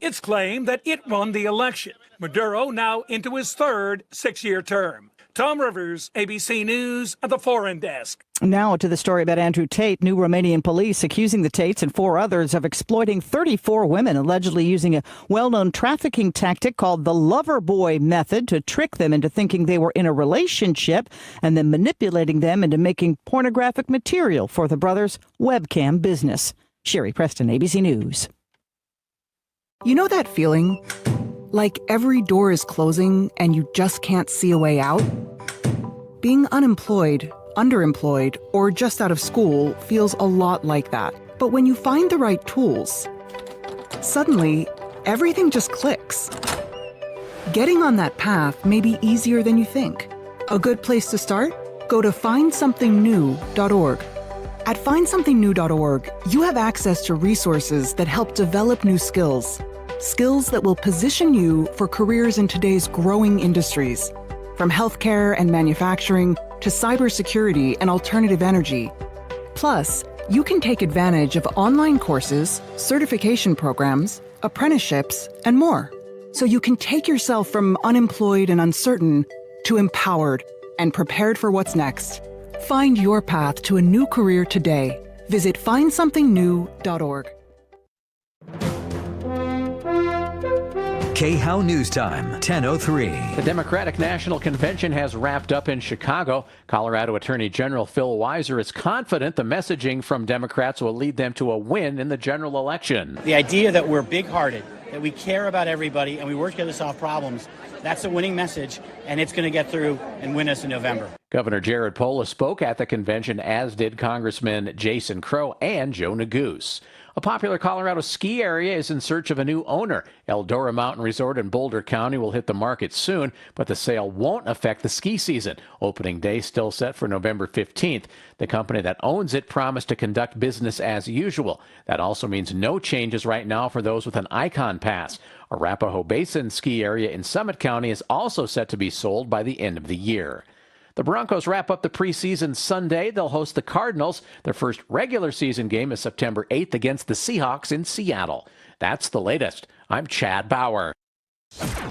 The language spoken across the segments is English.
It's claimed that it won the election. Maduro now into his third 6-year term. Tom Rivers, ABC News, at the Foreign Desk. Now to the story about Andrew Tate. New Romanian police accusing the Tates and 4 others of exploiting 34 women, allegedly using a well-known trafficking tactic called the lover boy method to trick them into thinking they were in a relationship and then manipulating them into making pornographic material for the brothers' webcam business. Sherry Preston, ABC News. You know that feeling? Like every door is closing and you just can't see a way out? Being unemployed, underemployed, or just out of school feels a lot like that. But when you find the right tools, suddenly everything just clicks. Getting on that path may be easier than you think. A good place to start? Go to findsomethingnew.org. At findsomethingnew.org, you have access to resources that help develop new skills. Skills that will position you for careers in today's growing industries, from healthcare and manufacturing to cybersecurity and alternative energy. Plus, you can take advantage of online courses, certification programs, apprenticeships, and more. So you can take yourself from unemployed and uncertain to empowered and prepared for what's next. Find your path to a new career today. Visit findsomethingnew.org. KHOW News Time, 10:03. The Democratic National Convention has wrapped up in Chicago. Colorado Attorney General Phil Weiser is confident the messaging from Democrats will lead them to a win in the general election. The idea that we're big-hearted, that we care about everybody, and we work together to solve problems, that's a winning message, and it's going to get through and win us in November. Governor Jared Polis spoke at the convention, as did Congressman Jason Crow and Joe Neguse. A popular Colorado ski area is in search of a new owner. Eldora Mountain Resort in Boulder County will hit the market soon, but the sale won't affect the ski season. Opening day still set for November 15th. The company that owns it promised to conduct business as usual. That also means no changes right now for those with an Icon Pass. Arapahoe Basin ski area in Summit County is also set to be sold by the end of the year. The Broncos wrap up the preseason Sunday. They'll host the Cardinals. Their first regular season game is September 8th against the Seahawks in Seattle. That's the latest. I'm Chad Bauer.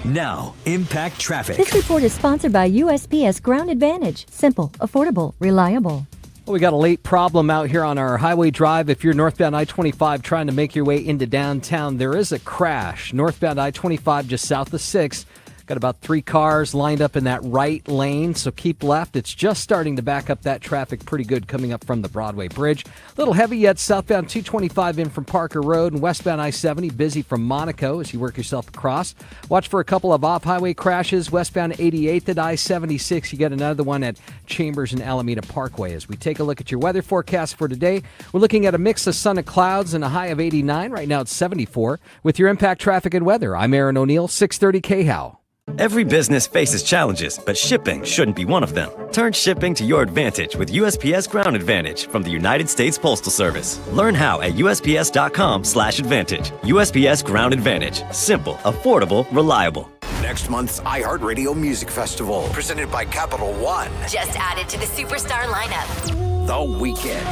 Now, Impact Traffic. This report is sponsored by USPS Ground Advantage. Simple, affordable, reliable. Well, we got a late problem out here on our highway drive. If you're northbound I-25 trying to make your way into downtown, there is a crash. Northbound I-25 just south of 6. Got about 3 cars lined up in that right lane, so keep left. It's just starting to back up that traffic pretty good coming up from the Broadway Bridge. A little heavy yet southbound 225 in from Parker Road, and westbound I-70 busy from Monaco as you work yourself across. Watch for a couple of off-highway crashes. Westbound 88th at I-76. You get another one at Chambers and Alameda Parkway. As we take a look at your weather forecast for today, we're looking at a mix of sun and clouds and a high of 89. Right now it's 74. With your Impact Traffic and Weather, I'm Aaron O'Neill, 630 KHOW. Every business faces challenges, but shipping shouldn't be one of them. Turn shipping to your advantage with USPS Ground Advantage from the United States Postal Service. Learn how at USPS.com/advantage. USPS Ground Advantage. Simple, affordable, reliable. Next month's iHeartRadio Music Festival, presented by Capital One. Just added to the superstar lineup. The Weeknd.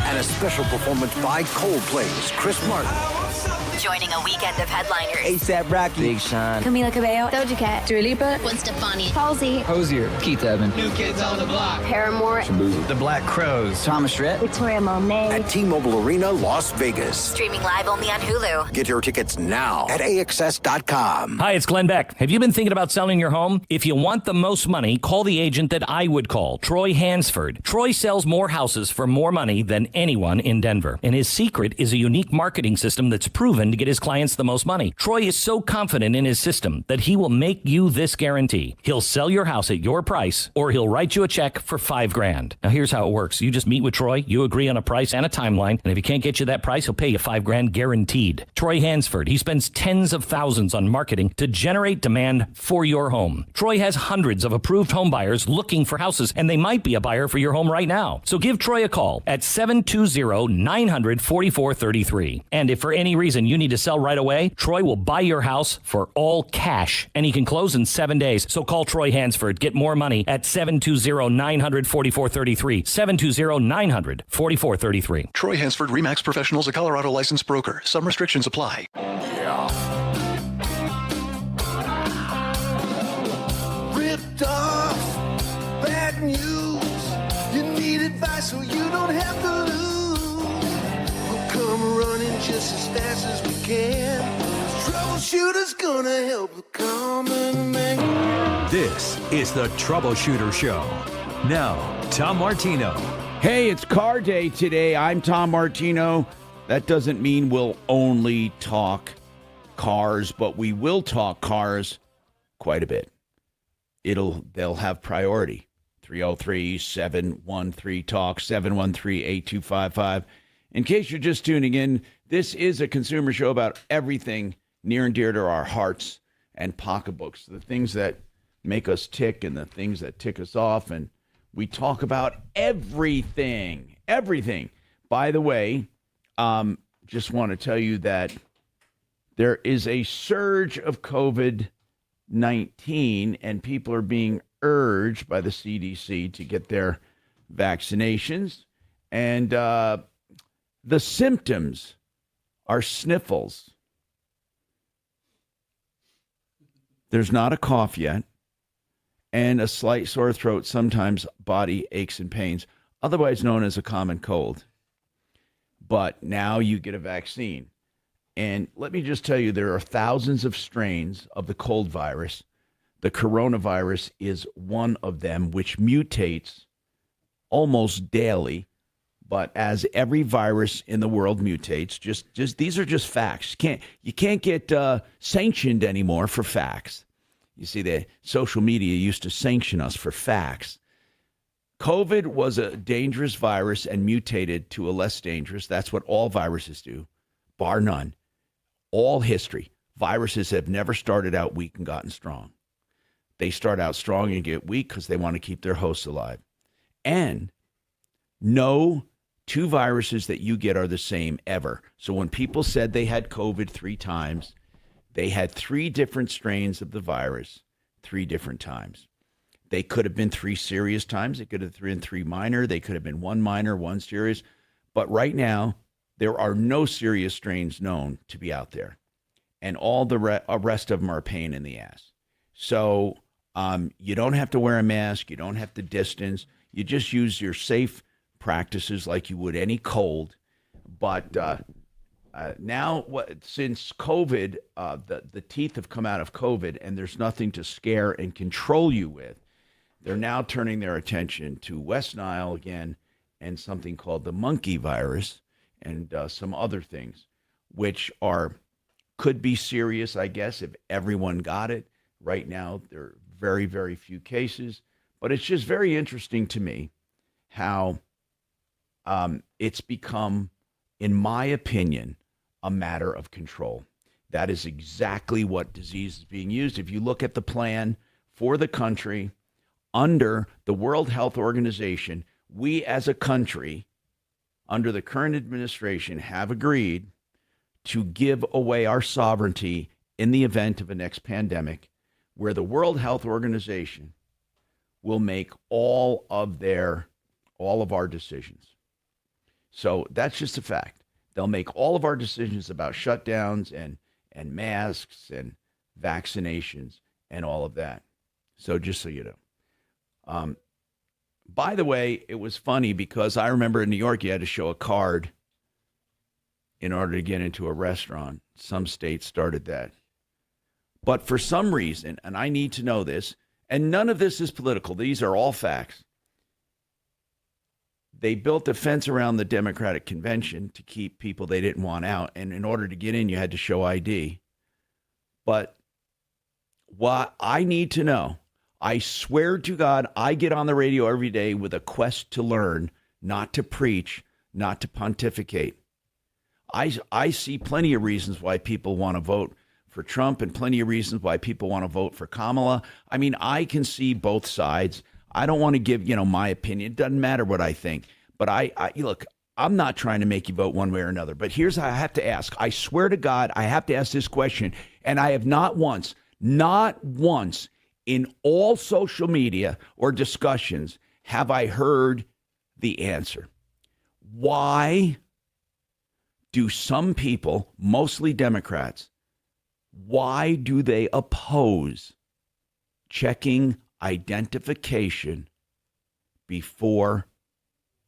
And a special performance by Coldplay's Chris Martin. Joining a weekend of headliners. A$AP Rocky, Big Sean, Camila Cabello, Doja Cat, Dua Lipa, Gwen Stefani, Halsey, Hozier, Keith Urban, New Kids on the Block, Paramore, The Black Crows, Thomas Rhett, Victoria Monet. At T-Mobile Arena, Las Vegas. Streaming live only on Hulu. Get your tickets now at AXS.com. Hi, it's Glenn Beck. Have you been thinking about selling your home? If you want the most money, call the agent that I would call, Troy Hansford. Troy sells more houses for more money than anyone in Denver. And his secret is a unique marketing system that's proven to get his clients the most money. Troy is so confident in his system that he will make you this guarantee. He'll sell your house at your price, or he'll write you a check for $5,000. Now here's how it works. You just meet with Troy, you agree on a price and a timeline, and if he can't get you that price, he'll pay you $5,000 guaranteed. Troy Hansford, he spends tens of thousands on marketing to generate demand for your home. Troy has hundreds of approved home buyers looking for houses, and they might be a buyer for your home right now. So give Troy a call at 720-900-4433. And if for any reason you need to sell right away, Troy will buy your house for all cash, and he can close in 7 days. So call Troy Hansford. Get more money at 720-900-4433. 720-900-4433. Troy Hansford, RE/MAX Professionals, a Colorado licensed broker. Some restrictions apply. Yeah. running just as fast as we can. Troubleshooter's gonna help the common man. This is the Troubleshooter Show. Now, Tom Martino. Hey, it's car day today. I'm Tom Martino. That doesn't mean we'll only talk cars, but we will talk cars quite a bit. They'll have priority. 303-713-TALK, 713-8255. In case you're just tuning in, this is a consumer show about everything near and dear to our hearts and pocketbooks, the things that make us tick and the things that tick us off. And we talk about everything. By the way, just want to tell you that there is a surge of COVID-19 and people are being urged by the CDC to get their vaccinations. And the symptoms are sniffles. There's not a cough yet, and a slight sore throat, sometimes body aches and pains, otherwise known as a common cold. But now you get a vaccine. And let me just tell you, there are thousands of strains of the cold virus. The coronavirus is one of them, which mutates almost daily. But as every virus in the world mutates, just these are just facts. You can't get sanctioned anymore for facts. You see, the social media used to sanction us for facts. COVID was a dangerous virus and mutated to a less dangerous. That's what all viruses do, bar none. All history, viruses have never started out weak and gotten strong. They start out strong and get weak because they want to keep their hosts alive. And no two viruses that you get are the same ever. So when people said they had COVID 3 times, they had 3 different strains of the virus 3 different times. They could have been 3 serious times. They could have been 3 minor. They could have been 1 minor, 1 serious. But right now, there are no serious strains known to be out there. And all the rest of them are a pain in the ass. So you don't have to wear a mask. You don't have to distance. You just use your safe practices like you would any cold. But now, since COVID, the teeth have come out of COVID and there's nothing to scare and control you with, they're now turning their attention to West Nile again and something called the monkey virus and some other things, which could be serious, I guess, if everyone got it. Right now, there are very, very few cases. But it's just very interesting to me how it's become, in my opinion, a matter of control. That is exactly what disease is being used. If you look at the plan for the country under the World Health Organization, we as a country, under the current administration, have agreed to give away our sovereignty in the event of a next pandemic, where the World Health Organization will make all of our decisions. So that's just a fact. They'll make all of our decisions about shutdowns and masks and vaccinations and all of that. So just so you know. By the way, it was funny because I remember in New York you had to show a card in order to get into a restaurant. Some states started that. But for some reason, and I need to know this, and none of this is political, these are all facts. They built a fence around the Democratic convention to keep people they didn't want out. And in order to get in, you had to show ID. But what I need to know, I swear to God, I get on the radio every day with a quest to learn, not to preach, not to pontificate. I see plenty of reasons why people want to vote for Trump and plenty of reasons why people want to vote for Kamala. I mean, I can see both sides. I don't want to give, my opinion. It doesn't matter what I think. But I look, I'm not trying to make you vote one way or another. But here's how I have to ask. I swear to God, I have to ask this question. And I have not once in all social media or discussions have I heard the answer. Why do some people, mostly Democrats, why do they oppose checking identification before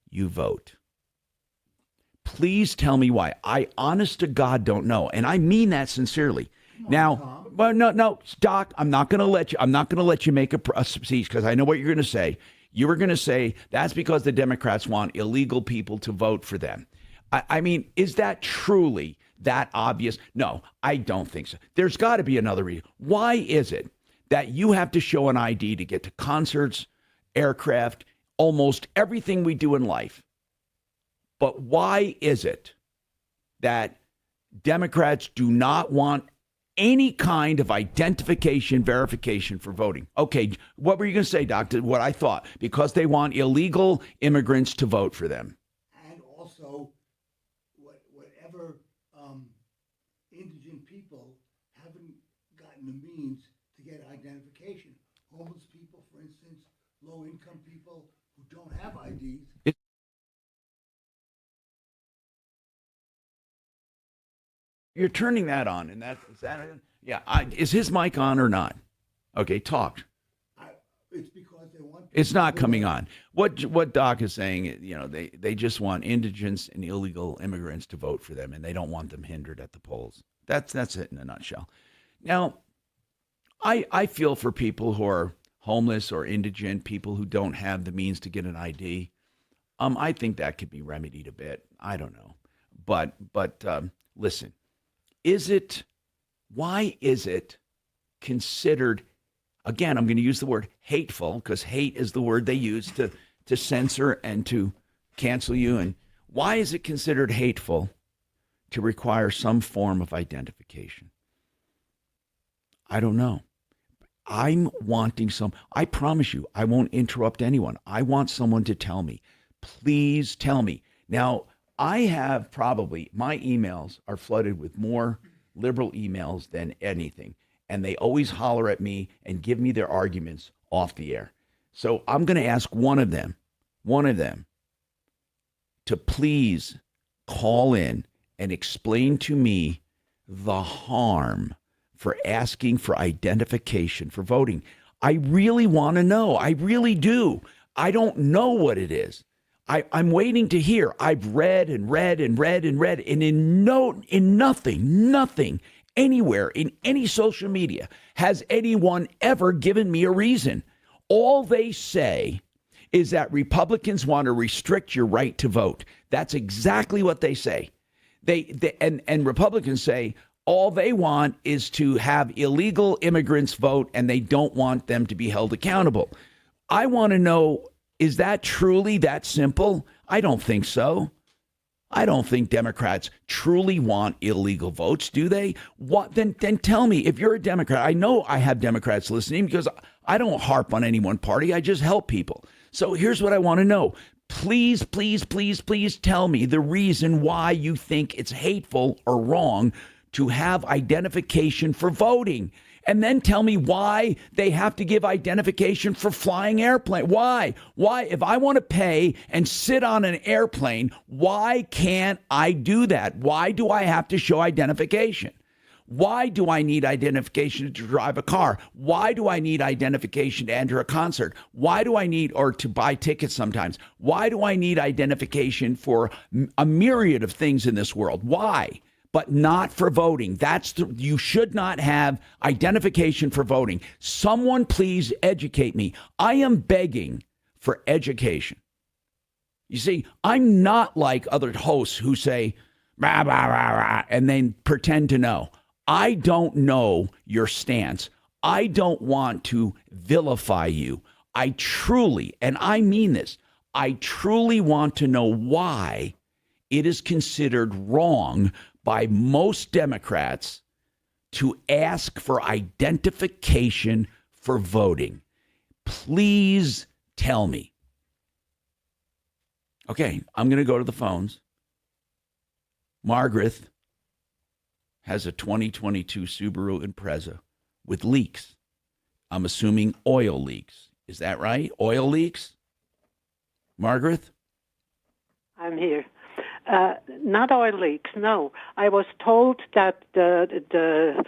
you vote? Please tell me why. I, honest to God, don't know, and I mean that sincerely. Now, but no, Doc, I'm not going to let you make a speech because I know what you're going to say. You were going to say that's because the Democrats want illegal people to vote for them. I mean, is that truly that obvious? No, I don't think so. There's got to be another reason. Why is it that you have to show an ID to get to concerts, aircraft, almost everything we do in life? But why is it that Democrats do not want any kind of identification verification for voting? Okay, what were you going to say, Doctor? What I thought, because they want illegal immigrants to vote for them. And also, whatever indigent people haven't gotten the means to get identification. Homeless people, for instance, low-income people who don't have IDs. You're turning that on, and yeah. Is his mic on or not? Okay, talk. It's because they want. It's not coming on. What Doc is saying, they just want indigents and illegal immigrants to vote for them, and they don't want them hindered at the polls. That's it in a nutshell. Now, I feel for people who are homeless or indigent, people who don't have the means to get an ID. I think that could be remedied a bit. I don't know, but listen, why is it considered? Again, I'm going to use the word hateful because hate is the word they use to censor and to cancel you. And why is it considered hateful to require some form of identification? I don't know. I'm wanting I promise you, I won't interrupt anyone. I want someone to tell me. Please tell me. Now, I have my emails are flooded with more liberal emails than anything. And they always holler at me and give me their arguments off the air. So I'm going to ask one of them to please call in and explain to me the harm for asking for identification for voting. I really want to know. I really do. I don't know what it is. I'm waiting to hear. I've read and read and read and read, and in nothing anywhere in any social media has anyone ever given me a reason. All they say is that Republicans want to restrict your right to vote. That's exactly what they say. And Republicans say all they want is to have illegal immigrants vote, and they don't want them to be held accountable. I want to know, is that truly that simple? I don't think so. I don't think Democrats truly want illegal votes, do they? Then tell me, if you're a Democrat, I know I have Democrats listening because I don't harp on any one party. I just help people. So here's what I want to know. Please, please, please, please tell me the reason why you think it's hateful or wrong to have identification for voting. And then tell me why they have to give identification for flying airplane. Why? If I want to pay and sit on an airplane, why can't I do that? Why do I have to show identification? Why do I need identification to drive a car? Why do I need identification to enter a concert? Why do I need, or to buy tickets sometimes? Why do I need identification for a myriad of things in this world? Why? But not for voting. You should not have identification for voting. Someone please educate me. I am begging for education. You see, I'm not like other hosts who say, rah, rah, rah, rah, and then pretend to know. I don't know your stance. I don't want to vilify you. I truly, and I mean this, I truly want to know why it is considered wrong by most Democrats to ask for identification for voting. Please tell me. Okay, I'm going to go to the phones. Margaret has a 2022 Subaru Impreza with leaks. I'm assuming oil leaks. Is that right? Oil leaks? Margaret? I'm here. Not oil leaks, no. I was told that the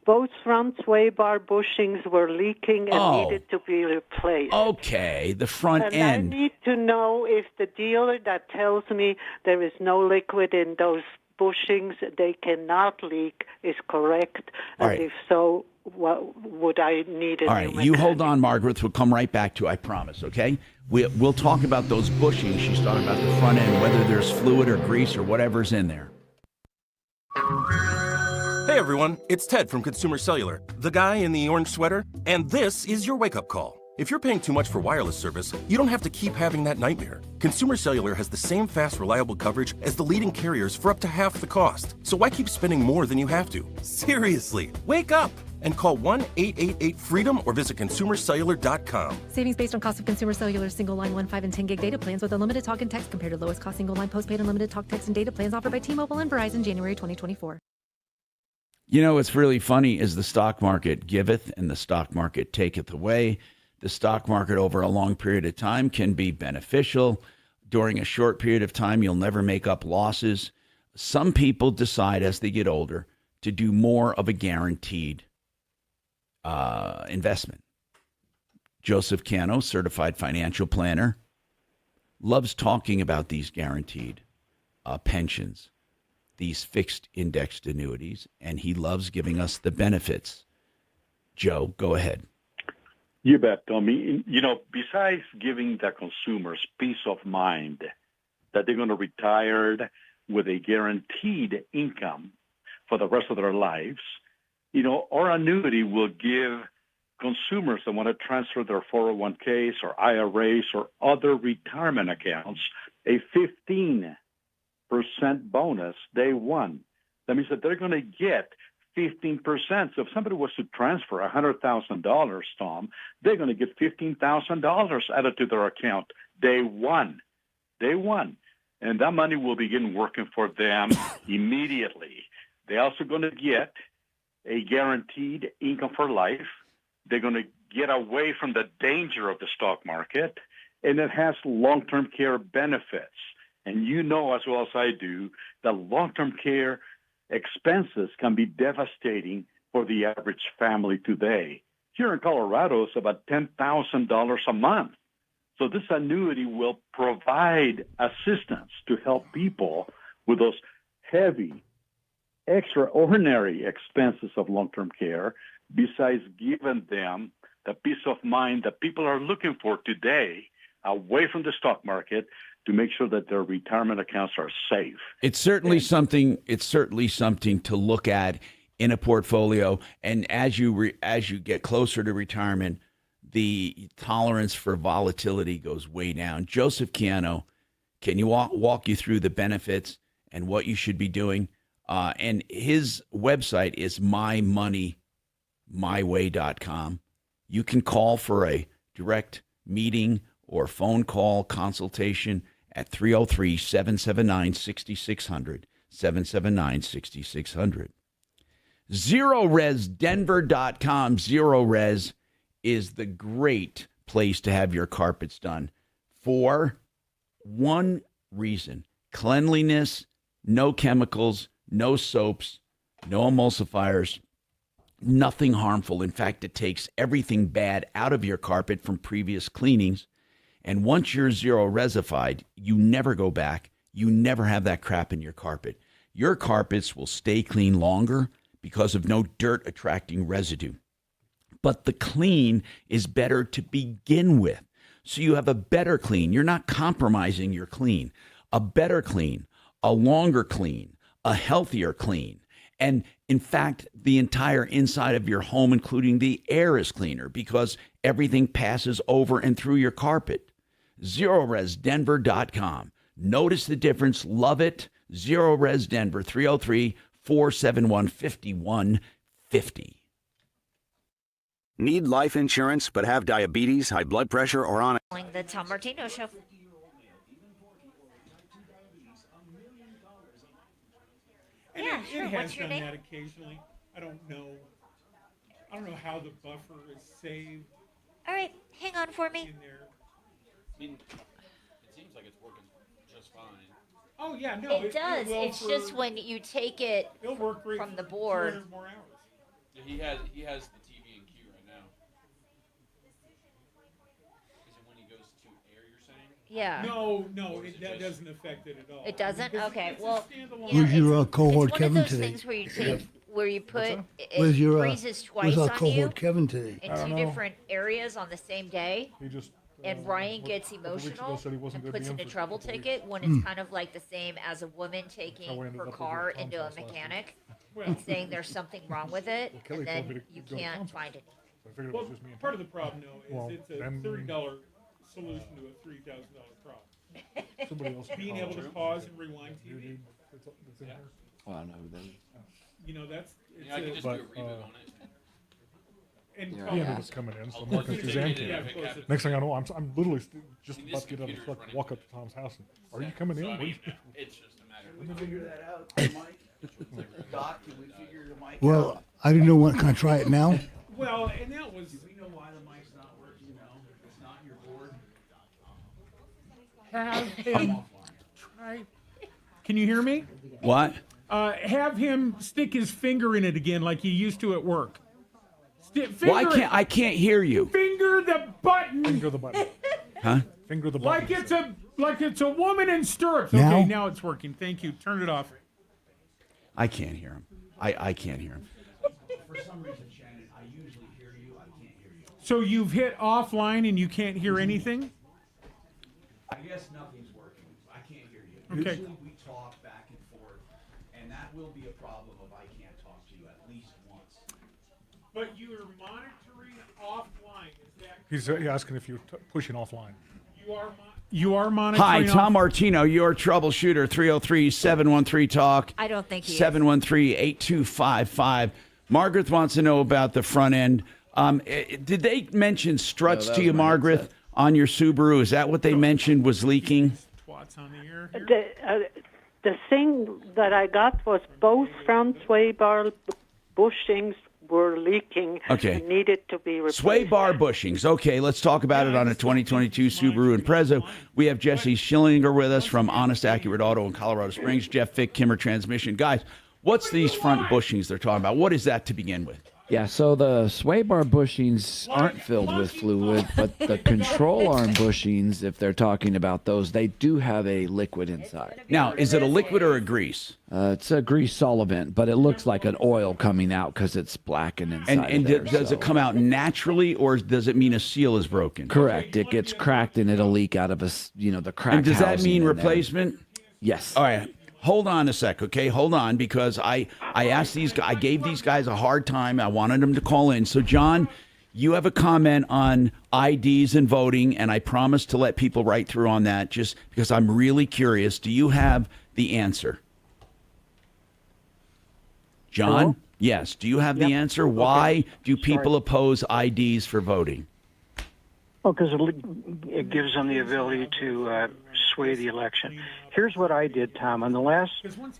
Both front sway bar bushings were leaking and needed to be replaced. Okay, the front And end. I need to know if the dealer that tells me there is no liquid in those bushings, they cannot leak, is correct. All And right. if so, what would I need a All new right, you hold mechanic? on, Margaret. We'll come right back to you, I promise, okay? We'll talk about those bushings. She's talking about the front end, whether there's fluid or grease or whatever's in there. Hey everyone, it's Ted from Consumer Cellular, the guy in the orange sweater, and this is your wake-up call. If you're paying too much for wireless service, you don't have to keep having that nightmare. Consumer Cellular has the same fast, reliable coverage as the leading carriers for up to half the cost. So why keep spending more than you have to? Seriously, wake up and call 1-888-FREEDOM or visit consumercellular.com. Savings based on cost of Consumer Cellular single line 1, 5, and 10 gig data plans with unlimited talk and text compared to lowest cost single line postpaid unlimited talk, text, and data plans offered by T-Mobile and Verizon January 2024. You know, what's really funny is the stock market giveth and the stock market taketh away. The stock market over a long period of time can be beneficial. During a short period of time, you'll never make up losses. Some people decide as they get older to do more of a guaranteed investment. Joseph Cano, certified financial planner, loves talking about these guaranteed pensions, these fixed indexed annuities, and he loves giving us the benefits. Joe, go ahead. You bet, Tommy. You know, besides giving the consumers peace of mind that they're going to retire with a guaranteed income for the rest of their lives, you know, our annuity will give consumers that want to transfer their 401ks or IRAs or other retirement accounts a 15% bonus day one. That means that they're going to get 15%. So if somebody was to transfer $100,000, Tom, they're going to get $15,000 added to their account day one. Day one. And that money will begin working for them immediately. They're also going to get a guaranteed income for life. They're going to get away from the danger of the stock market, and it has long-term care benefits. And you know as well as I do that long-term care expenses can be devastating for the average family today. Here in Colorado, it's about $10,000 a month. So this annuity will provide assistance to help people with those heavy, extraordinary expenses of long-term care, besides giving them the peace of mind that people are looking for today, away from the stock market, to make sure that their retirement accounts are safe. It's certainly something. It's certainly something to look at in a portfolio. And as you get closer to retirement, the tolerance for volatility goes way down. Joseph Cano, can you walk you through the benefits and what you should be doing? And his website is mymoneymyway.com. You can call for a direct meeting or phone call consultation at 303-779-6600, 779-6600. ZeroResDenver.com. ZeroRes is the great place to have your carpets done for one reason: cleanliness, no chemicals, no soaps, no emulsifiers, nothing harmful. In fact, it takes everything bad out of your carpet from previous cleanings. And once you're zero-resified, you never go back. You never have that crap in your carpet. Your carpets will stay clean longer because of no dirt-attracting residue. But the clean is better to begin with. So you have a better clean. You're not compromising your clean. A better clean, a longer clean, a healthier clean. And in fact, the entire inside of your home, including the air, is cleaner because everything passes over and through your carpet. ZeroResDenver.com. Notice the difference. Love it. ZeroResDenver, 303-471-5150. Need life insurance but have diabetes, high blood pressure, or on The Tom Martino Show. And Yeah, it sure. has What's your done name? that occasionally. I don't know how the buffer is saved All right, hang on for me. in there. I mean, it seems like it's working just fine. Oh yeah, no, It does. will It's for- just when you take it it'll work great from the for board. 200 more hours. He has the TV in queue right now. Is it when he goes to air, you're saying? Yeah. No, that doesn't affect it at all. It doesn't? Okay. Well, Where's your cohort it's one Kevin of those today? things where you put Where's your freezes where's twice our on cohort you Kevin today? in two different areas on the same day. He just And Ryan gets emotional said he wasn't and gonna be puts in in a for trouble a couple ticket when Hmm. it's kind of like the same as a woman how taking we ended her up car over at into a Tom's house last mechanic Well- and saying there's something wrong with it, Kelly and told me then to you go to can't Tom's find it. So I figured it Well, was just me and part him. of the problem, though, is Well, it's a then- $30 solution to a $3,000 problem. Somebody else Being can able call to it. pause and rewind TV. It's in here. Well, I don't know who that is. You know, that's it's Yeah, I can just But, do a reboot on it. and Yeah. call He it- ended up coming in, so I'll I'm close working the Suzanne TV, came. yeah, close it. Next thing I know, I'm literally just See, about to get out of the this truck, computer's walk up running to Tom's house, and are you coming in? So, I What are mean, you- it's just a matter Can we of figure that out, Mike? Doc, can we figure the mic out? Well, I didn't know what. Can I try it now? Well, and that was. Do we know why the mic's not working now? It's not your board. Have him try. Can you hear me? What? Have him stick his finger in it again like he used to at work. Well, I can't hear you. Finger the button. Finger the button. Huh? Finger the button. Like it's a woman in stirrups. Now? Okay, now it's working. Thank you. Turn it off. I can't hear him. I can't hear him. For some reason, Shannon, I usually hear you. I can't hear you. So you've hit offline and you can't hear anything? I guess nothing's working. I can't hear you. Okay. Usually we talk back and forth, and that will be a problem if I can't talk to you at least once. But you're monitoring offline. Is that He's asking if you're pushing offline. you are monitoring? Hi, Tom Martino, your troubleshooter, 303-713-TALK. I don't think he is. 713-8255. Margaret wants to know about the front end. Did they mention struts No, that to was you, my Margaret, headset. on your Subaru? Is that what they mentioned was leaking? Twats on the air here. The thing that I got was both front sway bar bushings were leaking Okay. and needed to be replaced. Sway bar bushings. Okay, let's talk about it on a 2022 Subaru Impreza. We have Jesse Schillinger with us from Honest Accurate Auto in Colorado Springs. Jeff Fick, Kimmer Transmission. Guys, what's these front bushings they're talking about? What is that to begin with? Yeah, so the sway bar bushings aren't filled with fluid, but the control arm bushings, if they're talking about those, they do have a liquid inside. Now, is it a liquid or a grease? It's a grease solvent, but it looks like an oil coming out because it's blackened inside. And there, does so. it come out naturally, or does it mean a seal is broken? Correct. It gets cracked and it'll leak out of the crack. And does that housing mean in there. replacement? Yes. All right. Hold on a sec, okay? Hold on, because I asked these guys, I gave these guys a hard time. I wanted them to call in. So, John, you have a comment on IDs and voting, and I promised to let people write through on that just because I'm really curious. Do you have the answer? John? Hello? Yes. Do you have the answer? Why do people oppose IDs for voting? Well, because it gives them the ability to sway the election. Here's what I did, Tom. On the last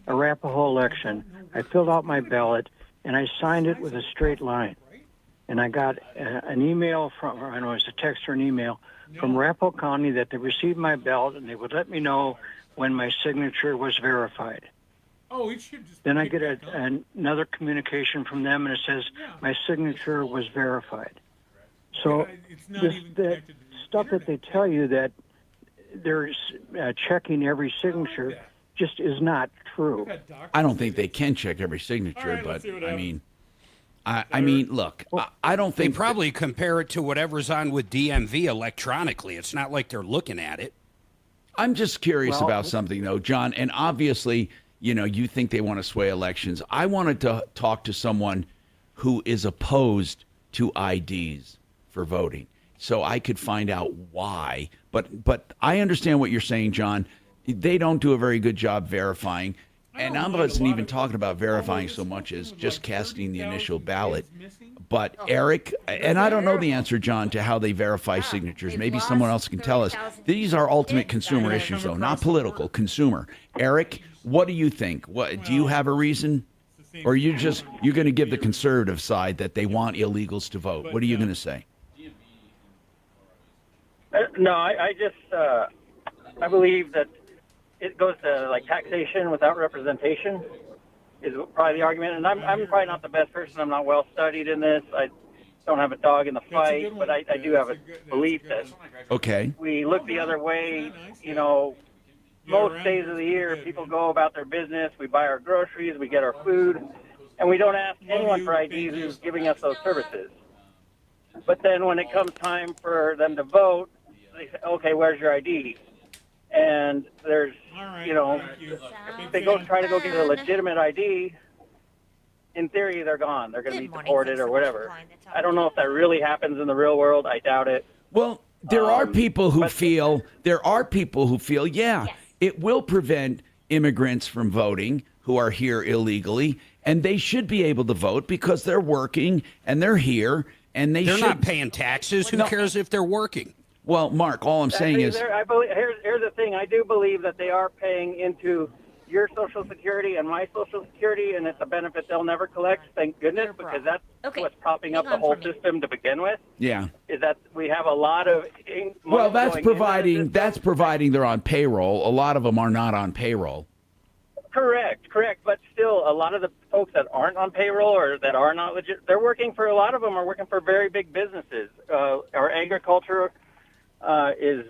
Arapahoe election, I filled out my ballot, and I signed it with a straight line. And I got an email from, or I don't know, it was a text or an email from Arapahoe County that they received my ballot, and they would let me know when my signature was verified. Oh, it should just. Then I get another communication from them, and it says my signature was verified. So that stuff that they tell you that they're checking every signature just is not true. I don't think they can check every signature, but I mean, I mean, look, I don't think they probably compare it to whatever's on with DMV electronically. It's not like they're looking at it. I'm just curious about something, though, John. And obviously, you know, you think they want to sway elections. I wanted to talk to someone who is opposed to IDs for voting, so I could find out why. But I understand what you're saying, John. They don't do a very good job verifying. And I wasn't even talking about verifying so much as just casting the initial ballot. But Eric, and I don't know the answer, John, to how they verify signatures. Maybe someone else can tell us. These are ultimate consumer issues, though, not political, consumer. Eric, what do you think? What do you have a reason? Or you're going to give the conservative side that they want illegals to vote? What are you going to say? No, I just I believe that it goes to like taxation without representation. is probably the argument. And I'm probably not the best person. I'm not well studied in this. I don't have a dog in the fight, but I do have a belief that Okay. we look the other way. You know, most days of the year, people go about their business. We buy our groceries, we get our food, and we don't ask anyone for IDs who's giving us those services. But then when it comes time for them to vote, they say, okay, where's your ID? And there's, you know, if they try to go get a legitimate ID, in theory, they're gone. They're going to be deported or whatever. I don't know if that really happens in the real world. I doubt it. Well, there are people who feel, yeah, it will prevent immigrants from voting who are here illegally, and they should be able to vote because they're working and they're here, and they're not paying taxes. Who cares if they're working? Well, Mark, all I'm saying is, I believe, here's the thing. I do believe that they are paying into your Social Security and my Social Security, and it's a benefit they'll never collect, thank goodness, because that's what's propping up the whole system to begin with, yeah. is that we have a lot of Well, that's providing they're on payroll. A lot of them are not on payroll. Correct. But still, a lot of the folks that aren't on payroll or that are not legit, they're working for, a lot of them are working for very big businesses. Our agriculture is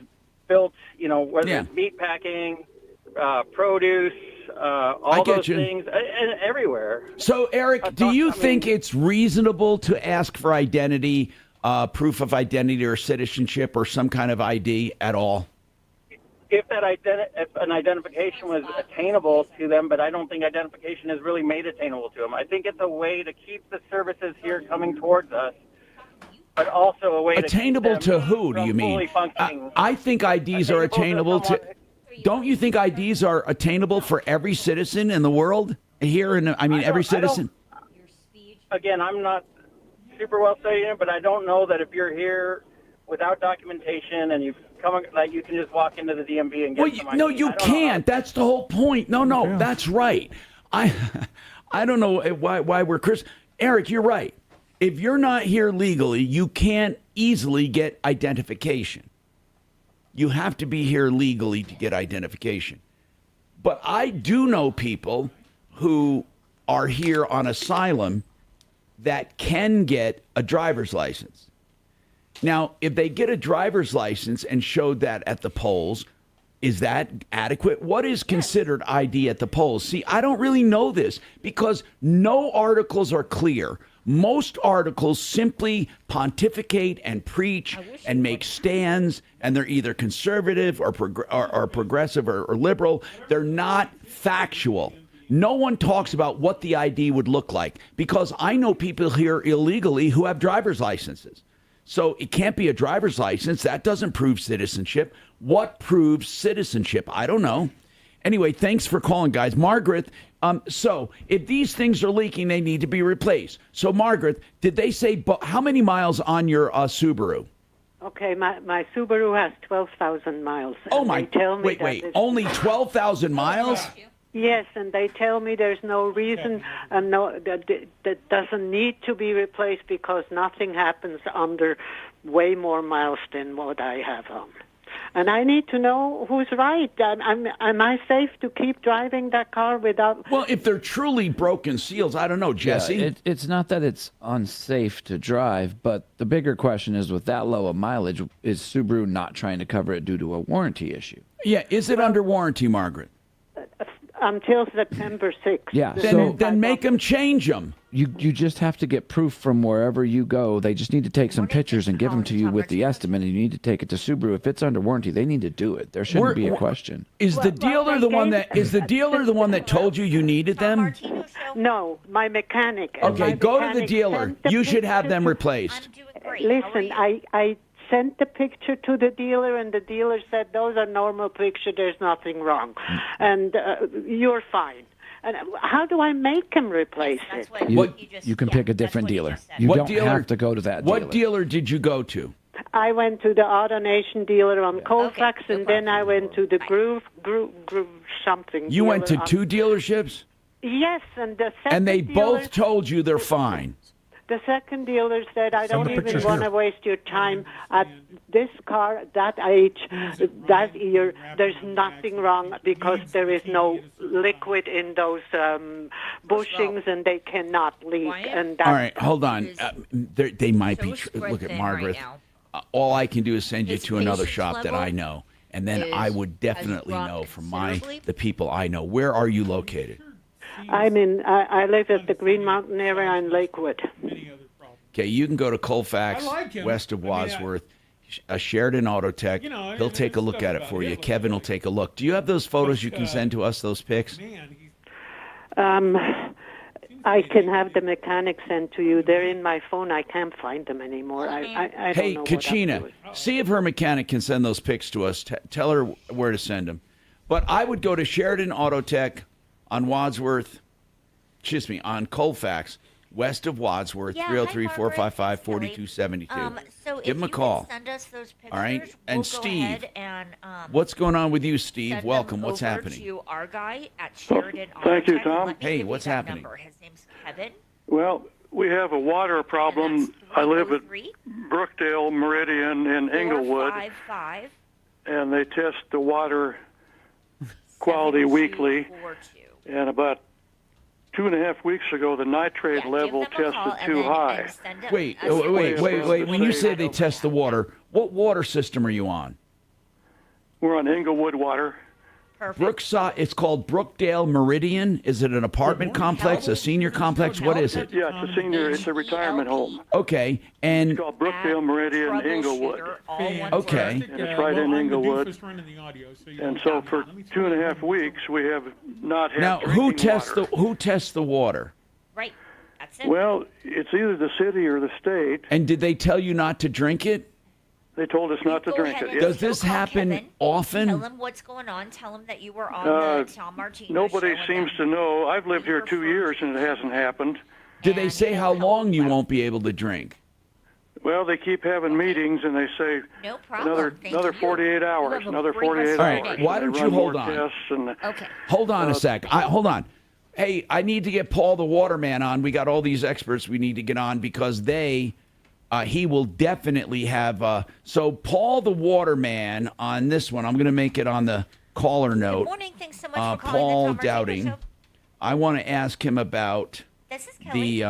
built, you know, whether it's meat packing, produce, all those things, and everywhere. So, Eric, do you think it's reasonable to ask for identity, proof of identity or citizenship or some kind of ID at all? If an identification was attainable to them, but I don't think identification is really made attainable to them. I think it's a way to keep the services here coming towards us, but also a way attainable to keep them to who? Do you mean? fully functioning. I think IDs are attainable to. Don't you think IDs are attainable for every citizen in the world here? Every citizen. Again, I'm not super well studied in it, but I don't know that if you're here without documentation and you can just walk into the DMV and get some ID. No, you can't. That's the whole point. No, that's right. I don't know why we're Chris. Eric, you're right. If you're not here legally, you can't easily get identification. You have to be here legally to get identification. But I do know people who are here on asylum that can get a driver's license. Now, if they get a driver's license and showed that at the polls, is that adequate? What is considered ID at the polls? See, I don't really know this because no articles are clear. Most articles simply pontificate and preach and make stands, and they're either conservative or progressive or liberal. They're not factual. No one talks about what the ID would look like because I know people here illegally who have driver's licenses. So it can't be a driver's license. That doesn't prove citizenship. What proves citizenship? I don't know. Anyway, thanks for calling, guys. Margaret, so if these things are leaking, they need to be replaced. So, Margaret, did they say how many miles on your Subaru? Okay, my Subaru has 12,000 miles. Oh, my. Wait. Only 12,000 miles? Yes, and they tell me there's no reason that doesn't need to be replaced because nothing happens under way more miles than what I have on. And I need to know who's right. Am I safe to keep driving that car without... Well, if they're truly broken seals, I don't know, Jesse. Yeah, it's not that it's unsafe to drive, but the bigger question is with that low of mileage, is Subaru not trying to cover it due to a warranty issue? Yeah, is it under warranty, Margaret? Until September 6th. Yeah, then make them change them. You just have to get proof from wherever you go. They just need to take some pictures and give them to you with the estimate, and you need to take it to Subaru. If it's under warranty, they need to do it. There shouldn't be a question. Is the dealer the one that told you needed them? No, my mechanic. Okay, go to the dealer. You should have them replaced. Listen, I sent the picture to the dealer, and the dealer said, those are normal pictures, there's nothing wrong. And you're fine. And how do I make him replace it? You can pick a different dealer. You don't have to go to that dealer. What dealer did you go to? I went to the AutoNation dealer on Colfax, and then I went to the Groove something. You went to two dealerships? Yes, and the second and they both told you they're fine. The second dealer said, I Send don't the even pictures want to here. waste your time. At this car, that age, that year, there's nothing wrong because there is no liquid in those bushings and they cannot leak. And All right, hold on. They might be. Look at Margaret. All I can do is send you to another shop that I know, and then I would definitely know from the people I know. Where are you located? I live at the Green Mountain area in Lakewood. Okay, you can go to Colfax, like him. west of Wadsworth, Sheridan Auto Tech. He'll take a look at it for you. Kevin will take a look. Do you have those photos you can send to us, those pics? I can have the mechanic send to you. They're in my phone. I can't find them anymore. I don't Hey, know Kachina, see if her mechanic can send those pics to us. Tell her where to send them. But I would go to Sheridan Auto Tech on on Colfax, west of Wadsworth, 303-455-4272. So Give if him a you call. can send us those pictures, All right? And we'll Steve, go ahead and what's going on with you, Steve? send Welcome. them What's over happening? to our guy at Sheridan Auto Thank you, Tech, and Tom. let me Hey, give you what's that happening? number. His name's Kevin. Well, we have a water problem. I live at Brookdale Meridian in Englewood, 455 and they test the water quality weekly. And about 2.5 weeks ago, the nitrate level tested too high. Wait. When you say they test the water, what water system are you on? We're on Englewood water. Brookside. It's called Brookdale Meridian. Is it an apartment complex, a senior complex? What is it? Yeah, it's a senior. It's a retirement home. Okay, and It's called Brookdale Meridian, Englewood. okay. And it's right in Englewood. And so for 2.5 weeks, we have not had Now, drinking water. who tests the water? Right. That's it. Well, it's either the city or the state. And did they tell you not to drink it? They told us not to drink it. Does this happen Tell often? him what's going on. Tell him that you were on the Tom Martino Nobody show. seems to know. I've lived here 2 years and it hasn't happened. Did they say how long you won't be able to drink? Well, they keep having meetings and they say No problem. another 48 hours, another 48 All hours. right, why They don't you run hold more on? tests and, Hold on a sec. Hold on. Hey, I need to get Paul the Waterman on. We got all these experts we need to get on because he will definitely have. So Paul the Waterman on this one. I'm going to make it on the caller note. Good morning. Thanks so much for calling Paul the Tom Martino Dowding. Show. I want to ask him about This is Kelly.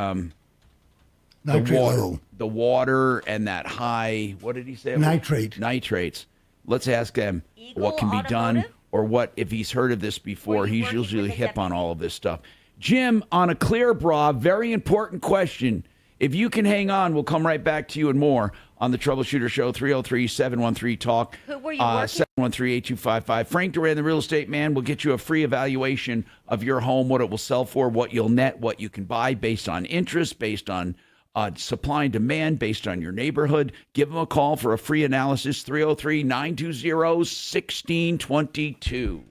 the water and that high. What did he say? Nitrates. Let's ask him what can be done or what if he's heard of this before. He's usually hip on all of this stuff. Jim, on a clear bra, very important question. If you can hang on, we'll come right back to you and more on the Troubleshooter Show, 303-713-TALK, Who were you working? 713-8255. Frank Duran, the real estate man, will get you a free evaluation of your home, what it will sell for, what you'll net, what you can buy based on interest, based on supply and demand, based on your neighborhood. Give him a call for a free analysis, 303-920-1622.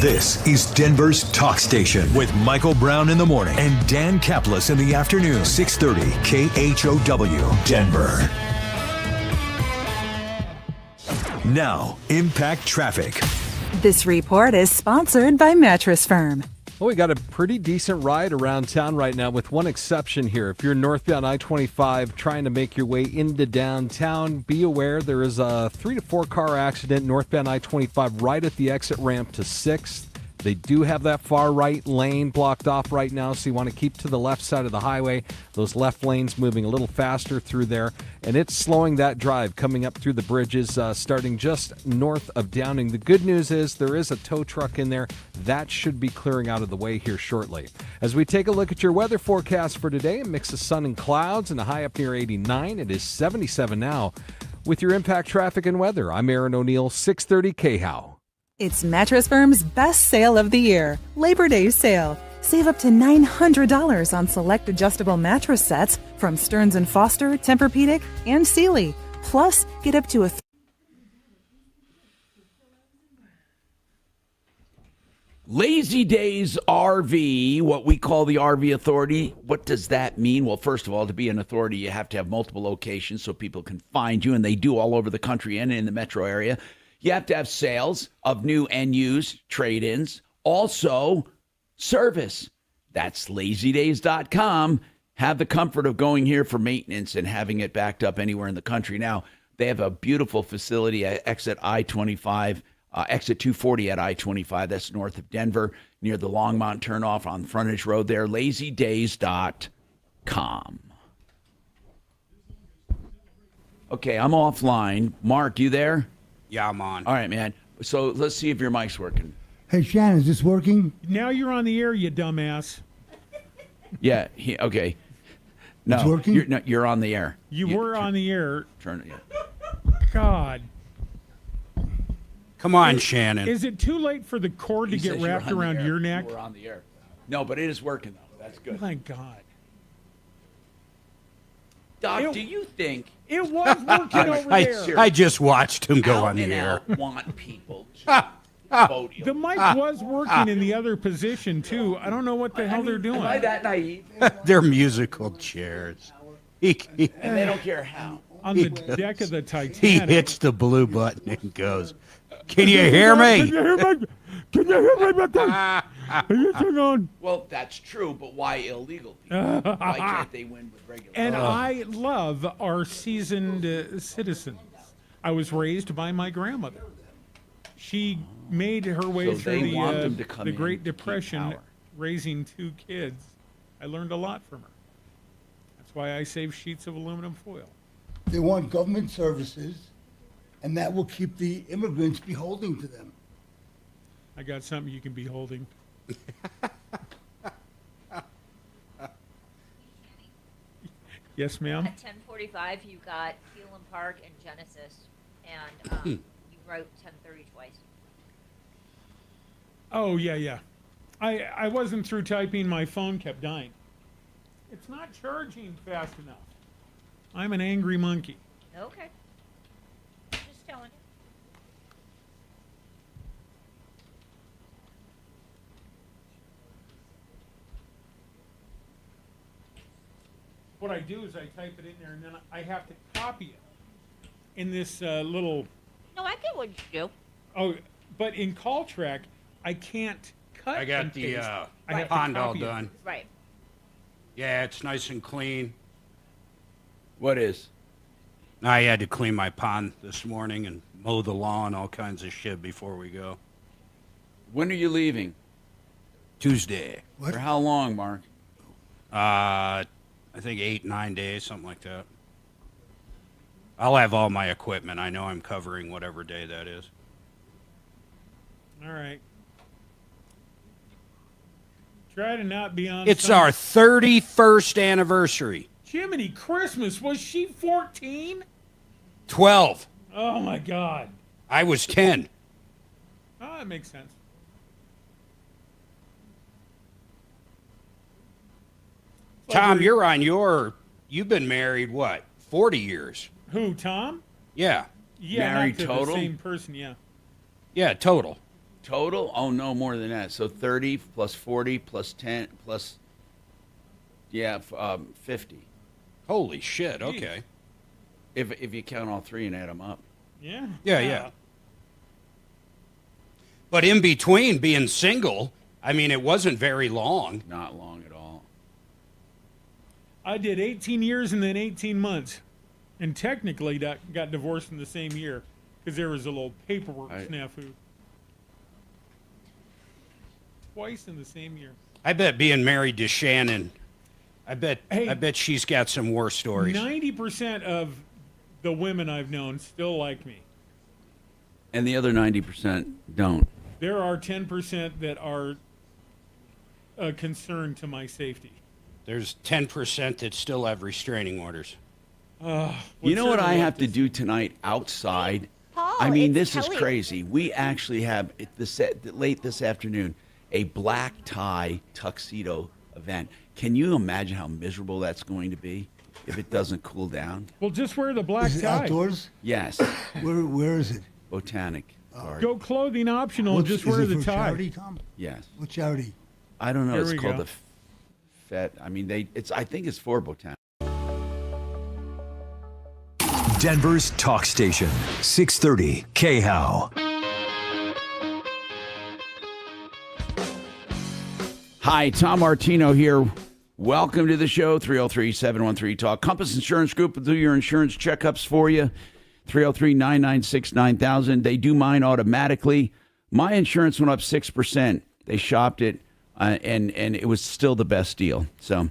This is Denver's talk station with Michael Brown in the morning and Dan Kaplis in the afternoon. 630 KHOW, Denver. Now, Impact Traffic. This report is sponsored by Mattress Firm. Well, we got a pretty decent ride around town right now with one exception here. If you're northbound I-25 trying to make your way into downtown, be aware there is a 3 to 4 car accident northbound I-25 right at the exit ramp to 6th. They do have that far right lane blocked off right now, so you want to keep to the left side of the highway. Those left lanes moving a little faster through there, and it's slowing that drive coming up through the bridges starting just north of Downing. The good news is there is a tow truck in there. That should be clearing out of the way here shortly. As we take a look at your weather forecast for today, a mix of sun and clouds and a high up near 89. It is 77 now. With your Impact Traffic and Weather, I'm Aaron O'Neill, 630 KHOW. It's Mattress Firm's best sale of the year, Labor Day sale. Save up to $900 on select adjustable mattress sets from Stearns & Foster, Tempur-Pedic, and Sealy. Plus, get up to a Lazy Days RV, what we call the RV Authority. What does that mean? Well, first of all, to be an authority, you have to have multiple locations so people can find you, and they do all over the country and in the metro area. You have to have sales of new and used trade-ins. Also, service. That's lazydays.com. Have the comfort of going here for maintenance and having it backed up anywhere in the country. Now, they have a beautiful facility at exit I-25, exit 240 at I-25. That's north of Denver, near the Longmont turnoff on Frontage Road there. lazydays.com. Okay, I'm offline. Mark, you there? Yeah, I'm on. All right, man. So let's see if your mic's working. Hey, Shannon, is this working? Now you're on the air, you dumbass. Yeah, okay. No, It's working? You're on the air. You were on the air. Turn it. Yeah. God. Come on, Shannon. Is it too late for the cord to He get says you're wrapped on the around air. your neck? We're on the air. No, but it is working, though. That's good. My God. Doc, do you think... It was working over there. I just watched him go Out on the and air. out want people to vote you. The mic was working in the other position, too. I don't know what the hell they're doing. Am I that naive? They're musical chairs. And they don't care how. On the deck of the Titanic. He hits the blue button and goes, "Can you hear me?" Can you hear me? Can you hear me? Well, that's true, but why illegal people? Why can't they win with regular And people? I love our seasoned citizens. I was raised by my grandmother. She made her way So through they want them to the come in Great and keep Depression, power. raising 2 kids. I learned a lot from her. That's why I save sheets of aluminum foil. They want government services, and that will keep the immigrants beholden to them. I got something you can be holding. Yes, ma'am. At 10:45, you got Phelan Park and Genesis, and you wrote 10:30 twice. Oh, yeah. I wasn't through typing. My phone kept dying. It's not charging fast enough. I'm an angry monkey. Okay. Just telling you. What I do is I type it in there, and then I have to copy it in this little... No, I get what you do. Oh, but in call track, I can't cut I got and the paste. I have to pond all copy it. done. Right. Yeah, it's nice and clean. What is? I had to clean my pond this morning and mow the lawn, all kinds of shit before we go. When are you leaving? Tuesday. For how long, Mark? I think 8-9 days, something like that. I'll have all my equipment. I know I'm covering whatever day that is. All right. Try to not be on... It's some- our 31st anniversary. Jiminy Christmas, was she 14? 12. Oh, my God. I was 10. Oh, that makes sense. Tom, you're on your... You've been married, what, 40 years? Who, Tom? Yeah. Yeah, Married not to total? the same person, yeah. Yeah, total. Total? Oh, no, more than that. So 30 plus 40 plus 10 plus, 50. Holy shit, okay. If you count all three and add them up. Yeah. Yeah. But in between being single, I mean, it wasn't very long. Not long at all. I did 18 years and then 18 months. And technically got divorced in the same year because there was a little paperwork snafu. Twice in the same year. I bet being married to Shannon, I bet she's got some war stories. 90% of the women I've known still like me. And the other 90% don't. There are 10% that are a concern to my safety. There's 10% that still have restraining orders. You know what I have to do tonight outside? Paul, I mean, it's this Kelly. is crazy. We actually have, late this afternoon, a black tie tuxedo event. Can you imagine how miserable that's going to be if it doesn't cool down? Well, just wear the black Is it tie. outdoors? Yes. Where is it? Botanic Garden. Go clothing optional. What's- Just is wear it the for tie. charity, Tom? Yes. What charity? I don't know. Here It's we called go. the FET. I mean, I think it's for Botanic. Denver's talk station, 630 KHOW. Hi, Tom Martino here. Welcome to the show, 303-713-TALK. Compass Insurance Group will do your insurance checkups for you, 303-996-9000. They do mine automatically. My insurance went up 6%. They shopped it, and it was still the best deal. So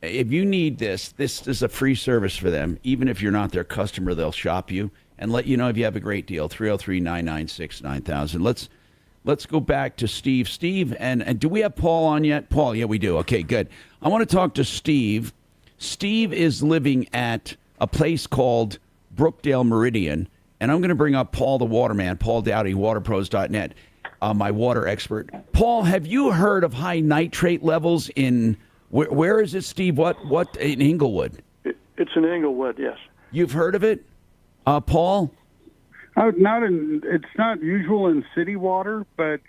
if you need this is a free service for them. Even if you're not their customer, they'll shop you and let you know if you have a great deal, 303-996-9000. Let's go back to Steve. Steve, and do we have Paul on yet? Paul, yeah, we do. Okay, good. I want to talk to Steve. Steve is living at a place called Brookdale Meridian, and I'm going to bring up Paul the Waterman, Paul Dowdy, waterpros.net, my water expert. Paul, have you heard of high nitrate levels in, where is it, Steve? What in Inglewood? It's in Inglewood, yes. You've heard of it, Paul? It's not usual in city water, but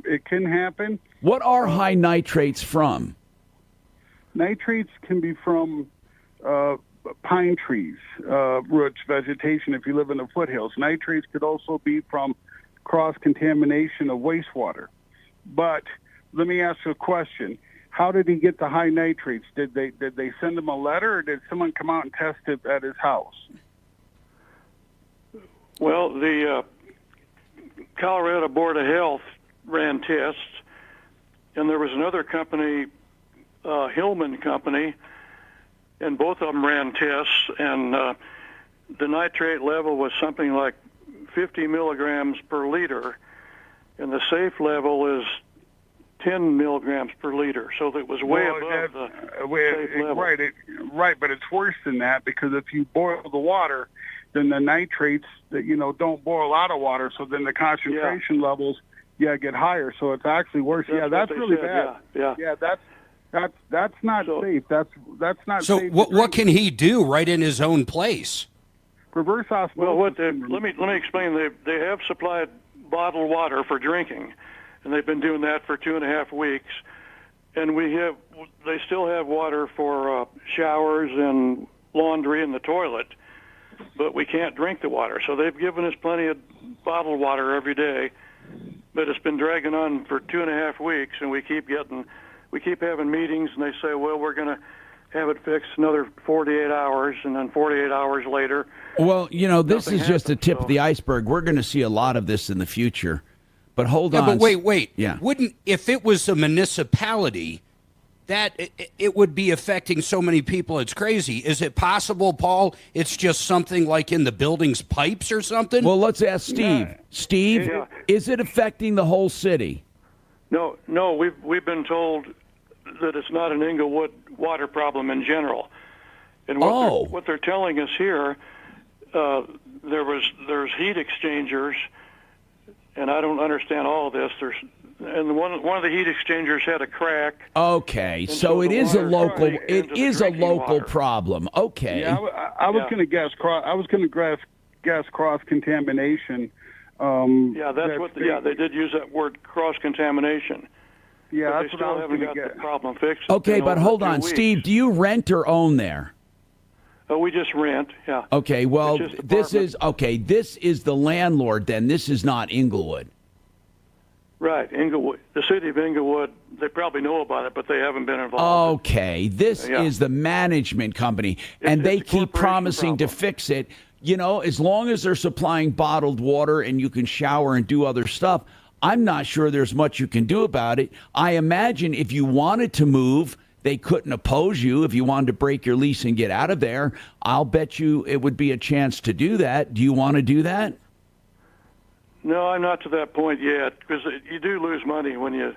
it can happen. What are high nitrates from? Nitrates can be from pine trees, rich vegetation if you live in the foothills. Nitrates could also be from cross-contamination of wastewater. But let me ask you a question. How did he get the high nitrates? Did they send him a letter, or did someone come out and test it at his house? Well, the Colorado Board of Health ran tests, and there was another company, Hillman Company, and both of them ran tests, and the nitrate level was something like 50 milligrams per liter, and the safe level is 10 milligrams per liter, so it was way above the safe level. Right, but it's worse than that, because if you boil the water, then the nitrates that don't boil out of water, so then the concentration levels get higher. So it's actually worse. That's really bad. That's not safe. That's not so safe. So what can he do right in his own place? Reverse osmosis. Well, let me explain. They have supplied bottled water for drinking, and they've been doing that for 2.5 weeks. And they still have water for showers and laundry and the toilet, but we can't drink the water. So they've given us plenty of bottled water every day, but it's been dragging on for 2.5 weeks, and we keep having meetings, and they say, well, we're going to have it fixed another 48 hours, and then 48 hours later. Well, this is just the tip of the iceberg. We're going to see a lot of this in the future. But hold on. But wait. Yeah. If it was a municipality, that it would be affecting so many people, it's crazy. Is it possible, Paul, it's just something like in the building's pipes or something? Well, let's ask Steve. Steve, is it affecting the whole city? No, we've been told that it's not an Inglewood water problem in general. And what they're telling us here, there's heat exchangers, and I don't understand all of this. And one of the heat exchangers had a crack. Okay, so it is a local problem. Okay. Yeah, I was going to guess cross contamination. They did use that word cross contamination. Yeah, but that's they still haven't got the problem fixed. Okay, but hold on, Steve. Do you rent or own there? We just rent. Yeah. Okay. Well, this is the landlord. Then this is not Inglewood. Right, Inglewood. The city of Inglewood, they probably know about it, but they haven't been involved. Okay, this is the management company, and they keep promising to fix it. As long as they're supplying bottled water and you can shower and do other stuff, I'm not sure there's much you can do about it. I imagine if you wanted to move, they couldn't oppose you. If you wanted to break your lease and get out of there, I'll bet you it would be a chance to do that. Do you want to do that? No, I'm not to that point yet, because you do lose money when you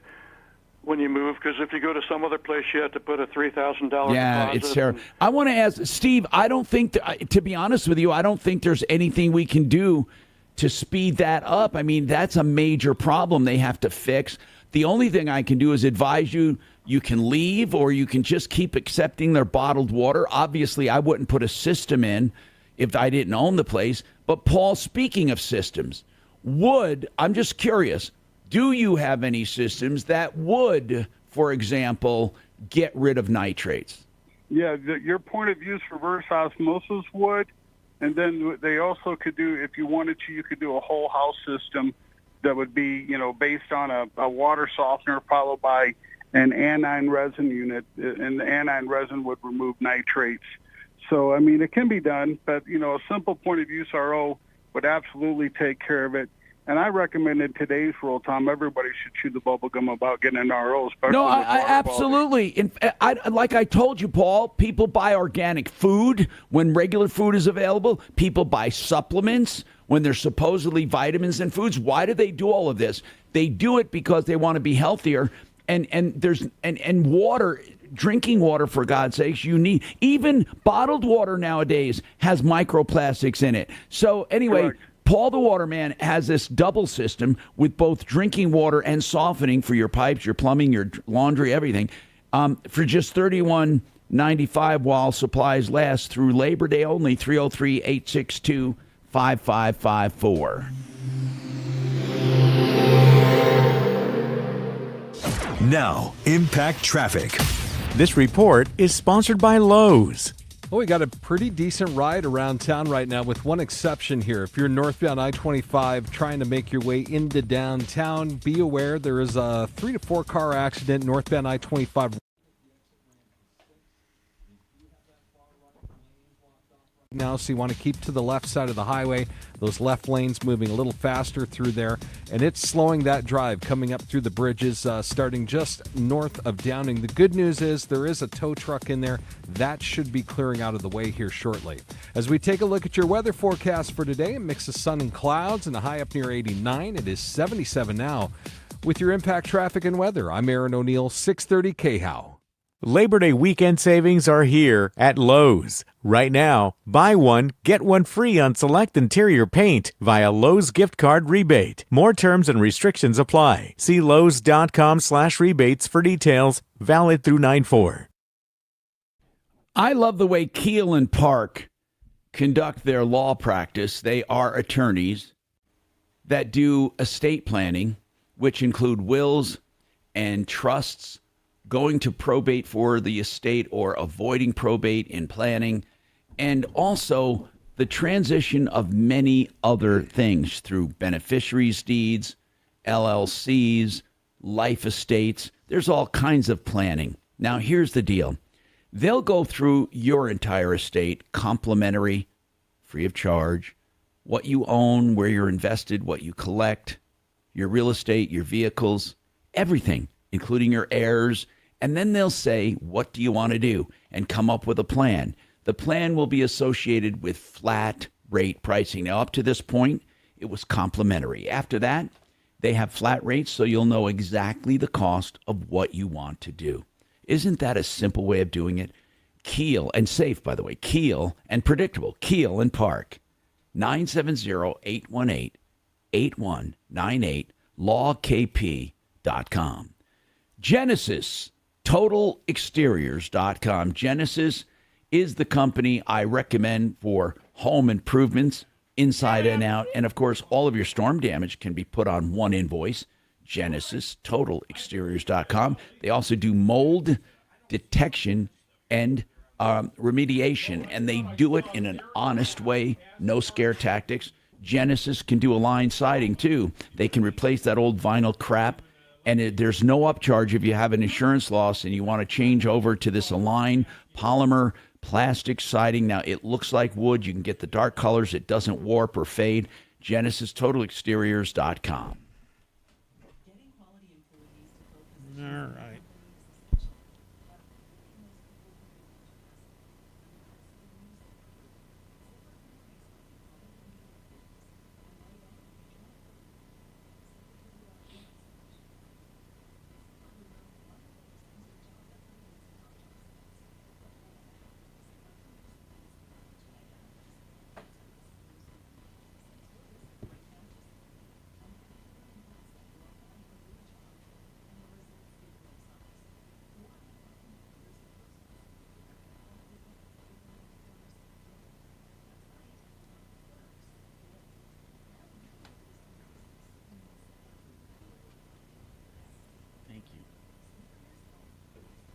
move, because if you go to some other place, you have to put a $3,000 deposit. Yeah, it's terrible. I want to ask, Steve, I don't think, to be honest with you, I don't think there's anything we can do to speed that up. I mean, that's a major problem they have to fix. The only thing I can do is advise you can leave, or you can just keep accepting their bottled water. Obviously, I wouldn't put a system in if I didn't own the place. But, Paul, speaking of systems, I'm just curious, do you have any systems that would, for example, get rid of nitrates? Yeah, your point of view is reverse osmosis would, and then they also could do, if you wanted to, you could do a whole house system that would be, based on a water softener followed by an aniline resin unit, and the aniline resin would remove nitrates. So, I mean, it can be done, but, a simple point-of-use RO would absolutely take care of it. And I recommend in today's world, Tom, everybody should chew the bubble gum about getting an RO, especially No, with water quality. absolutely. Like I told you, Paul, people buy organic food when regular food is available. People buy supplements when there's supposedly vitamins in foods. Why do they do all of this? They do it because they want to be healthier. And water, drinking water, for God's sakes, you need. Even bottled water nowadays has microplastics in it. So anyway. Correct. Paul the Waterman has this double system with both drinking water and softening for your pipes, your plumbing, your laundry, everything, for just $31.95 while supplies last through Labor Day only. 303-862-5554. Now, Impact Traffic. This report is sponsored by Lowe's. Well, we got a pretty decent ride around town right now with one exception here. If you're northbound I-25 trying to make your way into downtown, be aware there is a 3 to 4 car accident northbound I-25 now, so you want to keep to the left side of the highway. Those left lanes moving a little faster through there, and it's slowing that drive coming up through the bridges starting just north of Downing. The good news is there is a tow truck in there. That should be clearing out of the way here shortly. As we take a look at your weather forecast for today, a mix of sun and clouds and a high up near 89. It is 77 now. With your Impact Traffic and Weather, I'm Aaron O'Neill, 630 KHOW. Labor Day weekend savings are here at Lowe's. Right now, buy one, get one free on select interior paint via Lowe's gift card rebate. More terms and restrictions apply. See Lowe's.com/rebates for details. Valid through 9/4. I love the way Keel and Park conduct their law practice. They are attorneys that do estate planning, which include wills and trusts, going to probate for the estate or avoiding probate in planning, and also the transition of many other things through beneficiaries deeds, LLCs, life estates. There's all kinds of planning. Now, here's the deal. They'll go through your entire estate, complimentary, free of charge, what you own, where you're invested, what you collect, your real estate, your vehicles, everything, including your heirs. And then they'll say, what do you want to do? And come up with a plan. The plan will be associated with flat rate pricing. Now, up to this point, it was complimentary. After that, they have flat rates, so you'll know exactly the cost of what you want to do. Isn't that a simple way of doing it? Keel, and safe, by the way, Keel and predictable. Keel and Park, 970-818-8198, lawkp.com. Genesis, TotalExteriors.com. Genesis is the company I recommend for home improvements, inside and out. And, of course, all of your storm damage can be put on one invoice. Genesis, TotalExteriors.com. They also do mold detection and remediation, and they do it in an honest way, no scare tactics. Genesis can do Align siding, too. They can replace that old vinyl crap. And there's no upcharge if you have an insurance loss and you want to change over to this Align polymer plastic siding. Now, it looks like wood. You can get the dark colors. It doesn't warp or fade. GenesisTotalExteriors.com. All right.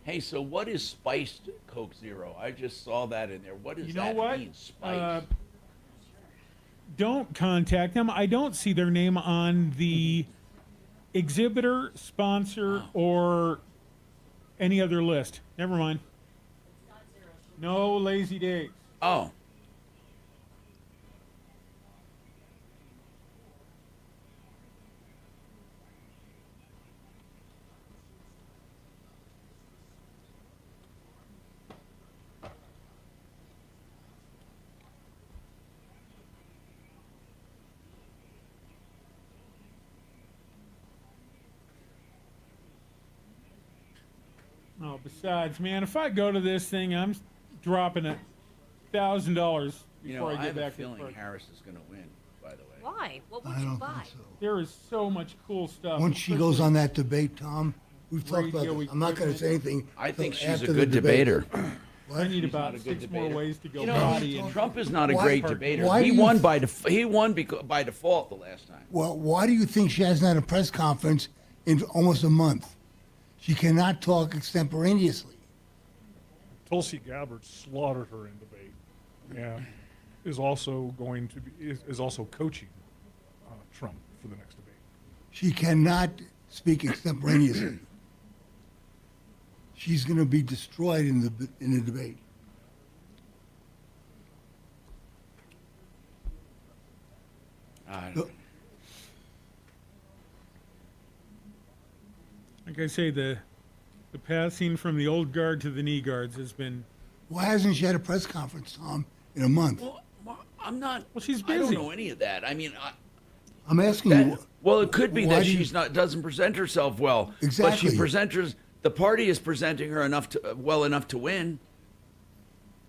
Hey, so what is spiced Coke Zero? I just saw that in there. What does that mean, spiced? Don't contact them. I don't see their name on the exhibitor, sponsor, or any other list. Never mind. No lazy days. Oh. Oh, besides, man, if I go to this thing, I'm dropping $1,000 You know, before I I get have a back to the feeling park. Harris is going to win, by the way. Why? What would I you don't buy? think so. There is so much cool stuff. Once she goes on that debate, Tom, we've talked about Radio this. I'm not going to say anything. I think till she's a after the good debate. debater. I need She's about not a good 6 more debater. ways to go You know, potty. And Trump is not a Why- great debater. why He do you won th- by default the last time. Well, why do you think she hasn't had a press conference in almost a month? She cannot talk extemporaneously. Tulsi Gabbard slaughtered her in debate, and is also going to be is also coaching Trump for the next debate. She cannot speak extemporaneously. She's going to be destroyed in the debate. like I say, the passing from the old guard to the knee guards has been. Why hasn't she had a press conference, Tom, in a month? Well, I'm not. Well, she's I don't busy. know any of that. I mean, I'm asking that, you. well, it could be why that do you- she's not doesn't present herself well. But Exactly. she presents her. The party is presenting her well enough to win.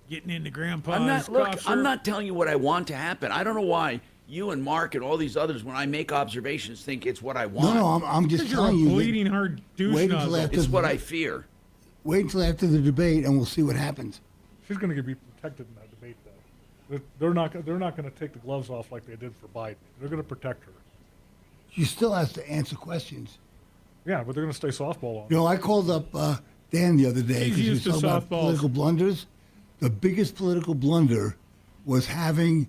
Getting into grandpa's I'm not. Look, cough I'm syrup. not telling you what I want to happen. I don't know why you and Mark and all these others, when I make observations, think it's what I want. No, I'm just Because you're telling a you. that- bleeding heart douche wait until nozzle. after It's the- what I fear. Wait until after the debate, and we'll see what happens. She's going to be protected in that debate, though. They're not going to take the gloves off like they did for Biden. They're going to protect her. She still has to answer questions. Yeah, but they're going to stay softball on. You know, I called up Dan the other day He's because he was used to talking about softballs. political blunders. The biggest political blunder was having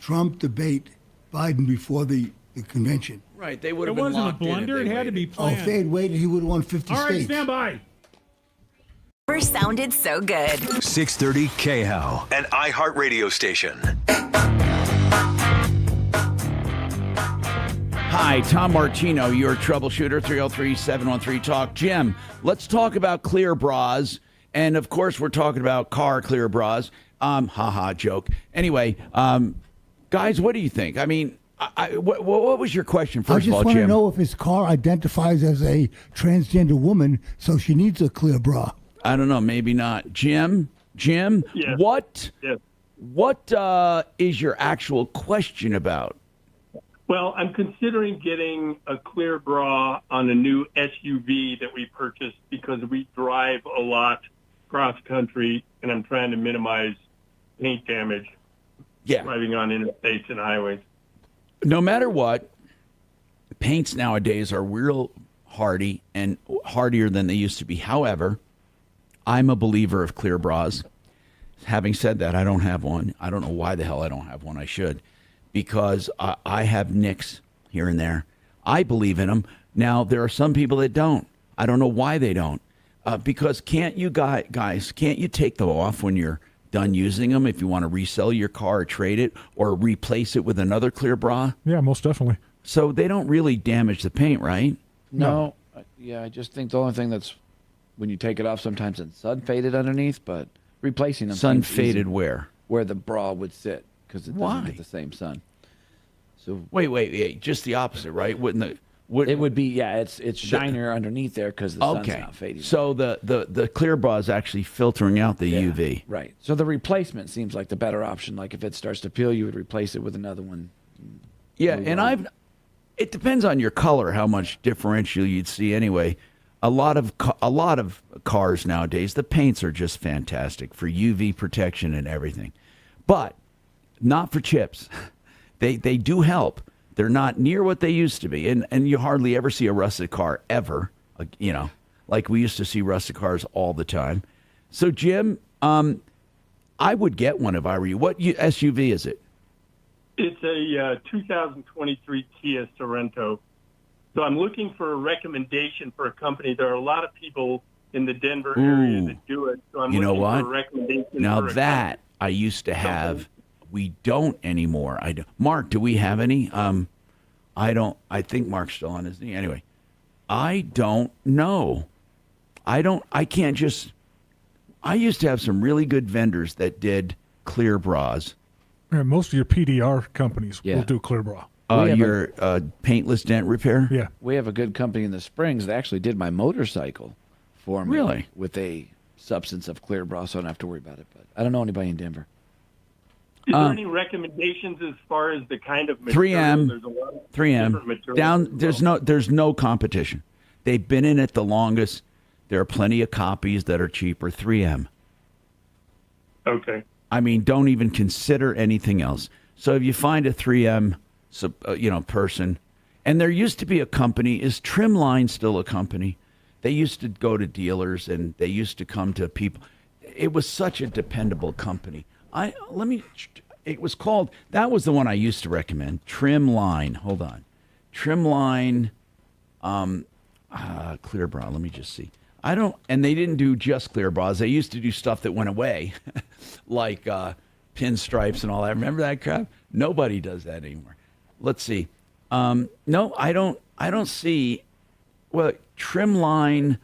Trump debate Biden before the convention. Right, they would It have been wasn't a locked in if blunder. It they had to be waited. Oh, if planned. they had waited, he would have won 50 All right, states. stand by. Never sounded so good. 630 KHOW, an iHeartRadio station. Hi, Tom Martino, your troubleshooter, 303-713-TALK. Jim, let's talk about clear bras. And, of course, we're talking about car clear bras. Joke. Anyway, guys, what do you think? I mean, what was your question, I first of just all, want to Jim? know if his car identifies as a transgender woman, so she needs a clear bra. I don't know, maybe not. Jim, Yes. what Yes. is your actual question about? Well, I'm considering getting a clear bra on a new SUV that we purchased because we drive a lot cross country, and I'm trying to minimize paint damage driving on interstates and highways. No matter what, paints nowadays are real hardy and hardier than they used to be. However, I'm a believer of clear bras. Having said that, I don't have one. I don't know why the hell I don't have one. I should, because I have nicks here and there. I believe in them. Now, there are some people that don't. I don't know why they don't. Because can't you guys, can't you take them off when you're done using them if you want to resell your car or trade it or replace it with another clear bra? Yeah, most definitely. So they don't really damage the paint, right? No. Yeah, I just think the only thing that's when you take it off, sometimes it's sun faded underneath, but replacing them. Sun seems faded easy. where? Where the bra would sit, because it Why? doesn't get the same sun. So Wait, just the opposite, right? it would be, yeah, it's shinier underneath there because the sun's not fading. So the clear bra is actually filtering out the UV. Right. So the replacement seems like the better option. Like if it starts to peel, you would replace it with another one. Yeah, Move and on. it depends on your color how much differential you'd see anyway. A lot of cars nowadays, the paints are just fantastic for UV protection and everything, but not for chips. They do help. They're not near what they used to be, and you hardly ever see a rusted car ever. Like we used to see rusted cars all the time. So Jim, I would get one if I were you. What SUV is it? It's a 2023 Kia Sorento. So I'm looking for a recommendation for a company. There are a lot of people in the Denver area Ooh. that do it. So I'm You know looking what? for recommendations. Now for a that I used to have, we don't anymore. I don't. Mark, do we have any? I don't. I think Mark's still on, isn't he? Anyway, I don't know. I can't just. I used to have some really good vendors that did clear bras. Yeah, most of your PDR companies will do clear bra. Your paintless dent repair. Yeah. We have a good company in the Springs that actually did my motorcycle for me. Really? With a substance of clear bra, so I don't have to worry about it. But I don't know anybody in Denver. Is there any recommendations as far as the kind of material? 3M. There's a lot of 3M. different materials Down. as well. There's no competition. They've been in it the longest. There are plenty of copies that are cheaper. 3M. Okay. I mean, don't even consider anything else. So if you find a 3M, person, and there used to be a company. Is Trimline still a company? They used to go to dealers and they used to come to people. It was such a dependable company. It was called. That was the one I used to recommend. Trimline. Hold on. Trimline. Clear bra. Let me just see. And they didn't do just clear bras. They used to do stuff that went away, like pinstripes and all that. Remember that crap? Nobody does that anymore. Let's see. No, I don't see. Well, Trimline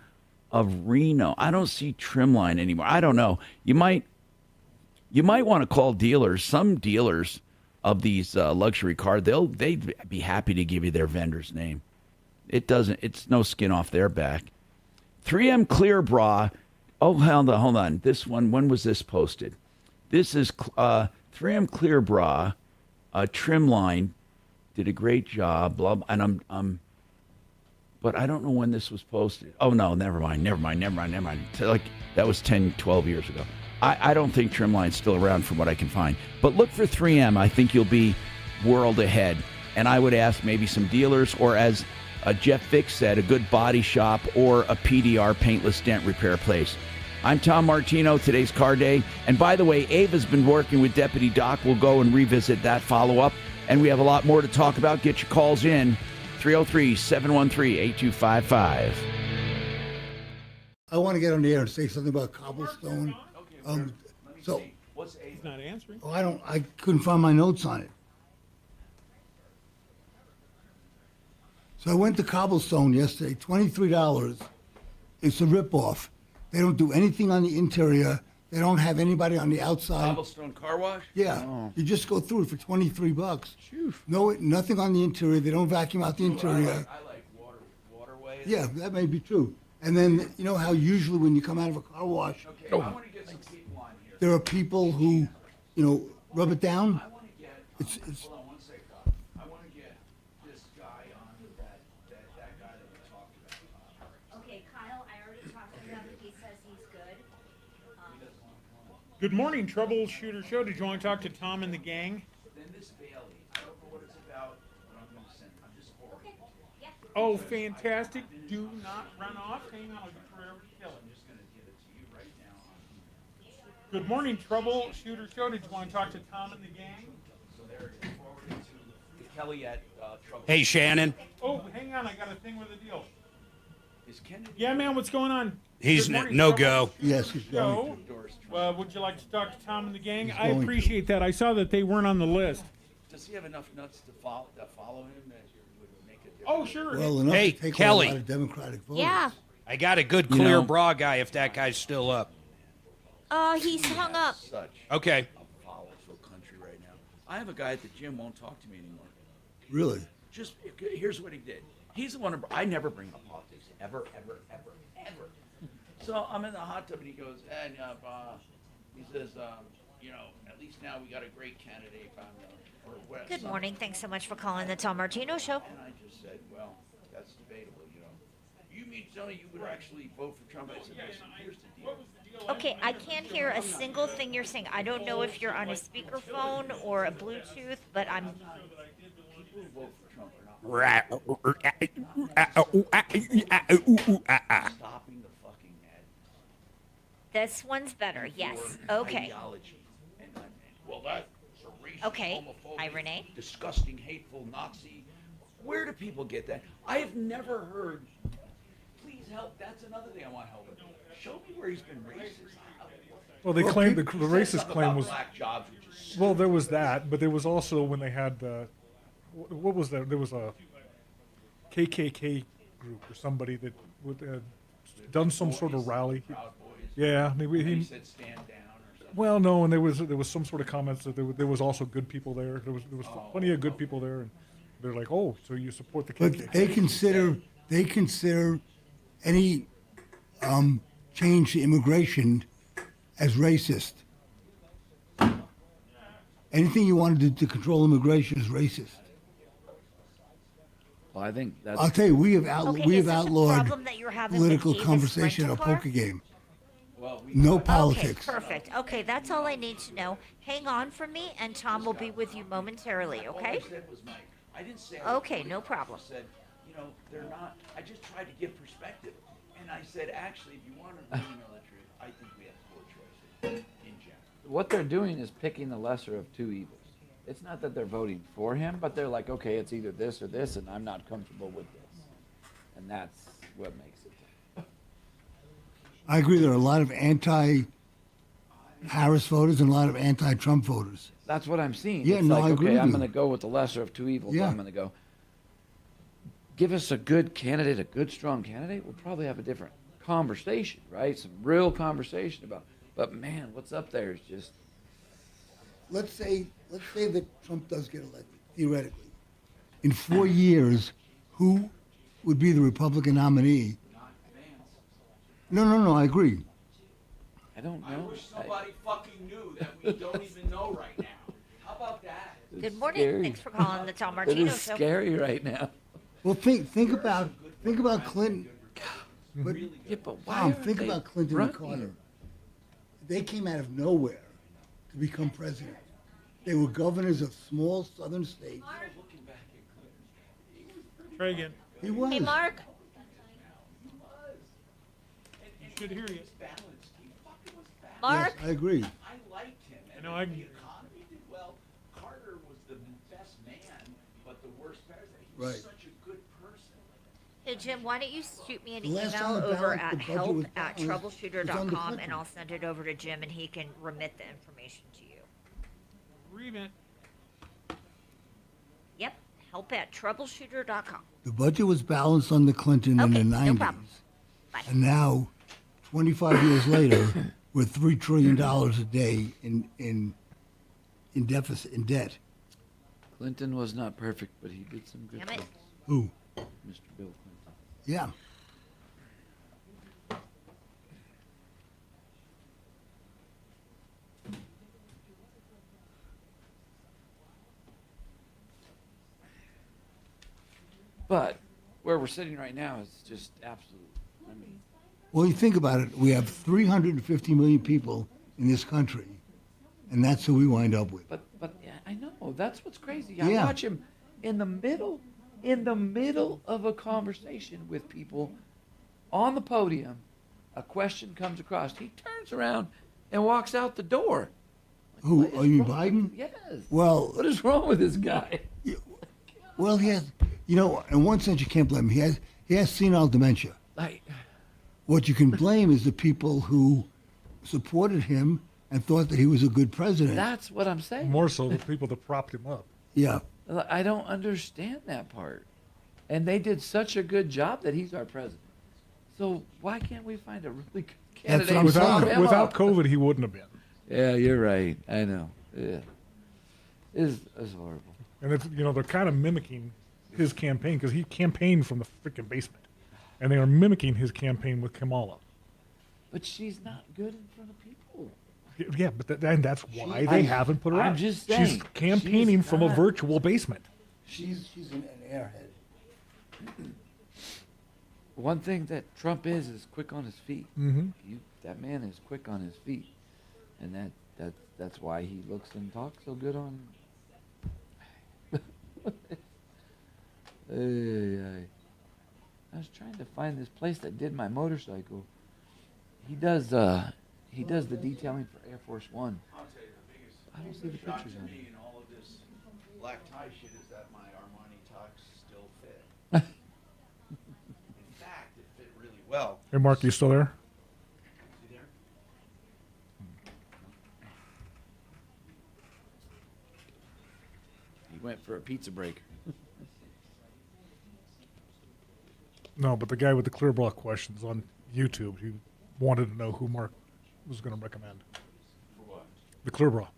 of Reno. I don't see Trimline anymore. I don't know. You might want to call dealers. Some dealers of these luxury cars, they'd be happy to give you their vendor's name. It's no skin off their back. 3M Clear Bra. Oh, hold on. This one, when was this posted? This is 3M Clear Bra. Trimline did a great job. Blah, and but I don't know when this was posted. Oh, no, never mind. Like, that was 10, 12 years ago. I don't think Trimline's still around from what I can find. But look for 3M. I think you'll be world ahead. And I would ask maybe some dealers, or as Jeff Vick said, a good body shop or a PDR paintless dent repair place. I'm Tom Martino, today's Car Day. And by the way, Ava's been working with Deputy Doc. We'll go and revisit that follow-up. And we have a lot more to talk about. Get your calls in, 303-713-8255. I want to get on the air and say something about cobblestone. So He's not answering. I couldn't find my notes on it. So I went to Cobblestone yesterday, $23. It's a ripoff. They don't do anything on the interior. They don't have anybody on the outside. Cobblestone Car Wash? Yeah, you just go through it for $23. No, nothing on the interior. They don't vacuum out the interior. I like waterways. Yeah, that may be true. And then you know how usually when you come out of a car wash, Okay, I want to get some people on here. there are people who, rub it down. I want to get. It's Hold on one second. I want to get this guy on that guy that we talked about. Okay, Kyle, I already talked to him. He says he's good. Good morning, Troubleshooter Show. Did you want to talk to Tom and the gang? Then this Bailey, I don't know what it's about, but I'm going to send. I'm just forwarding it to you. Oh, fantastic. Do not run off. Hang on, I'll get forever to kill it. I'm just going to give it to you right now. Good morning, Troubleshooter Show. Did you want to talk to Tom and the gang? So there it is. Forwarded to Kelly at Trouble. Hey, Shannon. Oh, hang on. I got a thing with a deal. Is Kennedy? Yeah, man, what's going on? He's Good morning, no Trouble- go. Yes, he's Show. going. Would you like to talk to Tom and the gang? He's I going to. appreciate that. I saw that they weren't on the list. Does he have enough nuts to follow him that would make a difference? Oh, sure. Well, enough Hey, to take Kelly. a lot of Democratic voters. Yeah. I got a good You clear know- bra guy if that guy's still up. He's hung up. Such Okay. a volatile country right now. I have a guy at the gym won't talk to me anymore. Really? Just here's what he did. He's the one. I never bring up politics ever. So I'm in the hot tub and he goes, and he says, at least now we got a great candidate on for West. Good morning. Thanks so much for calling the Tom Martino Show. And I just said, well, that's debatable. You mean tell me you would actually vote for Trump? I said, listen, here's the deal. Okay, I can't hear a single thing you're saying. I don't know if you're on a speakerphone or a Bluetooth, but I'm. People who vote for Trump are not stopping the fucking madness. This one's better. Yes. Okay. Ideology. Well, that's a racist, Okay. homophobic, Hi, Renee. disgusting, hateful Nazi. Where do people get that? I have never heard. Please help. That's another thing I want help with. Show me where he's been racist. Well, they claimed the racist Something claim about was. black jobs, which is Well, there was that, but there was also when they had what was that? There was a KKK group or somebody that would done some sort of rally. Yeah, he said stand down or something. Well, no, and there was some sort of comments that there was also good people there. There was plenty of good people there, and they're like, oh, so you support the KKK? But they consider any change to immigration as racist. Anything you want to do to control immigration is racist. Well, I think that's. I'll tell you, we have Okay, we is have this a outlawed problem that you're having with political Davis conversation at a rental car? poker game. No politics. Okay, perfect. Okay, that's all I need to know. Hang on for me, and Tom will be with you momentarily, okay? All I said was, Mike, I didn't say. Okay, no problem. I said, they're not. I just tried to give perspective, and I said, actually, if you want to really know the truth, I think we have poor choices in general. What they're doing is picking the lesser of two evils. It's not that they're voting for him, but they're like, okay, it's either this or this, and I'm not comfortable with this. And that's what makes it. I agree. There are a lot of anti-Harris voters and a lot of anti-Trump voters. That's what I'm seeing. Yeah, It's no, like, I agree okay, with I'm you. going to go with the lesser of two evils. Yeah. I'm going to go. Give us a good candidate, a good, strong candidate. We'll probably have a different conversation, right? Some real conversation about. But man, what's up there is just. Let's say that Trump does get elected, theoretically. In 4 years, who would be the Republican nominee? No, I agree. I don't know. I wish somebody fucking knew that we don't even know right now. How about that? Good morning. Scary. Thanks for calling the Tom It Martino is Show. scary right now. Well, think about Clinton. But, Yeah, but why Tom, aren't think they about Clinton and running? Carter. They came out of nowhere to become president. They were governors of small southern states. Try again. He was. Hey, Mark. You should hear you. Mark. Yes, I agree. I liked him. And No, I- the economy did well. Carter was the best man, but the worst president. He was Right. such a good person. Hey, Jim, why don't you shoot me an The last email time the over balance- at the budget was help@troubleshooter.com, Clinton. and I'll send it over to Jim, and he can remit the information to you. Remit. Yep, help@troubleshooter.com. The budget was balanced under Clinton in Okay, the no 90s. problem. Bye. And now, 25 years later, we're $3 trillion a day in deficit, in debt. Clinton was not perfect, but he did some good Damn it. things. Who? Mr. Bill Clinton. Yeah. But where we're sitting right now is just absolute. I mean, Well, you think about it. We have 350 million people in this country, and that's who we wind up with. but yeah, I know that's what's crazy. I Yeah. watch him in the middle of a conversation with people on the podium. A question comes across. He turns around and walks out the door. Who? What is Oh, you mean wrong with- Biden? Yes. Well, What is wrong with this guy? well, he has. In one sense, you can't blame him. He has senile dementia. Like, What you can blame is the people who supported him and thought that he was a good president. that's what I'm saying. More so the people that propped him up. Yeah. I don't understand that part. And they did such a good job that he's our president. So why can't we find a really good That's candidate? what I'm to saying. prop him Without up? COVID, he wouldn't have been. Yeah, you're right. I know. Yeah. It's horrible. And it's, they're kind of mimicking his campaign because he campaigned from the freaking basement, and they are mimicking his campaign with Kamala. But she's not good in front of people. Yeah, but and that's why they haven't put her I'm out. just She's saying, campaigning she's from a not- virtual basement. She's an airhead. One thing that Trump is quick on his feet. Mhm. That man is quick on his feet, and that's why he looks and talks so good on. I was trying to find this place that did my motorcycle. He does the detailing for Air Force One. I'll tell you the biggest I don't see the shock pictures to on me it. in all of this black tie shit is that my Armani tux still fit. In fact, it fit really well. Hey, Mark, you still there? pizza break. No, but the guy with the clear bra questions on YouTube, he wanted to know who Mark was going to recommend. For what? The clear bra.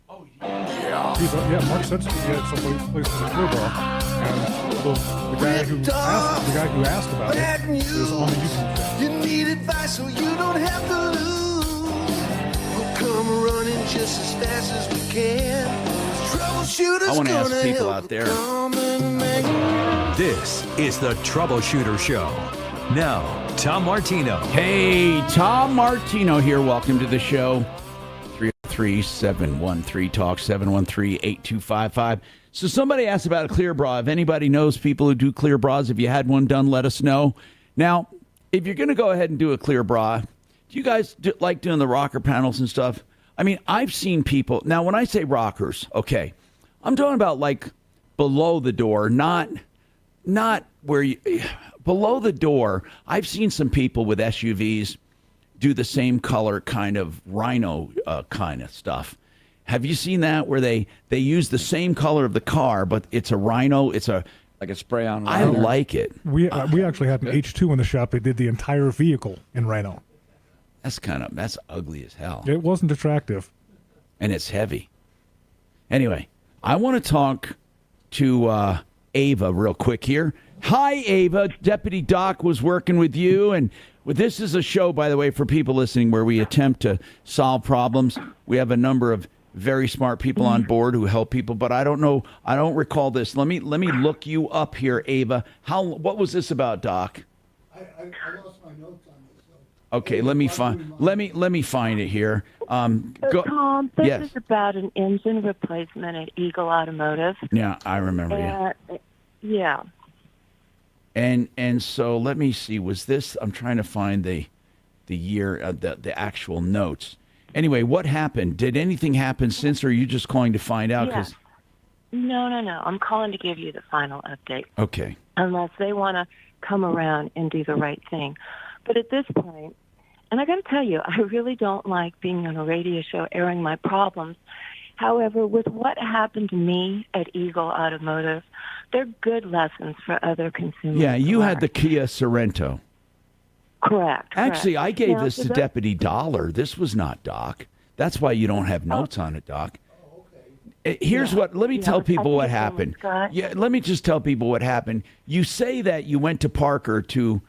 Oh, Yeah, Mark said he had somebody who plays with the clear bra, and the guy who asked about it is on the YouTube channel. You need advice so you don't have to lose. We'll come running just as fast as we can. Troubleshooter's I want to ask gonna people help out there. This is the Troubleshooter Show. Now, Tom Martino. Hey, Tom Martino here. Welcome to the show. 303-713-TALK, 713-8255. So somebody asked about a clear bra. If anybody knows people who do clear bras, if you had one done, let us know. Now, if you're going to go ahead and do a clear bra, do you guys like doing the rocker panels and stuff? I mean, I've seen people. Now, when I say rockers, okay, I'm talking about like below the door, not where you, below the door. I've seen some people with SUVs do the same color kind of rhino kind of stuff. Have you seen that where they use the same color of the car, but it's a rhino? It's a like a spray on. I like it. We actually had an H2 in the shop. They did the entire vehicle in rhino. That's ugly as hell. It wasn't attractive, and it's heavy. Anyway, I want to talk to Ava real quick here. Hi, Ava. Deputy Doc was working with you, and this is a show, by the way, for people listening, where we attempt to solve problems. We have a number of very smart people on board who help people, but I don't know. I don't recall this. Let me look you up here, Ava. What was this about, Doc? I lost my notes on this. Okay, let me find it here. Go, Tom, this yes. is about an engine replacement at Eagle Automotive. Yeah, I remember. Yeah. And so let me see. Was this? I'm trying to find the year, the actual notes. Anyway, what happened? Did anything happen since, or are you just calling to find out? Yeah. No. I'm calling to give you the final update. Okay. Unless they want to come around and do the right thing. But at this point, and I got to tell you, I really don't like being on a radio show airing my problems. However, with what happened to me at Eagle Automotive, they're good lessons for other consumers. Yeah, you had the Kia Sorento. Correct. Actually, I gave Now, this to Deputy Dollar. This was not Doc. That's why you don't have notes on it, Doc. Here's what. Let me tell people what happened. Yeah, let me just tell people what happened. You say that you went to Parker to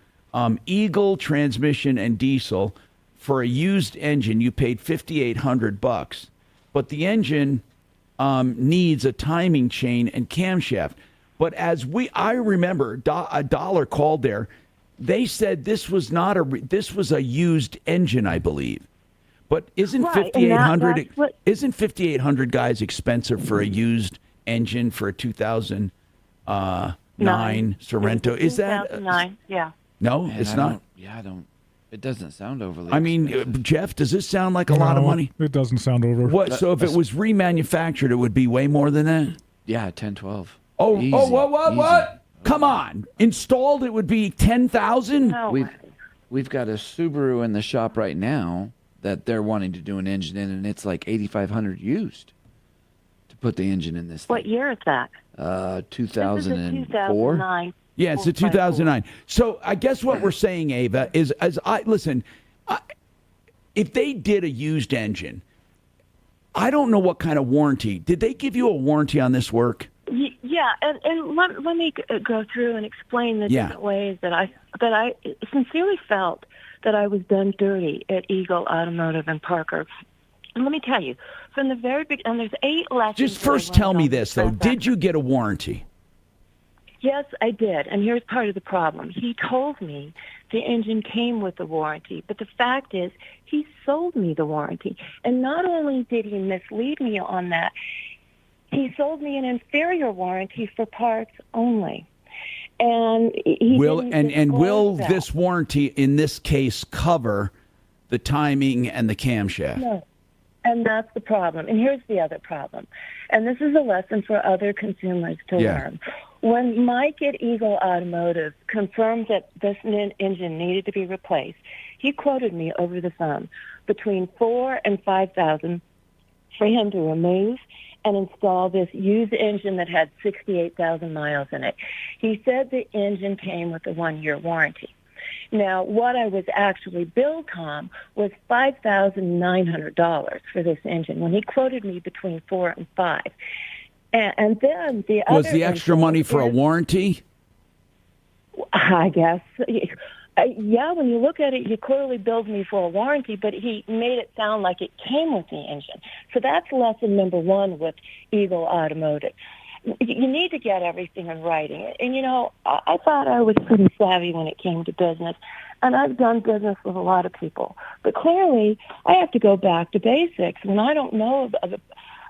Eagle Transmission and Diesel for a used engine. You paid $5,800, but the engine needs a timing chain and camshaft. But I remember a Dollar called there. They said this was not this was a used engine, I believe. But isn't $5,800 isn't $5,800 guys expensive for a used engine for a 2009 Sorento? Is that 2009? Yeah. No, it's not. I don't. It doesn't sound overly. I mean, Jeff, does this sound like a lot of money? It doesn't sound over. What? So if it was remanufactured, it would be way more than that? Yeah, 10, 12. Easy. What? Come on. Installed, it would be $10,000? We've got a Subaru in the shop right now that they're wanting to do an engine in, and it's like $8,500 used to put the engine in this thing. What year is that? 2004. 2009. Yeah, it's a 2009. So I guess what we're saying, Ava, is if they did a used engine, I don't know what kind of warranty. Did they give you a warranty on this work? Yeah, and let me go through and explain the different ways that I sincerely felt that I was done dirty at Eagle Automotive and Parker. And let me tell you, from the very beginning, and there's 8 lessons. Just first tell me this, though. Did you get a warranty? Yes, I did. And here's part of the problem. He told me the engine came with the warranty, but the fact is he sold me the warranty. And not only did he mislead me on that, he sold me an inferior warranty for parts only. And will this warranty in this case cover the timing and the camshaft? No. And that's the problem. And here's the other problem. And this is a lesson for other consumers to learn. When Mike at Eagle Automotive confirmed that this engine needed to be replaced, he quoted me over the phone between $4,000 and $5,000 for him to remove and install this used engine that had 68,000 miles in it. He said the engine came with a 1-year warranty. Now, what I was actually billed, Tom, was $5,900 for this engine when he quoted me between 4 and 5. And then the other was the extra money for a warranty? I guess. Yeah, when you look at it, he clearly billed me for a warranty, but he made it sound like it came with the engine. So that's lesson number one with Eagle Automotive. You need to get everything in writing. And, you know, I thought I was pretty savvy when it came to business, and I've done business with a lot of people. But clearly, I have to go back to basics. When I don't know of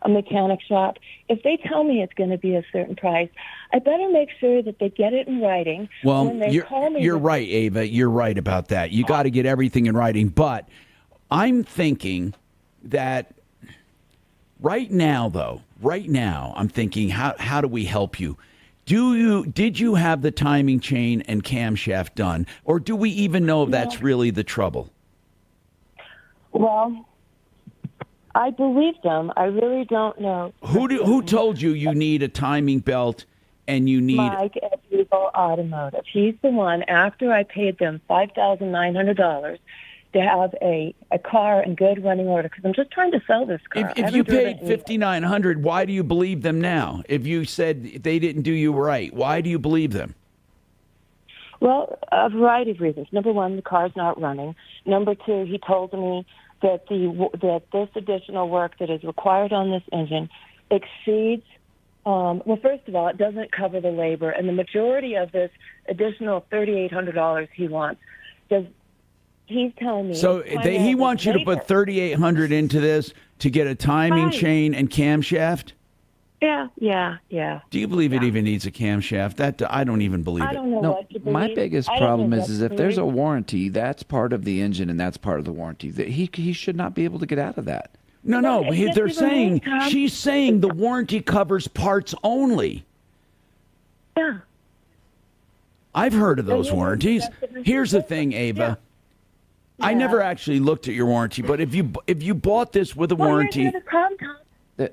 a mechanic shop, if they tell me it's going to be a certain price, I better make sure that they get it in writing. Well, when they call me you're right, Ava. You're right about that. You got to get everything in writing. But I'm thinking that right now, I'm thinking, how do we help you? Did you have the timing chain and camshaft done, or do we even know if that's really the trouble? Well, I believe them. I really don't know. Who told you need a timing belt and you need Mike at Eagle Automotive. He's the one, after I paid them $5,900 to have a car in good running order, because I'm just trying to sell this car. If you paid $5,900, why do you believe them now? If you said they didn't do you right, why do you believe them? Well, a variety of reasons. Number one, the car's not running. Number two, he told me that this additional work that is required on this engine exceeds. Well, first of all, it doesn't cover the labor, and the majority of this additional $3,800 he wants he's telling me. So he wants you to put $3,800 into this to get a timing chain and camshaft? Yeah. Do you believe it even needs a camshaft? That I don't even believe it. I don't know what to believe. My biggest problem is if there's a warranty, that's part of the engine and that's part of the warranty. That he should not be able to get out of that. No. They're saying she's saying the warranty covers parts only. Yeah. I've heard of those warranties. Here's the thing, Ava. I never actually looked at your warranty, but if you bought this with a warranty, here's the problem, Tom.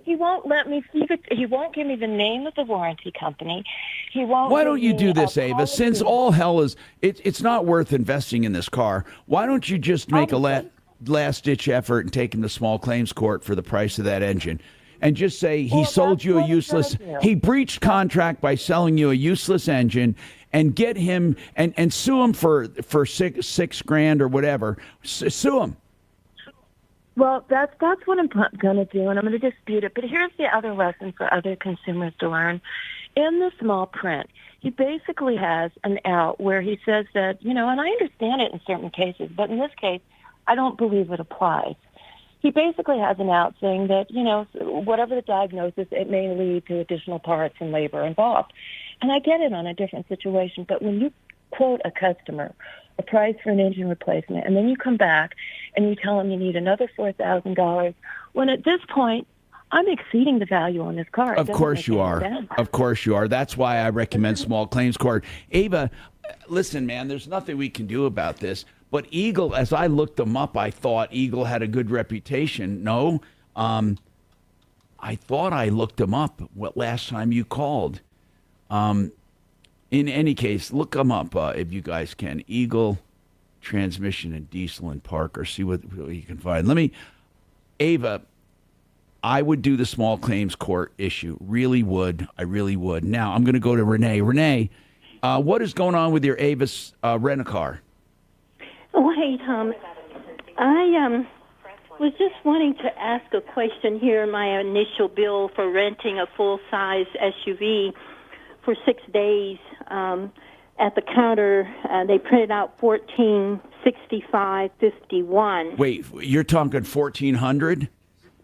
He won't let me see it. He won't give me the name of the warranty company. He won't. Why don't you do this, Ava? Since all hell is, it's not worth investing in this car. Why don't you just make a last-ditch effort and take him to small claims court for the price of that engine, and just say he sold you a useless. He breached contract by selling you a useless engine, and get him and sue him for $6,000 or whatever. Sue him. Well, that's what I'm going to do, and I'm going to dispute it. But here's the other lesson for other consumers to learn. In the small print, he basically has an out where he says that, and I understand it in certain cases, but in this case, I don't believe it applies. He basically has an out saying that, whatever the diagnosis, it may lead to additional parts and labor involved. And I get it on a different situation, but when you quote a customer a price for an engine replacement, and then you come back and you tell them you need another $4,000, when at this point, I'm exceeding the value on this car. Of course you are. Of course you are. That's why I recommend small claims court. Ava, listen, man, there's nothing we can do about this. But Eagle, as I looked them up, I thought Eagle had a good reputation. No, I thought I looked them up last time you called. In any case, look them up if you guys can. Eagle Transmission and Diesel and Parker. See what you can find. Ava, I would do the small claims court issue. Really would. I really would. Now, I'm going to go to Renee. Renee, what is going on with your Avis rent-a-car? Oh, hey, Tom. I was just wanting to ask a question here. My initial bill for renting a full-size SUV for 6 days at the counter, they printed out $1,465.51. Wait, you're talking $1,400?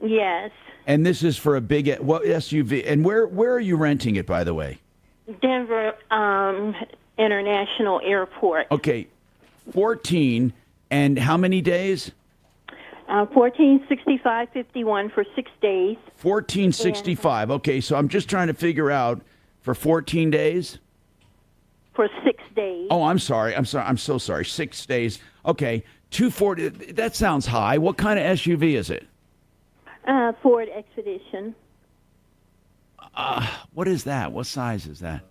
Yes. And this is for a big SUV. And where are you renting it, by the way? Denver International Airport. Okay, 14, and how many days? $1,465.51 for 6 days. $1,465. Okay, so I'm just trying to figure out for 14 days. For 6 days. Oh, I'm sorry. I'm so sorry. 6 days. Okay, $240. That sounds high. What kind of SUV is it? Ford Expedition. What is that? What size is that?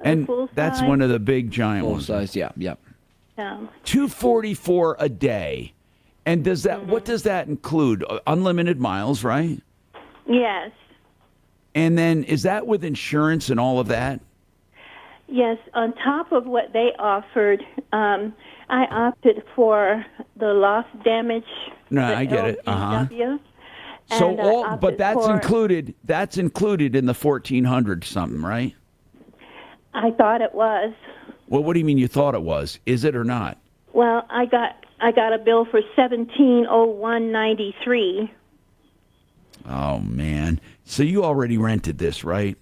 And full that's size? one of the big giant Full ones. size, yeah, yep. $244 a day. And does that what does that include? Unlimited miles, right? Yes. And then is that with insurance and all of that? Yes, on top of what they offered, I opted for the loss damage. No, the I get it. LDW, So and I all, but opted that's for- included. That's included in the 1,400 something, right? I thought it was. Well, what do you mean you thought it was? Is it or not? Well, I got a bill for $1,701.93. Oh man! So you already rented this, right?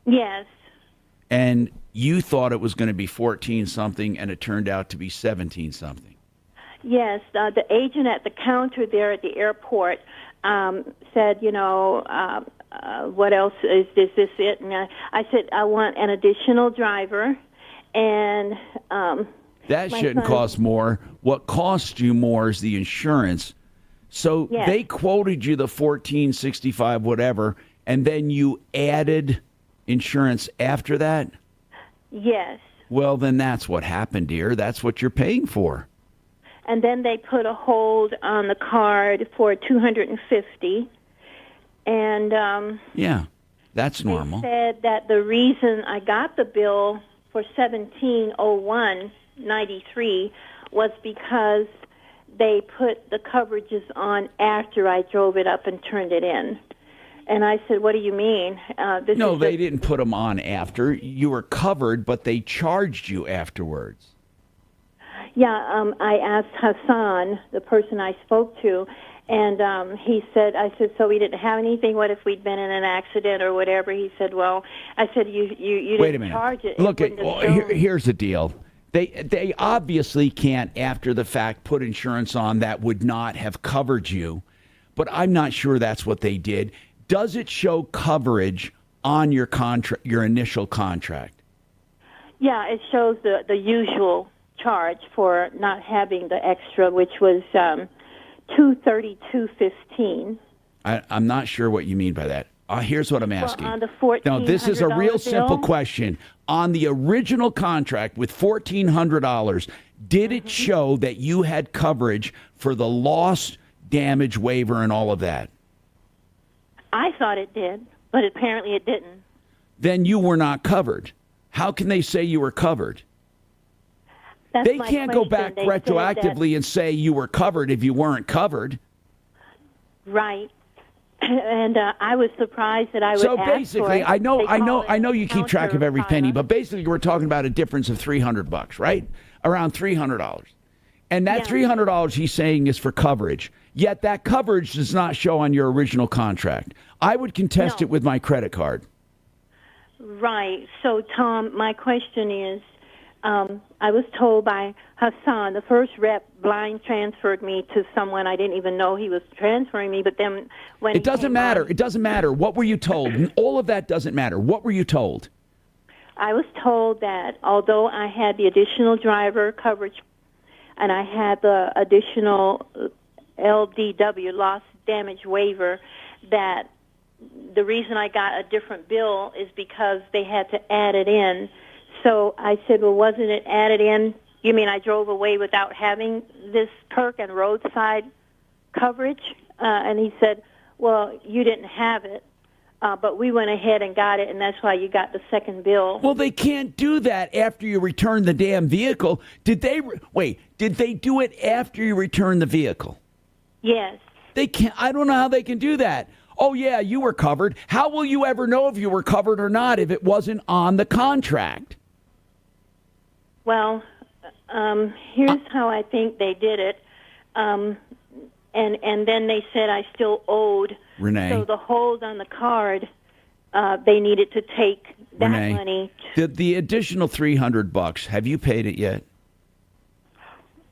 Yes. And you thought it was going to be 14 something, and it turned out to be 17 something. Yes, the agent at the counter there at the airport said, what else is this it? And I said, I want an additional driver, and That my shouldn't son- cost more. What costs you more is the insurance. So Yes. they quoted you the 1465 whatever, and then you added insurance after that? Yes. Well, then that's what happened, dear. That's what you're paying for. And then they put a hold on the card for $250, and Yeah, that's normal. said that the reason I got the bill for $1,701.93 was because they put the coverages on after I drove it up and turned it in. And I said, "What do you mean?" No, they didn't put them on after. You were covered, but they charged you afterwards. Yeah, I asked Hassan, the person I spoke to, and he said, I said, "So we didn't have anything? What if we'd been in an accident or whatever?" He said, "Well," I said, "You Wait a didn't minute. charge it." Look, It wouldn't have shown." here's the deal. They obviously can't, after the fact, put insurance on that would not have covered you, but I'm not sure that's what they did. Does it show coverage on your contract, your initial contract? Yeah, it shows the usual charge for not having the extra, which was $232.15. I'm not sure what you mean by that. Here's what I'm asking. on the $1,400 Now, this is a real simple bill? question. On the original contract with $1,400, did it show that you had coverage for the loss, damage waiver, and all of that? I thought it did, but apparently it didn't. Then you were not covered. How can they say you were covered? That's They my can't go question. back They said that- retroactively and say you were covered if you weren't covered. Right. And I was surprised that I would So ask for basically, it. I know They call it you keep track of every penny, but basically we're talking about a difference of $300, right? Around $300. And that $300 he's saying is for coverage. Yet that coverage does not show on your original contract. I would contest it with my credit card. Right. So, Tom, my question is, I was told by Hassan, the first rep, blind transferred me to someone I didn't even know he was transferring me. But then when It doesn't matter. It doesn't matter. What were you told? All of that doesn't matter. What were you told? I was told that although I had the additional driver coverage and I had the additional LDW, loss damage waiver, that the reason I got a different bill is because they had to add it in. So I said, well, wasn't it added in? You mean I drove away without having this perk and roadside coverage? And he said, well, you didn't have it, but we went ahead and got it, and that's why you got the second bill. Well, they can't do that after you return the damn vehicle. Did they do it after you return the vehicle? Yes. They can't. I don't know how they can do that. Oh, yeah, you were covered. How will you ever know if you were covered or not if it wasn't on the contract? Well, here's how I think they did it. And then they said I still owed. Renee. So the hold on the card, they needed to take that Renee, money. the additional $300, have you paid it yet?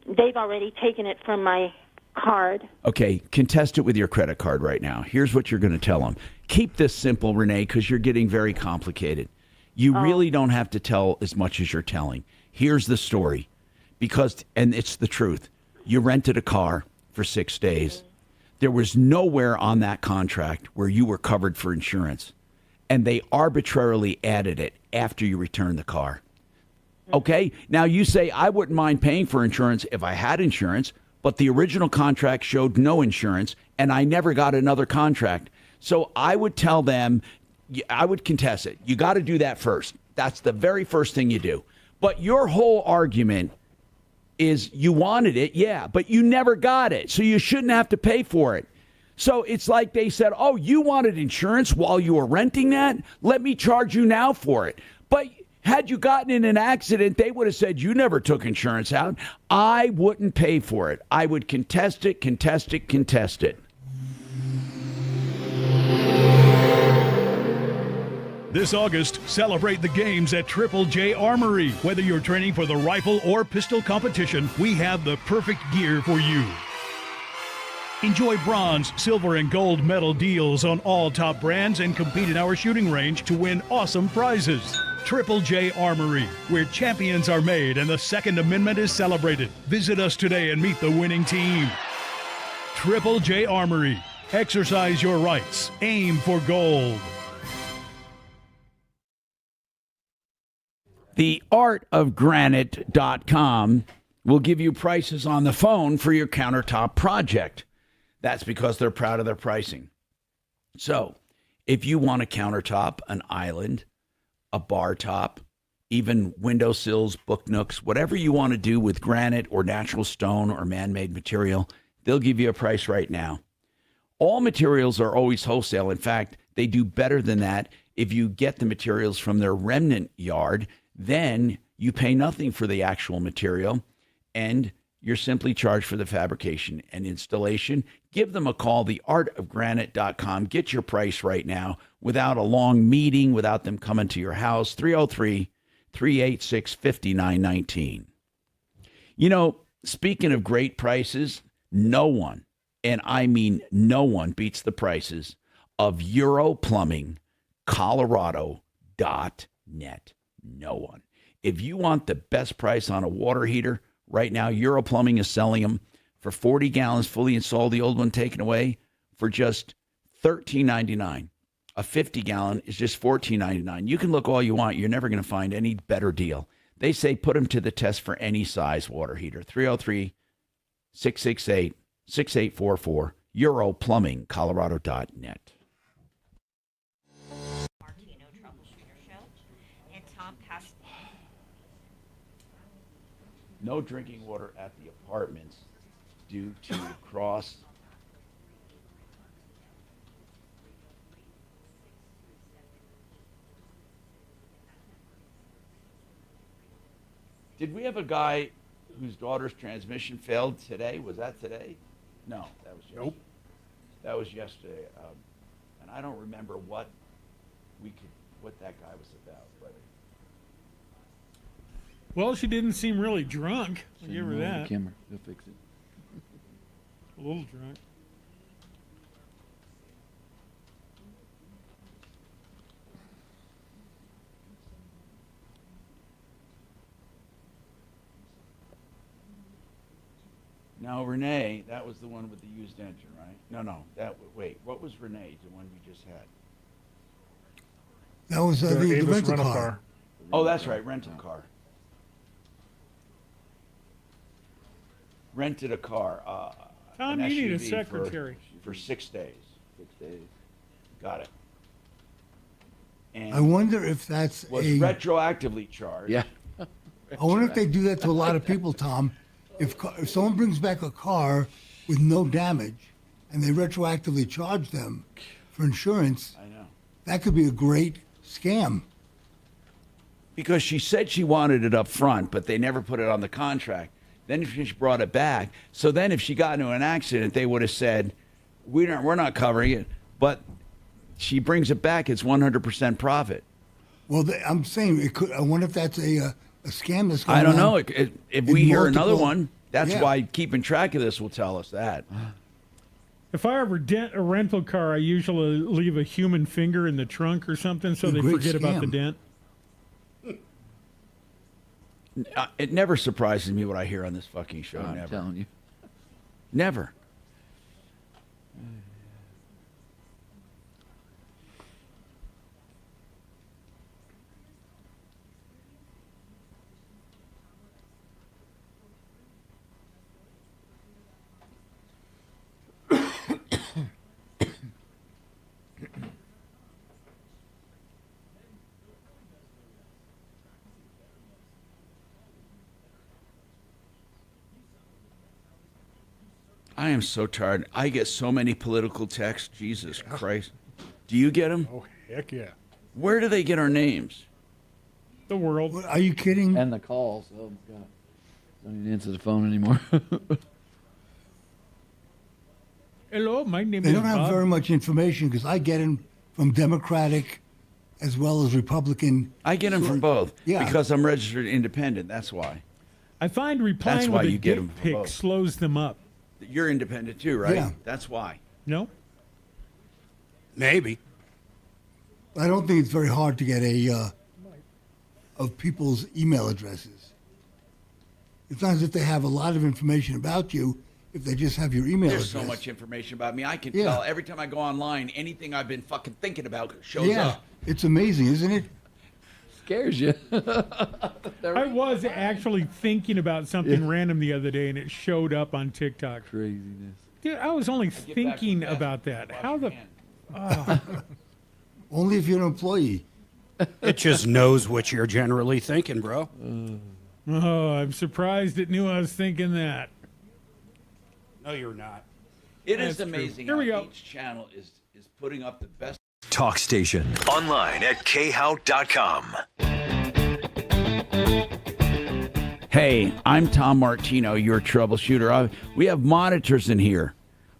They've already taken it from my card. Okay, contest it with your credit card right now. Here's what you're going to tell them. Keep this simple, Renee, because you're getting very complicated. You really don't have to tell as much as you're telling. Here's the story, and it's the truth. You rented a car for 6 days. There was nowhere on that contract where you were covered for insurance. and they arbitrarily added it after you return the car. Okay? Now you say, I wouldn't mind paying for insurance if I had insurance, but the original contract showed no insurance, and I never got another contract. So I would tell them, I would contest it. You got to do that first. That's the very first thing you do. But your whole argument is you wanted it, yeah, but you never got it, so you shouldn't have to pay for it. So it's like they said, oh, you wanted insurance while you were renting that? Let me charge you now for it. But had you gotten in an accident, they would have said you never took insurance out. I wouldn't pay for it. I would contest it, contest it, contest it. This August, celebrate the games at Triple J Armory. Whether you're training for the rifle or pistol competition, we have the perfect gear for you. Enjoy bronze, silver, and gold medal deals on all top brands and compete in our shooting range to win awesome prizes. Triple J Armory, where champions are made and the Second Amendment is celebrated. Visit us today and meet the winning team. Triple J Armory. Exercise your rights. Aim for gold. TheArtOfGranite.com will give you prices on the phone for your countertop project. That's because they're proud of their pricing. So, if you want a countertop, an island, a bar top, even windowsills, book nooks, whatever you want to do with granite or natural stone or man-made material, they'll give you a price right now. All materials are always wholesale. In fact, they do better than that. If you get the materials from their remnant yard, then you pay nothing for the actual material, and you're simply charged for the fabrication and installation. Give them a call, theartofgranite.com. Get your price right now without a long meeting, without them coming to your house, 303-386-5919. You know, speaking of great prices, no one, and I mean no one, beats the prices of EuroPlumbingColorado.net. No one. If you want the best price on a water heater, right now, Euro Plumbing is selling them for 40 gallons fully installed, the old one taken away, for just $13.99. A 50-gallon is just $14.99. You can look all you want. You're never going to find any better deal. They say put them to the test for any size water heater. 303-668-6844. EuroPlumbingColorado.net. Martino Troubleshooter Show. And Tom passed. No drinking water at the apartments due to cross. Did we have a guy whose daughter's transmission failed today? Was that today? No, that was yesterday. Nope. That was yesterday. And I don't remember what that guy was about. But Well, she didn't seem really drunk. I'll give her that. Camera, he'll fix it. A little drunk. now, Renee, that was the one with the used engine, right? No. Wait, what was Renee, the one you just had? That was the rental car. Oh, that's right, rental car. Rented a car. Tom, an you need a SUV secretary. For 6 days. 6 days. Got it. And I wonder if that's was retroactively charged. Yeah. I wonder if they do that to a lot of people, Tom. If someone brings back a car with no damage and they retroactively charge them for insurance, I know. That could be a great scam. Because she said she wanted it up front, but they never put it on the contract. Then she brought it back. So then if she got into an accident, they would have said, we're not covering it. But she brings it back, it's 100% profit. Well, I'm saying it could. I wonder if that's a scam that's going on. I don't know. If we hear another multiple- one, that's Yeah. why keeping track of this will tell us that. If I ever dent a rental car, I usually leave a human finger in the trunk or something so they great forget about the scam. dent. It never surprises me what I hear on this fucking show. I'm Never. telling you. Never. I am so tired. I get so many political texts. Jesus Christ. Do you get them? Oh, heck yeah. Where do they get our names? The world. Are you kidding? And the calls. Oh, my God. Don't even answer the phone anymore. Hello, my name They is don't have Bob. very much information because I get them from Democratic as well as Republican. I get them from both. Yeah. Because I'm registered independent. That's why. I find That's replying why with you a get dick 'em from pic both. slows them up. You're independent too, right? Yeah. That's why. No? Maybe. I don't think it's very hard to get of people's email addresses. It's not as if they have a lot of information about you if they just have your email There's address. so much information about me. I can Yeah. tell every time I go online, anything I've been fucking thinking about shows Yeah, up. it's amazing, isn't it? Scares you. I was actually thinking about something random the other day, and it showed up on TikTok. Craziness. Dude, I was only thinking about that. How the... Only if you're an employee. It just knows what you're generally thinking, bro. Oh, I'm surprised it knew I was thinking that. No, you're not. It is That's true. amazing Here we how go. each channel is putting up the best Talk station. Online at khout.com. Hey, I'm Tom Martino, your troubleshooter. We have monitors in here.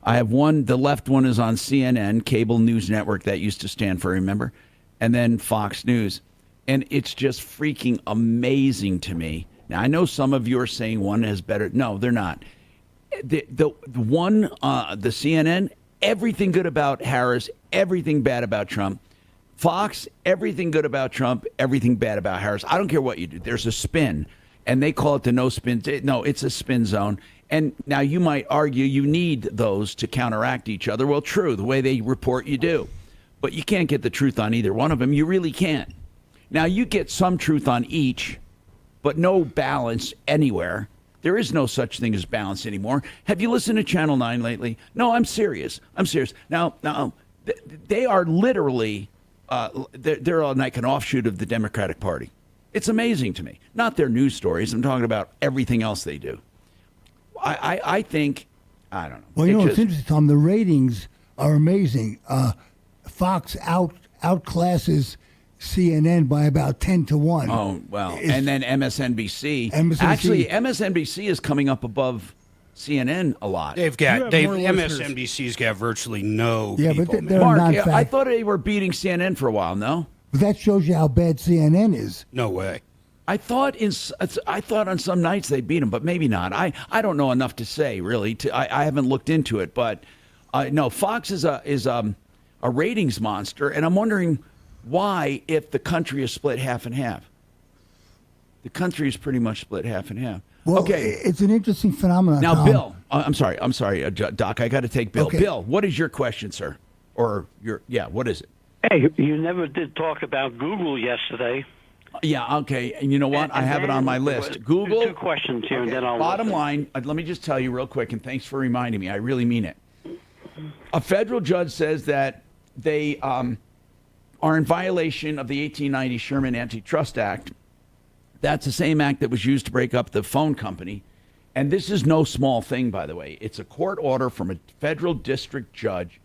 I have one, the left one is on CNN, cable news network, that used to stand for, remember? And then Fox News. And it's just freaking amazing to me. Now, I know some of you are saying one is better. No, they're not. The one, the CNN, everything good about Harris, everything bad about Trump. Fox, everything good about Trump, everything bad about Harris. I don't care what you do. There's a spin. And they call it the no spin. No, it's a spin zone. And now you might argue you need those to counteract each other. Well, true, the way they report, you do. But you can't get the truth on either one of them. You really can't. Now, you get some truth on each, but no balance anywhere. There is no such thing as balance anymore. Have you listened to Channel 9 lately? No, I'm serious. I'm serious. Now, they are literally, they're like an offshoot of the Democratic Party. It's amazing to me. Not their news stories. I'm talking about everything else they do. I think, I don't know. Well, you know, it's interesting, Tom. The ratings are amazing. Fox outclasses CNN by about 10-1. Oh, well. And then MSNBC. MSNBC. Actually, MSNBC is coming up above CNN a lot. MSNBC's got virtually no Yeah, people. but they're Mark, non-fact. I thought they were beating CNN for a while, no? But that shows you how bad CNN is. No way. I thought on some nights they beat them, but maybe not. I don't know enough to say, really. I haven't looked into it, but no, Fox is a ratings monster, and I'm wondering why, if the country is split half and half. The country is pretty much split half and half. Well, okay, it's an interesting phenomenon. now, Tom. Bill, I'm sorry, Doc. I got to take Bill. Okay. Bill, what is your question, sir? Or what is it? Hey, you never did talk about Google yesterday. Yeah, okay. And you know what? I have it on my list. Google. Two questions here, and then I'll Bottom listen. line, let me just tell you real quick, and thanks for reminding me. I really mean it. A federal judge says that they are in violation of the 1890 Sherman Antitrust Act. That's the same act that was used to break up the phone company. And this is no small thing, by the way. It's a court order from a federal district judge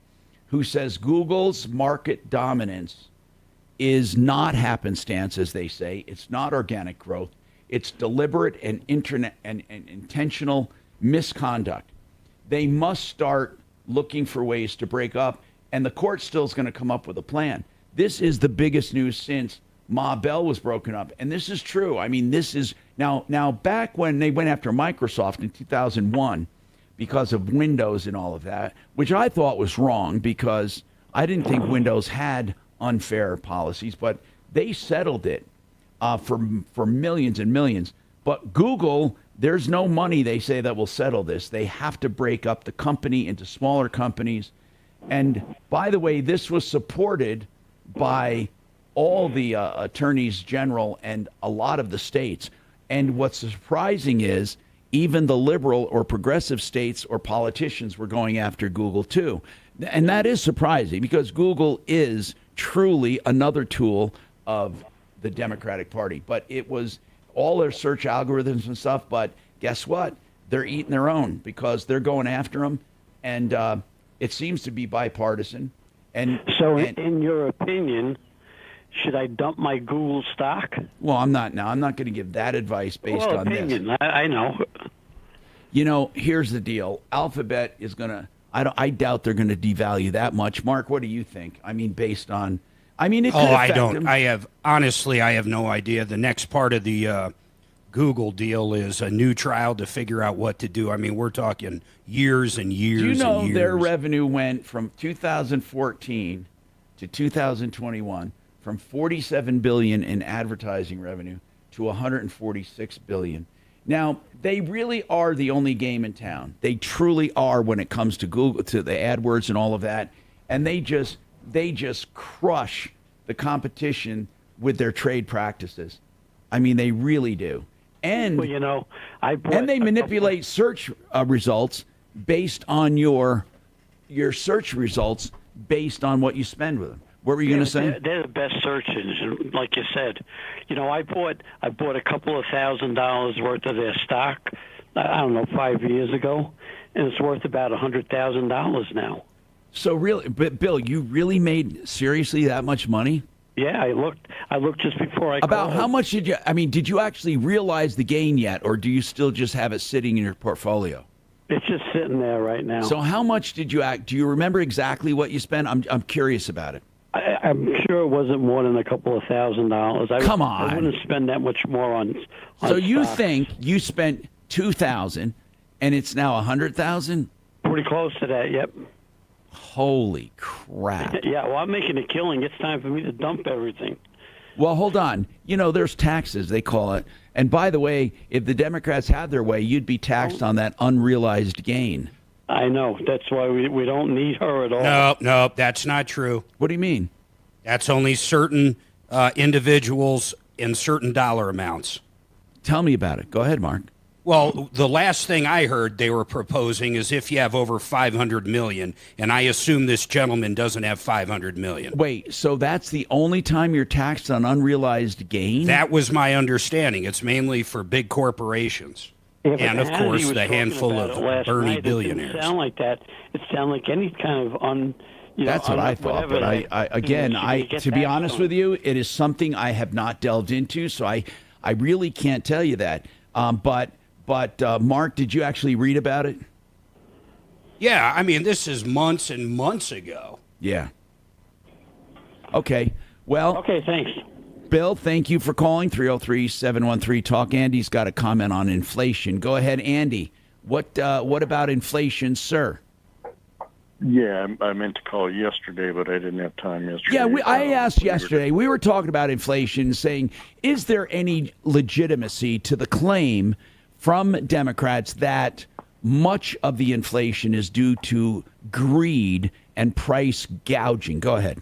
who says Google's market dominance is not happenstance, as they say. It's not organic growth. It's deliberate and intentional misconduct. They must start looking for ways to break up, and the court still is going to come up with a plan. This is the biggest news since Ma Bell was broken up, and this is true. I mean, this is now back when they went after Microsoft in 2001 because of Windows and all of that, which I thought was wrong because I didn't think Windows had unfair policies, but they settled it for millions and millions. But Google, there's no money, they say, that will settle this. They have to break up the company into smaller companies. And by the way, this was supported by all the attorneys general and a lot of the states. And what's surprising is even the liberal or progressive states or politicians were going after Google too. And that is surprising because Google is truly another tool of the Democratic Party. But it was all their search algorithms and stuff. But guess what? They're eating their own because they're going after them. and it seems to be bipartisan. And so, in your opinion, should I dump my Google stock? Well, I'm not now. I'm not going to give that advice based on opinion. this. I know. You know, here's the deal. Alphabet is going to. I doubt they're going to devalue that much. Mark, what do you think? I mean, based on. I mean, it could affect I don't. them. I have no idea. The next part of the Google deal is a new trial to figure out what to do. I mean, we're talking years and years. Do you know and years. their revenue went from 2014 to 2021 from 47 billion in advertising revenue to 146 billion. Now, they really are the only game in town. They truly are when it comes to Google, to the AdWords and all of that. And they just crush the competition with their trade practices. I mean, they really do. And well, you know, and they manipulate search results based on your search results based on what you spend with them. What were you going to say? They're the best search engine, like you said. You know, I bought a couple of $1,000s worth of their stock. I don't know, 5 years ago, and it's worth about $100,000 now. So really, but Bill, you really made seriously that much money? Yeah, I looked just before I About called. how much did you? I mean, did you actually realize the gain yet, or do you still just have it sitting in your portfolio? It's just sitting there right now. So how much did you do you remember exactly what you spent? I'm curious about it. I'm sure it wasn't more than a couple of $1,000s. Come on. I wouldn't spend that much more on So you stocks. think you spent $2,000 and it's now $100,000? Pretty close to that, yep. Holy crap. Yeah, well, I'm making a killing. It's time for me to dump everything. Well, hold on. You know, there's taxes, they call it. And by the way, if the Democrats had their way, you'd be taxed on that unrealized gain. I know. That's why we don't need her at all. No, that's not true. What do you mean? That's only certain individuals in certain dollar amounts. Tell me about it. Go ahead, Mark. Well, the last thing I heard they were proposing is if you have over 500 million, and I assume this gentleman doesn't have 500 million. Wait, so that's the only time you're taxed on unrealized gain? That was my understanding. It's mainly for big corporations. Yeah, but and, of Hannity course, was the talking handful about of it last Bernie night. billionaires. It didn't sound like that. It sounded like any kind of That's what I thought. But to be honest with you, it is something I have not delved into, so I really can't tell you that. But Mark, did you actually read about it? Yeah, I mean, this is months and months ago. Yeah. Okay. Well. Okay, thanks. Bill, thank you for calling 303-713-TALK. Andy's got a comment on inflation. Go ahead, Andy. What about inflation, sir? Yeah, I meant to call yesterday, but I didn't have time yesterday. Yeah, I asked yesterday. We were talking about inflation, saying, is there any legitimacy to the claim from Democrats that much of the inflation is due to greed and price gouging? Go ahead.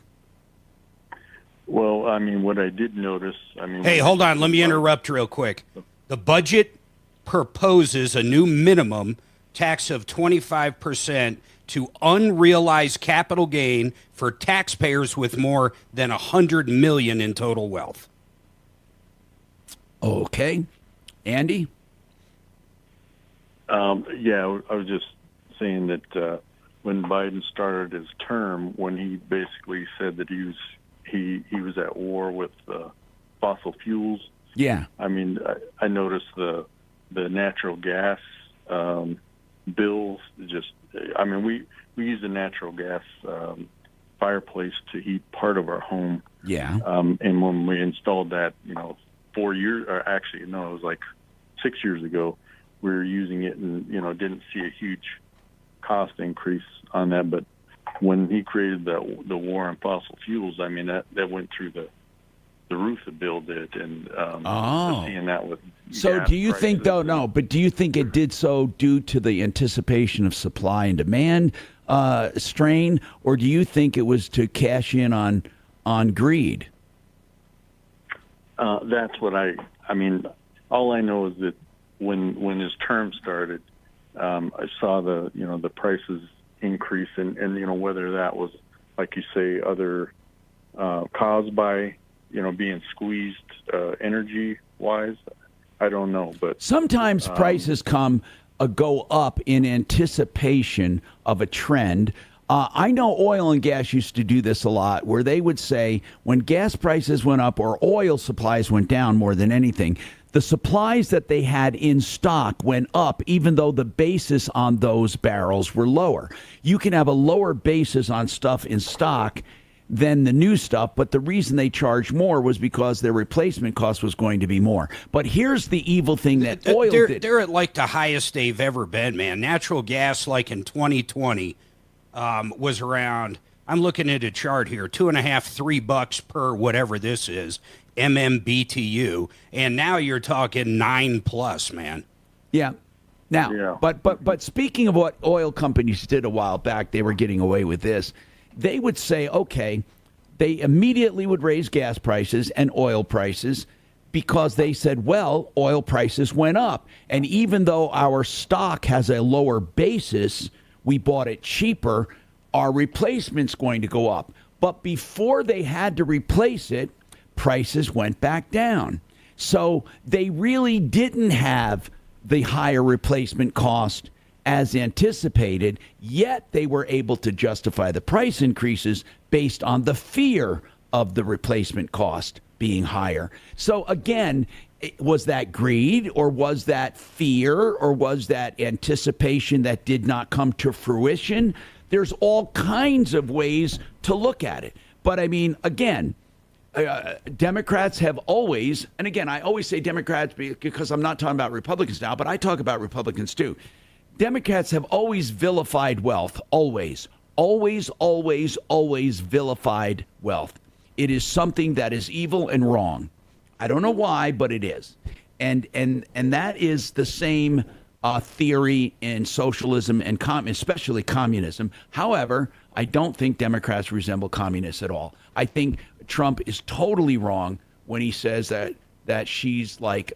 Well, I mean, what I did notice, Hey, hold on. Let me interrupt real quick. The budget proposes a new minimum tax of 25% to unrealized capital gain for taxpayers with more than $100 million in total wealth. Okay. Andy? Yeah, I was just saying that when Biden started his term, when he basically said that he was at war with fossil fuels. Yeah. I mean, I noticed the natural gas bills. Just, I mean, we use a natural gas fireplace to heat part of our home. Yeah. And when we installed that, 4 years, or actually, no, it was like 6 years ago, we were using it and, didn't see a huge cost increase on that. But when he created the war on fossil fuels, I mean, that went through the roof, the bill did. And seeing that with So gas do you think, though, but do you think it did so due to the anticipation of supply and demand strain, or do you think it was to cash in on greed? That's what I mean, all I know is that when his term started, I saw the prices increase, and whether that was, like you say, other caused by being squeezed energy wise, I don't know. But sometimes prices come go up in anticipation of a trend. I know oil and gas used to do this a lot, where they would say when gas prices went up or oil supplies went down more than anything, the supplies that they had in stock went up, even though the basis on those barrels were lower. You can have a lower basis on stuff in stock than the new stuff, but the reason they charged more was because their replacement cost was going to be more. But here's the evil thing that oil did. They're at like the highest they've ever been, man. Natural gas, like in 2020, was around, I'm looking at a chart here, $2.5, $3 per whatever this is, MMBTU, and now you're talking 9+, man. Yeah. Now, but speaking of what oil companies did a while back, they were getting away with this. They would say, okay, they immediately would raise gas prices and oil prices because they said, well, oil prices went up. And even though our stock has a lower basis, we bought it cheaper, our replacement's going to go up. But before they had to replace it, prices went back down. So they really didn't have the higher replacement cost as anticipated, yet they were able to justify the price increases based on the fear of the replacement cost being higher. So again, was that greed, or was that fear, or was that anticipation that did not come to fruition? There's all kinds of ways to look at it. But I mean, again, Democrats have always, and again, I always say Democrats because I'm not talking about Republicans now, but I talk about Republicans too. Democrats have always vilified wealth, always vilified wealth. It is something that is evil and wrong. I don't know why, but it is. And that is the same theory in socialism and especially communism. However, I don't think Democrats resemble communists at all. I think Trump is totally wrong when he says that she's like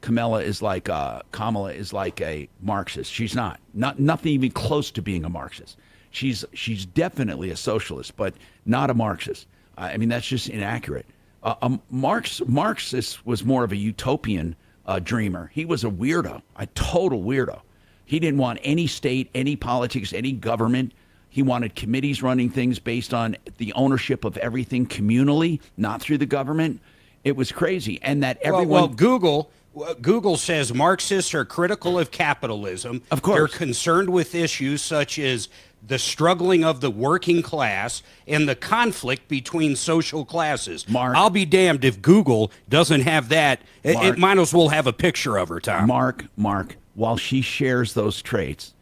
Kamala is like a Marxist. She's not nothing even close to being a Marxist. She's definitely a socialist, but not a Marxist. I mean, that's just inaccurate. Marxist was more of a utopian dreamer. He was a weirdo, a total weirdo. He didn't want any state, any politics, any government. He wanted committees running things based on the ownership of everything communally, not through the government. It was crazy, and that everyone. Well, Google says Marxists are critical of capitalism. Of course. They're concerned with issues such as the struggling of the working class and the conflict between social classes. Mark, I'll be damned if Google doesn't have that. It might as well have a picture of her, Tom. Mark, while she shares those traits,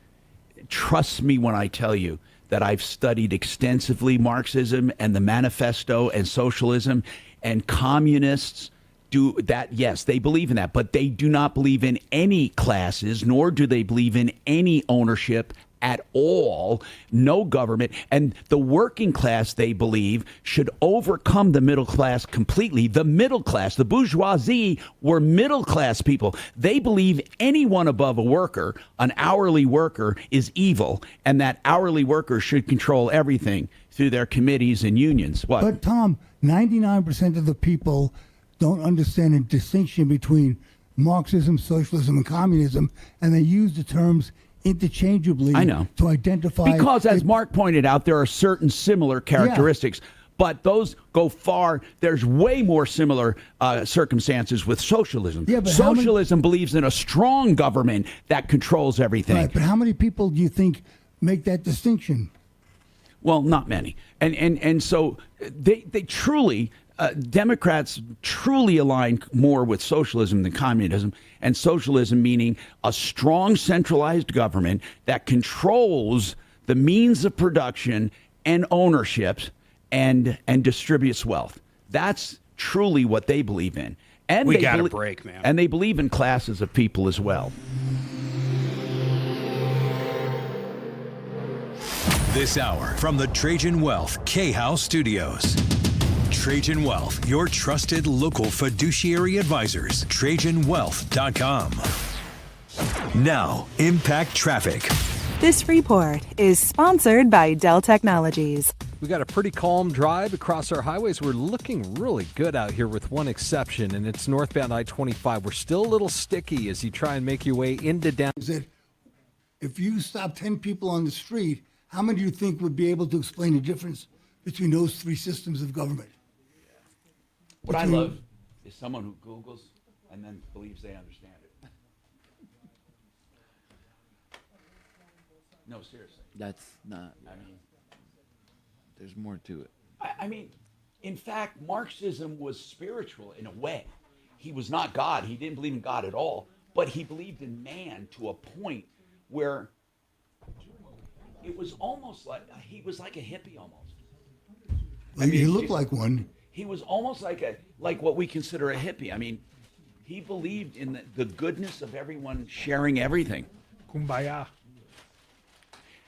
trust me when I tell you that I've studied extensively Marxism and the manifesto and socialism, and communists do that. Yes, they believe in that, but they do not believe in any classes, nor do they believe in any ownership at all, no government. And the working class, they believe, should overcome the middle class completely. The middle class, the bourgeoisie, were middle class people. They believe anyone above a worker, an hourly worker, is evil, and that hourly worker should control everything through their committees and unions. What? But Tom, 99% of the people don't understand the distinction between Marxism, socialism, and communism, and they use the terms interchangeably. I know. To identify. Because, as Mark pointed out, there are certain similar characteristics, but those go far. There's way more similar circumstances with socialism. Yeah, but socialism believes in a strong government that controls everything. Right, but how many people do you think make that distinction? Well, not many. And so they truly, Democrats truly align more with socialism than communism, and socialism meaning a strong centralized government that controls the means of production and ownership and distributes wealth. That's truly what they believe in. And we got a break, man. And they believe in classes of people as well. This hour from the Trajan Wealth K-House Studios. Trajan Wealth, your trusted local fiduciary advisors. TrajanWealth.com. Now, Impact Traffic. This report is sponsored by Dell Technologies. We got a pretty calm drive across our highways. We're looking really good out here with one exception, and it's northbound I-25. We're still a little sticky as you try and make your way into down. Is it if you stop 10 people on the street, how many do you think would be able to explain the difference between those three systems of government? What I love is someone who Googles and then believes they understand it. No, seriously. That's not. I mean, there's more to it. I mean, in fact, Marxism was spiritual in a way. He was not God. He didn't believe in God at all, but he believed in man to a point where it was almost like he was like a hippie almost. He looked like one. He was almost like what we consider a hippie. I mean, he believed in the goodness of everyone sharing everything. Kumbaya.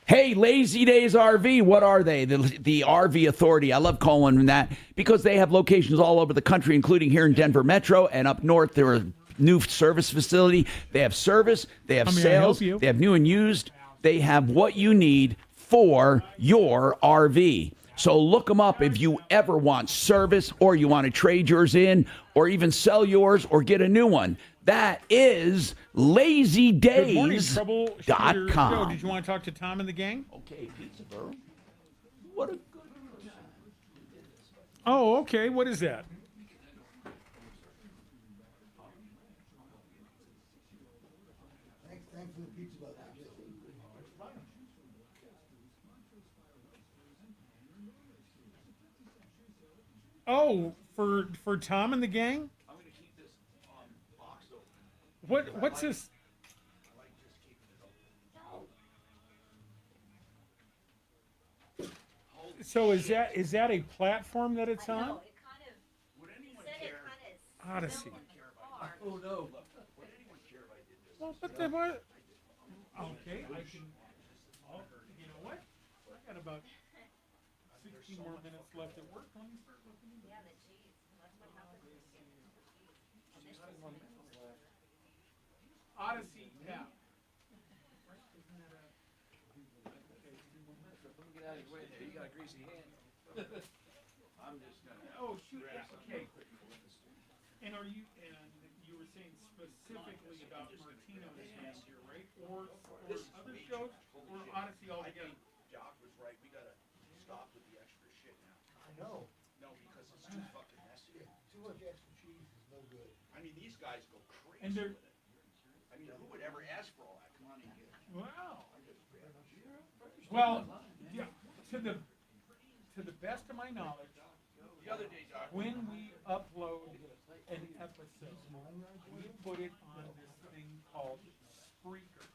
Hey, Lazy Days RV, what are they? The RV Authority. I love calling them that because they have locations all over the country, including here in Denver Metro and up north. They're a new service facility. They have service. They have sales. They have new and used. They have what you need for your RV. So look them up if you ever want service or you want to trade yours in or even sell yours or get a new one. That is LazyDays.com. Troubleshooter. Did you want to talk to Tom and the gang? Okay, Pizza Bro. What a good. Oh, okay. What is that? Oh, for Tom and the gang? I'm going to keep this box open. What's this? So is that a platform that it's on? Odyssey. Oh no! Would anyone care if I did this? Well, but what? Okay, I can. You know what? I got about 16 more minutes left at work. Let me start looking into Yeah, the cheese. That's what happens. Odyssey app. Let me get out of your way there. You got a greasy hand. I'm just going to. Oh shoot! Yeah, okay. And you were saying specifically about Martino's hand here, right? Or other shows, or Odyssey altogether? Jock was right. We got to stop with the extra shit now. I know. No, because it's too fucking messy. Too much extra cheese is no good. I mean, these guys go crazy And they're. with it. I mean, who would ever ask for all that? Come on in here. Wow. Well, yeah. To the best of my knowledge, The other day, Doc. when we upload an episode, we put it on this thing called Spreaker,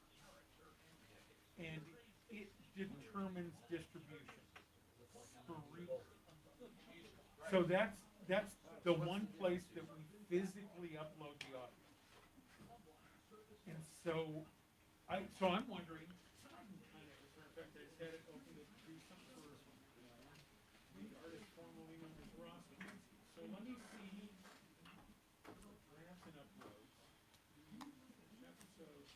and it determines distribution. Spreaker. So that's the one place that we physically upload the audio. And so I'm wondering. I just had it open to do something for the artist formerly known as Ross Quincy. So let me see drafts and uploads. Episodes.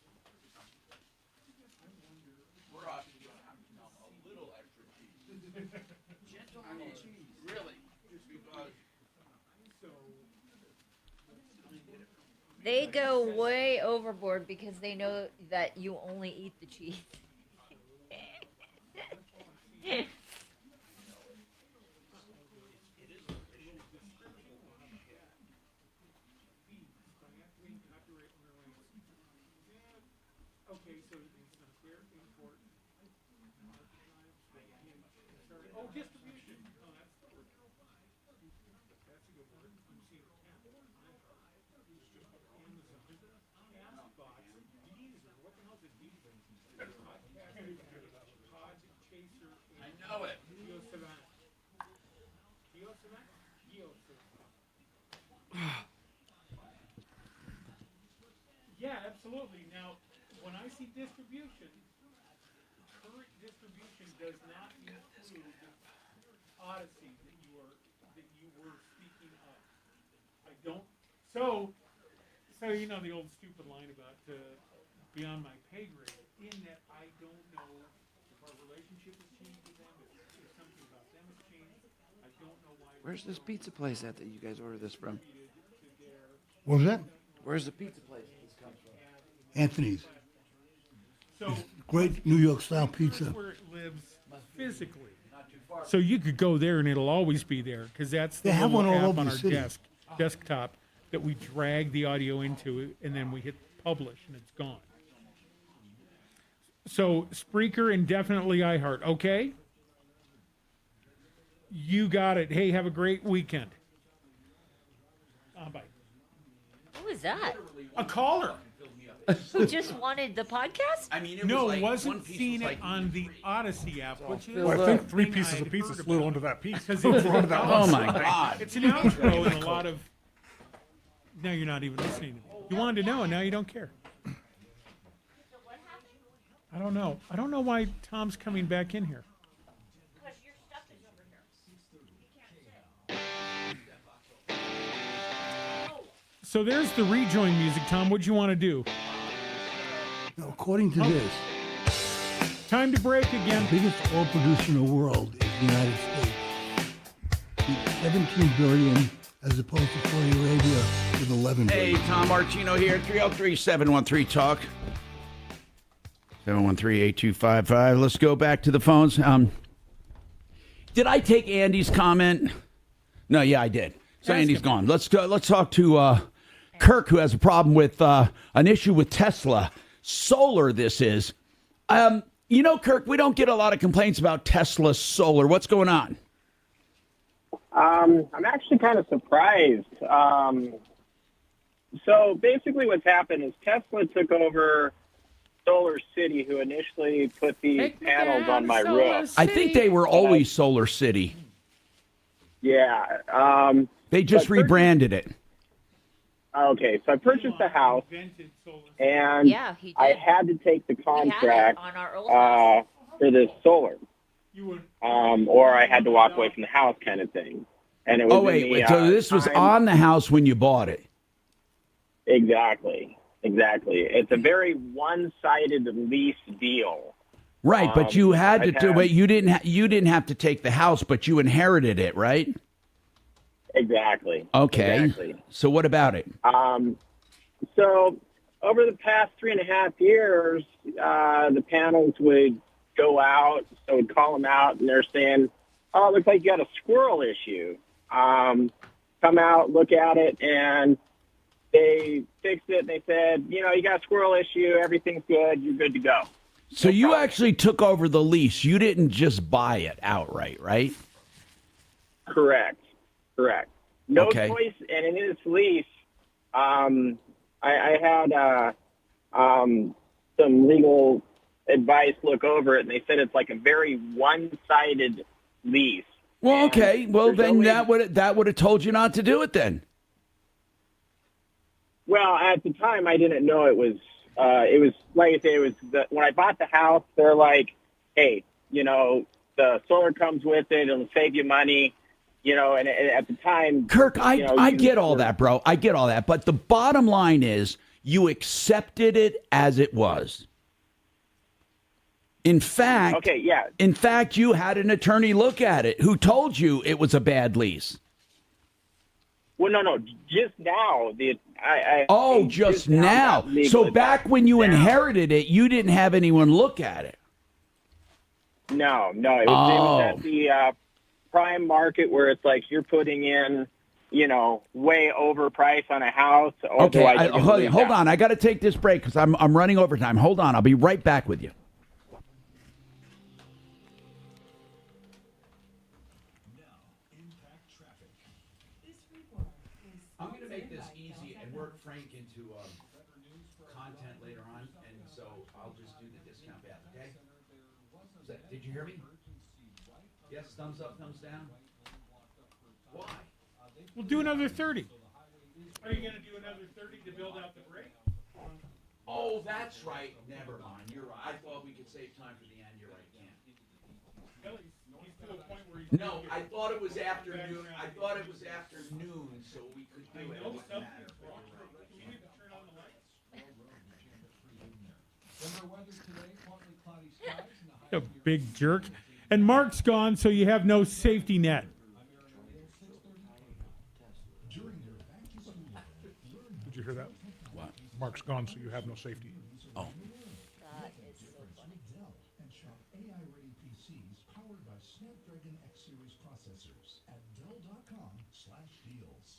I wonder. We're off a little extra cheese. Gentle cheese. Really? Because. They go way overboard because they know that you only eat the cheese. Okay, so it's not there. Import. Oh, distribution. Oh, that's the word. That's a good word. I'm seeing Amazon, Castbox, Deezer. What the hell is a Deezer? Pod Chaser. I know it. Yeah, absolutely. Now, when I see distribution, current distribution does not include Odyssey that you were speaking of. I don't. So you know the old stupid line about beyond my pay grade. In that I don't know if our relationship has changed with them, if something about them has changed. I don't know why. Where's this pizza place at that you guys order this from? What was that? Where's the pizza place this comes from? Anthony's. So Great New York style pizza. Where it lives physically. So you could go there and it'll always be there because that's the They have little one all app over on the our city. desktop that we drag the audio into, and then we hit publish and it's gone. So Spreaker and definitely iHeart. Okay, you got it. Hey, have a great weekend. Bye. Who is that? A caller. Who just wanted the podcast? I mean, wasn't seeing it on the Odyssey app, which is Well, I think 3 thing pieces I'd of pizza heard flew about. onto that piece. Because it's Onto that Oh, one my side. God. It's an outro and a lot of. Now you're not even listening to me. You wanted to know, and now you don't care. I don't know. I don't know why Tom's coming back in here. So there's the rejoin music, Tom. What'd you want to do? Now, according to this, time to break again. The biggest oil producer in the world is the United States. With 17 billion, as opposed to Saudi Arabia with 11 Hey, billion. Tom Martino here, 303-713-TALK. 713-8255. Let's go back to the phones. Did I take Andy's comment? No, yeah, I did. So Andy's gone. Let's go. Let's talk to Kirk, who has a problem with an issue with Tesla. Solar, this is. You know, Kirk, we don't get a lot of complaints about Tesla solar. What's going on? I'm actually kind of surprised. So basically what's happened is Tesla took over Solar City, who initially put these panels on my roof. I think they were always Solar City. Yeah. They just rebranded it. Okay, so I purchased the house, and Yeah, he I did. had to take the contract on our old house. for this solar, or I had to walk away from the house, kind of thing. And it was Oh, in wait, the, wait. So this was time- on the house when you bought it. Exactly. It's a very one-sided lease deal. Right, but you had to I'd do. have- But you didn't have to take the house, but you inherited it, right? Exactly. Okay. Exactly. So what about it? So over the past 3.5 years, the panels would go out. So we'd call them out, and they're saying, "Oh, it looks like you got a squirrel issue." Come out, look at it, and they fixed it. And they said, "You know, you got a squirrel issue. Everything's good. You're good to go." So you actually took over the lease. You didn't just buy it outright, right? Correct. No Okay. choice. And in this lease, I had some legal advice look over it, and they said it's like a very one-sided lease. Well, okay. Well, there's no then way- that would have told you not to do it then. Well, at the time, I didn't know it was. It was like I say. It was when I bought the house. They're like, "Hey, you know, the solar comes with it. It'll save you money." You know, and at the time, Kirk, I you get all that, bro. I get all that. But the bottom line is you accepted it as it was. In fact, Okay, yeah. In fact, you had an attorney look at it who told you it was a bad lease. Well, no. Just now, Just now. So back when you inherited it, you didn't have anyone look at it. No. It was at the prime market where it's like you're putting in, you know, way over price on a house. Okay, otherwise you're gonna lose hold out. on. I got to take this break because I'm running over time. Hold on. I'll be right back with you. I'm going to make this easy and work Frank into content later on, and so I'll just do the discount back, okay? Did you hear me? Yes, thumbs up, thumbs down? Why? We'll do another 30. Are you going to do another 30 to build out the break? Oh, that's right. Never mind. You're right. I thought we could save time for the end. You're right, can't. He's to a point where he's No, I thought it was afternoon. I thought it was afternoon, so we could do it. It wouldn't matter. You need to turn on the lights. A big jerk. And Mark's gone, so you have no safety net. Did you hear that? What? Mark's gone, so you have no safety. Oh. AI-ready PCs powered by Snapdragon X Series processors at Dell.com/deals.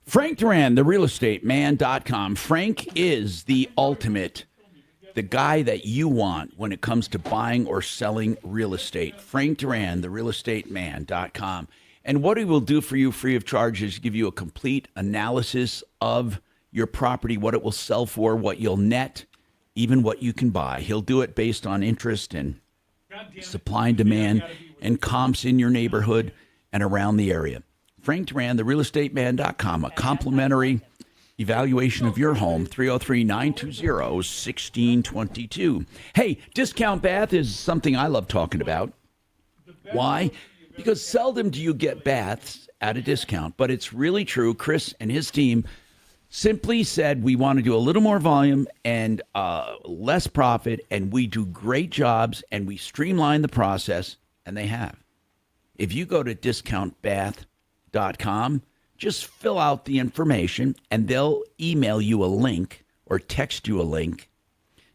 Frank Duran, therealestateman.com. Frank is the ultimate, the guy that you want when it comes to buying or selling real estate. Frank Duran, therealestateman.com. And what he will do for you free of charge is give you a complete analysis of your property, what it will sell for, what you'll net, even what you can buy. He'll do it based on interest and supply and demand and comps in your neighborhood and around the area. Frank Duran, therealestateman.com, a complimentary evaluation of your home, 303-920-1622. Hey, Discount Bath is something I love talking about. Why? Because seldom do you get baths at a discount, but it's really true. Chris and his team simply said, we want to do a little more volume and less profit, and we do great jobs, and we streamline the process, and they have. If you go to discountbath.com, just fill out the information, and they'll email you a link or text you a link.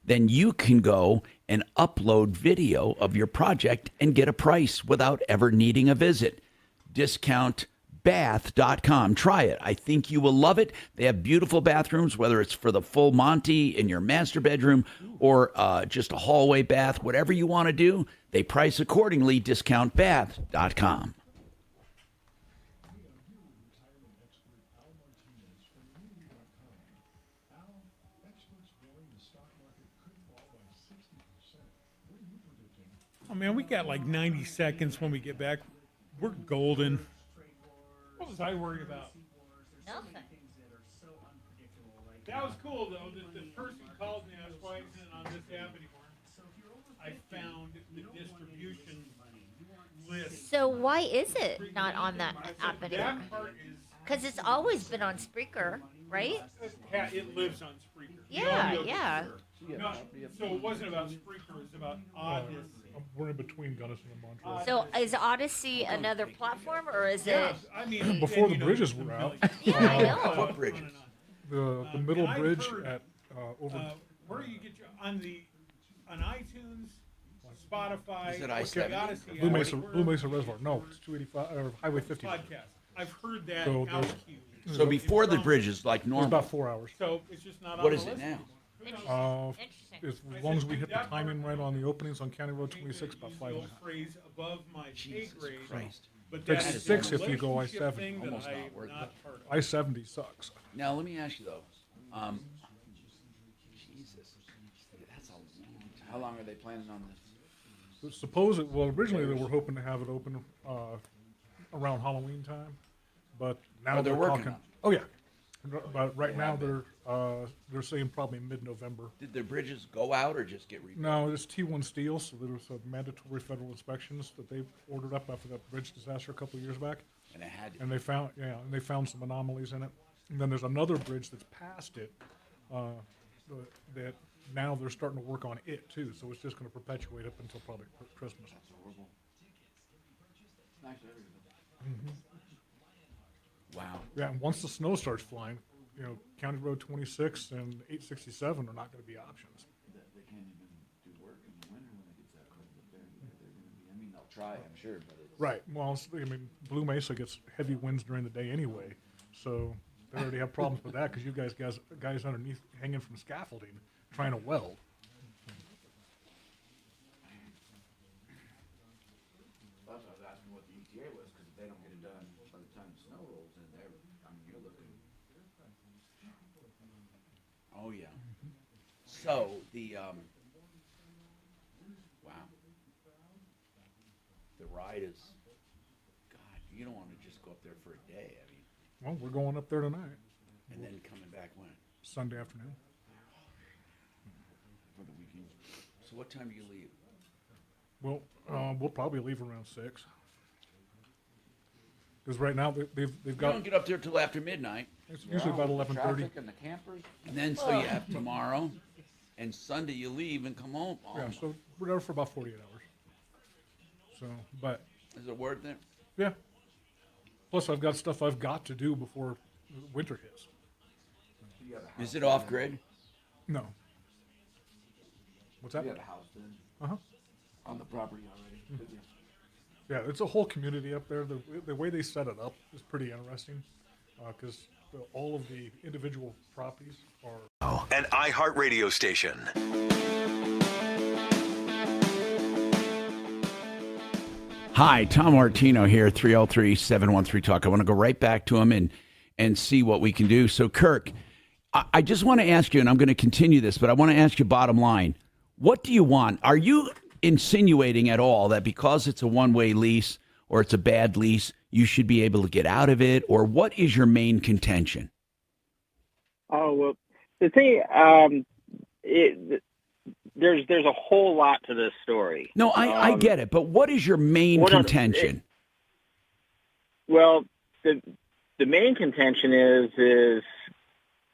Then you can go and upload video of your project and get a price without ever needing a visit. Discountbath.com. Try it. I think you will love it. They have beautiful bathrooms, whether it's for the full Monty in your master bedroom or just a hallway bath, whatever you want to do. They price accordingly. Discountbath.com. Oh man, we got like 90 seconds when we get back. We're golden. What was I worried about? Nothing. That was cool though. The person called me and asked why isn't it on this app anymore. I found the distribution list. So why is it not on that app anymore? That part is. Because it's always been on Spreaker, right? It lives on Spreaker. Yeah, yeah. No, so it wasn't about Spreaker, it was about Odyssey. We're in between Gunnison and Montreal. So is Odyssey another platform, or is Yeah, it? I mean, Before the bridges were out. Yeah, I know. What bridges? The middle bridge at over. Where you get your on iTunes, Spotify, Is it or I-70? the Odyssey Blue app, Mesa Reservoir. No, it's 285 or Highway 50. podcast. I've heard that So out there's- cue. So before the bridges, like It's normal. about 4 hours. So it's just not on What the is it list. now? As long as we hit the timing right on the openings on County Road 26, about 5.5. Phrase above my pay grade. Christ. But Takes that is 6 a if you go relationship I-70. thing that Almost I'm not worth not part of. I-70 sucks. Now, let me ask you, though. Jesus. That's a long time. How long are they planning on this? Well, originally they were hoping to have it open around Halloween time, but now Oh, they're working talking. on it. Oh yeah, but right now they're saying probably mid-November. Did the bridges go out or just get rebuilt? No, it's T1 steel, so there was mandatory federal inspections that they ordered up after that bridge disaster a couple of years back. And it had to. And they found some anomalies in it. And then there's another bridge that's past it that now they're starting to work on it too. So it's just going to perpetuate up until probably Christmas. That's horrible. It's nice area. Wow. Yeah, and once the snow starts flying, County Road 26 and 867 are not going to be options. They can't even do work in the winter when it gets that cold up there. They're going to be, I mean, they'll try, I'm sure, but it's... Right. Well, Blue Mesa gets heavy winds during the day anyway, so they already have problems with that because you guys underneath hanging from scaffolding trying to weld. That's why I was asking what the ETA was, because if they don't get it done by the time the snow rolls in there, I mean, you're looking. Oh, yeah. So, wow. The ride is, God, you don't want to just go up there for a day, I mean. Well, we're going up there tonight. And then coming back when? Sunday afternoon. For the weekend. So what time do you leave? Well, we'll probably leave around 6. Because right now they've You got. don't get up there till after midnight. It's usually about 11:30. Traffic and the campers. And then, so you have tomorrow, and Sunday you leave and come home. Oh, Yeah, so we're there for about 48 hours. So, but is it worth it? yeah. Plus, I've got stuff I've got to do before winter hits. Is it off grid? No. What's that? You have a house then Uh-huh. on the property already. Mm-hmm. Yeah, it's a whole community up there. The way they set it up is pretty interesting because all of the individual properties are... An iHeartRadio station. Hi, Tom Martino here, 303-713-TALK. I want to go right back to him and see what we can do. So, Kirk, I just want to ask you, and I'm going to continue this, but I want to ask you bottom line. What do you want? Are you insinuating at all that because it's a one-way lease or it's a bad lease, you should be able to get out of it? Or what is your main contention? Oh, well, the thing, there's a whole lot to this story. No, I get it, but what is your main contention? Well, the main contention is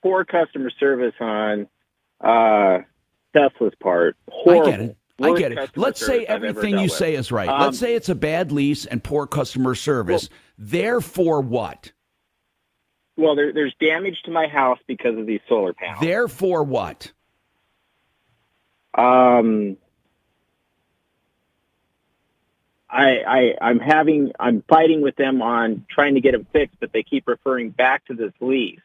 poor customer service on Tesla's part. Horrible. I get it. Let's say everything you say is right. Let's say it's a bad lease and poor customer service. Therefore what? Well, there's damage to my house because of these solar panels. Therefore what? I'm fighting with them on trying to get them fixed, but they keep referring back to this lease.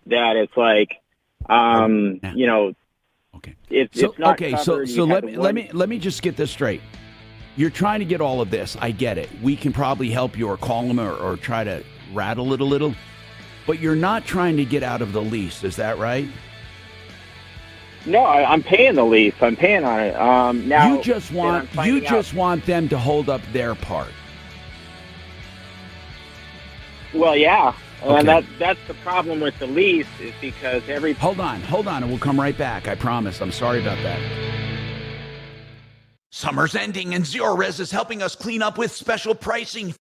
That it's like, you know, it's not covered. So let me just get this straight. You're trying to get all of this. I get it. We can probably help you or call them or try to rattle it a little, but you're not trying to get out of the lease. Is that right? No, I'm paying the lease. I'm paying on it. Now you just want them to hold up their part. Well, yeah. Okay. And that's the problem with the lease is because Hold on, and we'll come right back. I promise. I'm sorry about that. Summer's ending and Zero Res is helping us clean up with special pricing.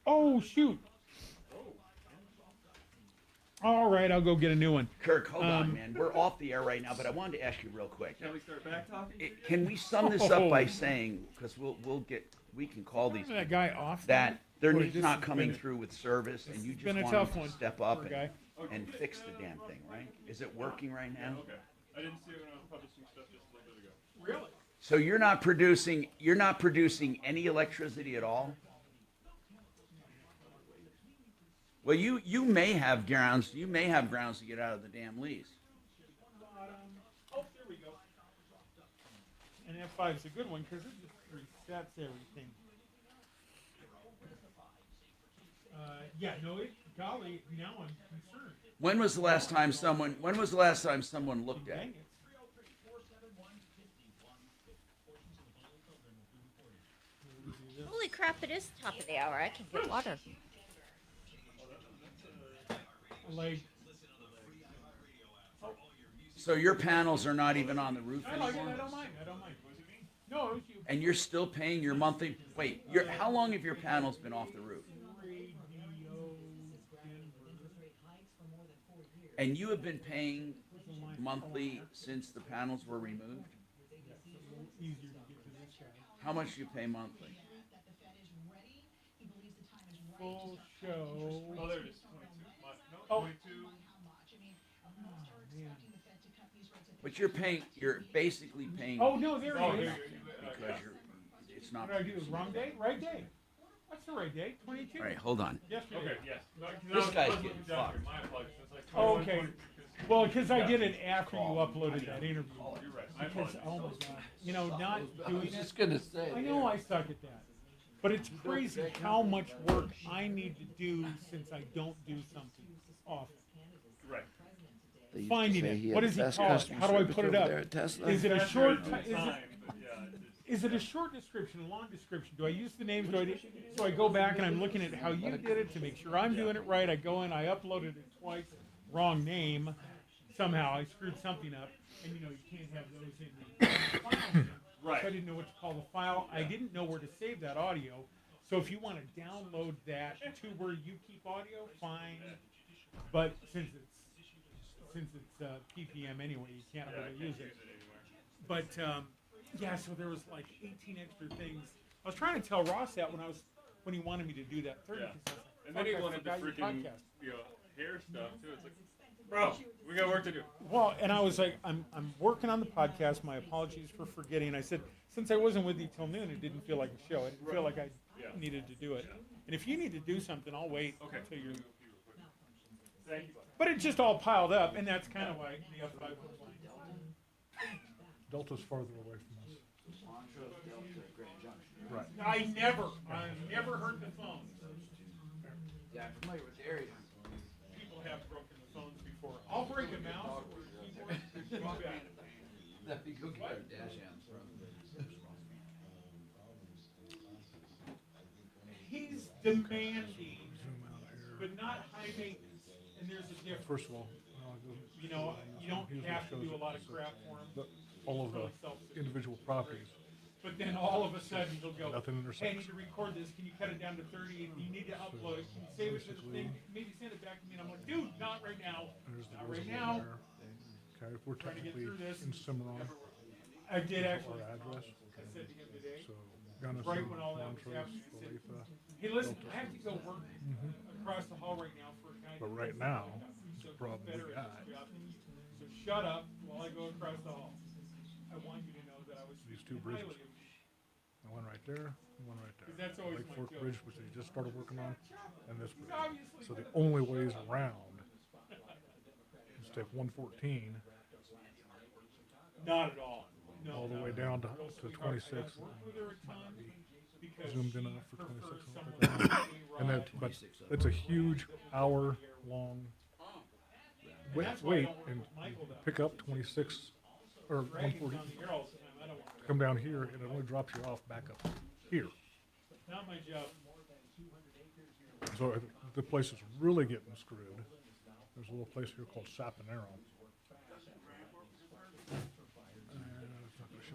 Oh, shoot. All right, I'll go get a new one. Kirk, hold on, man. We're off the air right now, but I wanted to ask you real quick. Can we start back talking? Can we sum this up by saying, because we can call these that guy off that they're Boy, just this not has coming been a- through with service, and you it's just been a want tough them to one. step up Poor guy. and fix the damn thing, right? Is it working right now? Okay. I didn't see it when I was publishing stuff just a little bit ago. Really? So you're not producing any electricity at all? Well, you may have grounds to get out of the damn lease. Oh, there we go. And F5 is a good one because it just resets everything. Golly, now I'm concerned. When was the last time someone looked at it? Holy crap, it is top of the hour. I can get water. So your panels are not even on the roof I like it. anymore? I don't mind. No, it was you. And you're still paying your monthly... Wait, how long have your panels been off the roof? And you have been paying monthly since the panels were removed? How much do you pay monthly? Full show. Oh, there it is. 22. Oh. 22. But you're basically paying... Oh, no, there it is. Because it's not... What did I do? Wrong day? Right day. That's the right day. 22. All right, hold on. Yesterday. Okay, yes. This guy's getting fucked. My apologies. That's like Oh, okay. Well, because I did it Yeah. after you uploaded that interview. You're right. My Because, apologies. oh my God, not doing it. just gonna say, I know I suck at that, but it's crazy how much work I need to do since I don't do something often. Right. They used to Finding say it. he had What the does he best call it? customer How do I service put it over up? there at Tesla. Is it a That's short? right, Is it? time, Is it a short description, a long description? Do I use the names? So I go back and I'm looking at how you did it to make sure I'm doing it right. I go in, I uploaded it twice, wrong name. Somehow I screwed something up, and you can't have those in the file. Right. So I didn't know what to call the file. I didn't know where to save that audio. So if you want to download that to where you keep audio, fine. But since it's PPM anyway, you can't really use it. But yeah, so there was like 18 extra things. I was trying to tell Ross that when he wanted me to do that 30. Yeah. And then he wanted the freaking hair stuff too. It's like Bro, we got work to do. Well, and I was like, I'm working on the podcast. My apologies for forgetting. I said, since I wasn't with you till noon, it didn't feel like a show. I didn't feel like I needed to do it. And if you need to do something, I'll wait until you're. Thank you. But it just all piled up, and that's kind of why the F5 was line. Delta's farther away from us. Right. I never heard the phones. Yeah, I'm familiar with the area. People have broken the phones before. I'll break a mouse or a keyboard. That'd be good. Get our dash amps from. He's demanding, but not high maintenance. And there's a difference. First of all, you know, you don't have to do a lot of crap for him. All of the individual properties. But then all of a sudden he'll go, Nothing intersects. hey, I need to record this. Can you cut it down to 30? And you need to upload it. Can you save it to the thing? Maybe send it back to me. And I'm like, dude, not right now. Not right now. Okay, we're Trying to get technically through this. in Cimarron. I did actually. Our address. I said to him today. So, Gunnison, Right when all that was Montrose, happening, I said, Olathe, hey, listen, Delta. I have to go work across the hall right now for a guy. But that right does now, this stuff. the So problem he's better we at got- his job than you. So shut up while I go across the hall. I want you to know that I was These two speaking bridges. highly of you. One right there, and one right there. 'Cause that's always Lake my Fork joke. Bridge, which they just started working on, and this bridge. Obviously, So the only ways around is take 114 Not at all. No, all the way down to 26. Zoomed in enough for 26. I don't think I know. And that, but it's a huge hour-long wait and pick up 26 or 140. Come down here, and it only drops you off back up here. Not my job. So the place is really getting screwed. There's a little place here called Saponaro.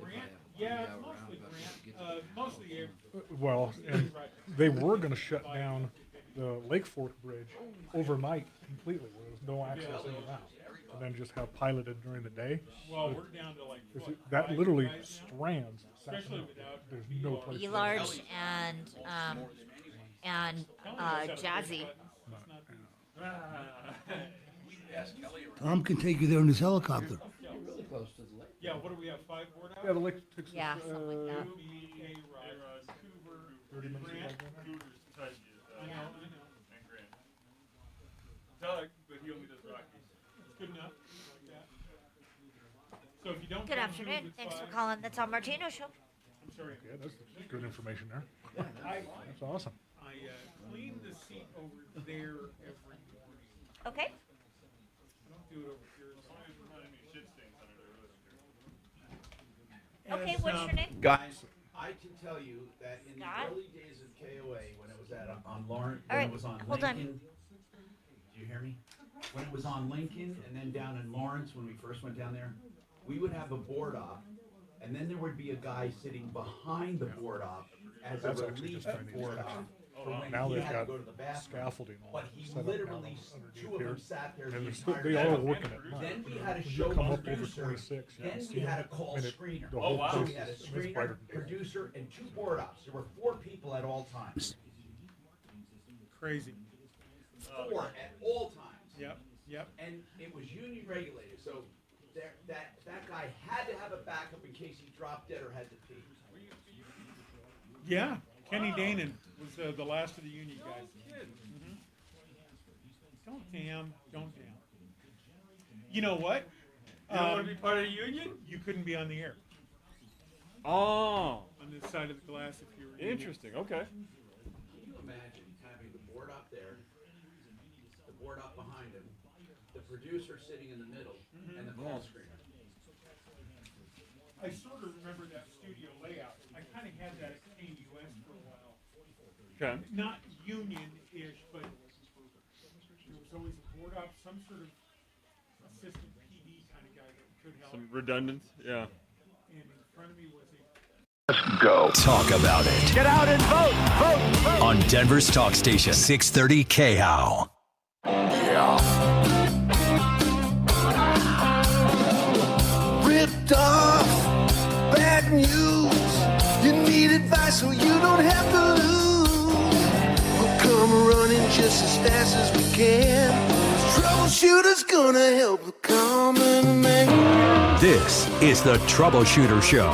Grant? Yeah, mostly Grant. Mostly. Well, and they were going to shut down the Lake Fork Bridge overnight completely, where there's no access in and out, and then just have piloted during the day. Well, we're down to like that literally strands. Especially Saponaro. without There's no place. E-Large and Jazzy. Tom can take you there in his helicopter. Really close to the lake. Yeah, what do we have? 5 board out? Yeah, the lake takes Yeah, something like that. A-Rod, Coover, 30 minutes Grant. to go. Cougars, Kentucky. I know. And Grant. Doug, but he only does Rockies. Good enough. Like that. So if you don't Good come afternoon. with Thanks for 5 calling the Tom Martino Show. I'm sorry. Yeah, that's good information there. That's awesome. I clean the seat over there every morning. Okay. I don't do it over here. Okay, what's your name? Guys, I can tell you that in Scott? the early days of KOA, when it was on Lawrence, All when right, it was on hold on. Lincoln. Do you hear me? When it was on Lincoln and then down in Lawrence, when we first went down there, we would have a board op, and then there would be a guy sitting behind the board op as That's a actually relief just trying to board use op. For when Now he they've had to got go to the bathroom. scaffolding all But he set up literally, now underneath two of here. them sat there the And entire they all are time. working at night. Then we had a When you show come up over producer. 26, you can Then see we had a them. call And it- screener. the whole So place we had a is- it's brighter screener, than day. producer, and 2 board ops. There were 4 people at all times. Crazy. 4 at all times. Yep. Yep. And it was union regulated, so that guy had to have a backup in case he dropped dead or had to pee. Yeah. Kenny Danon was the last of the union guys. Mhm. Don't damn. You know what? You don't want to be part of the union? You couldn't be on the air. Oh. On this side of the glass if you were Interesting, okay. Can you imagine having the board up there, the board up behind him, the producer sitting in the middle, and the call screener? I sort of remember that studio layout. I kind of had that at KUS for a while. Okay. Not union-ish, but there was always a board op, some sort of assistant PD kind of guy that could help. Some redundant, yeah. And in front of me was a Let's go. Talk about it. Get out and vote. Vote. On Denver's Talk Station, 630 KHOW. Yeah. Ripped off, bad news. You need advice so you don't have to lose. We'll come running just as fast as we can. Troubleshooter's gonna help come and make. This is the Troubleshooter Show.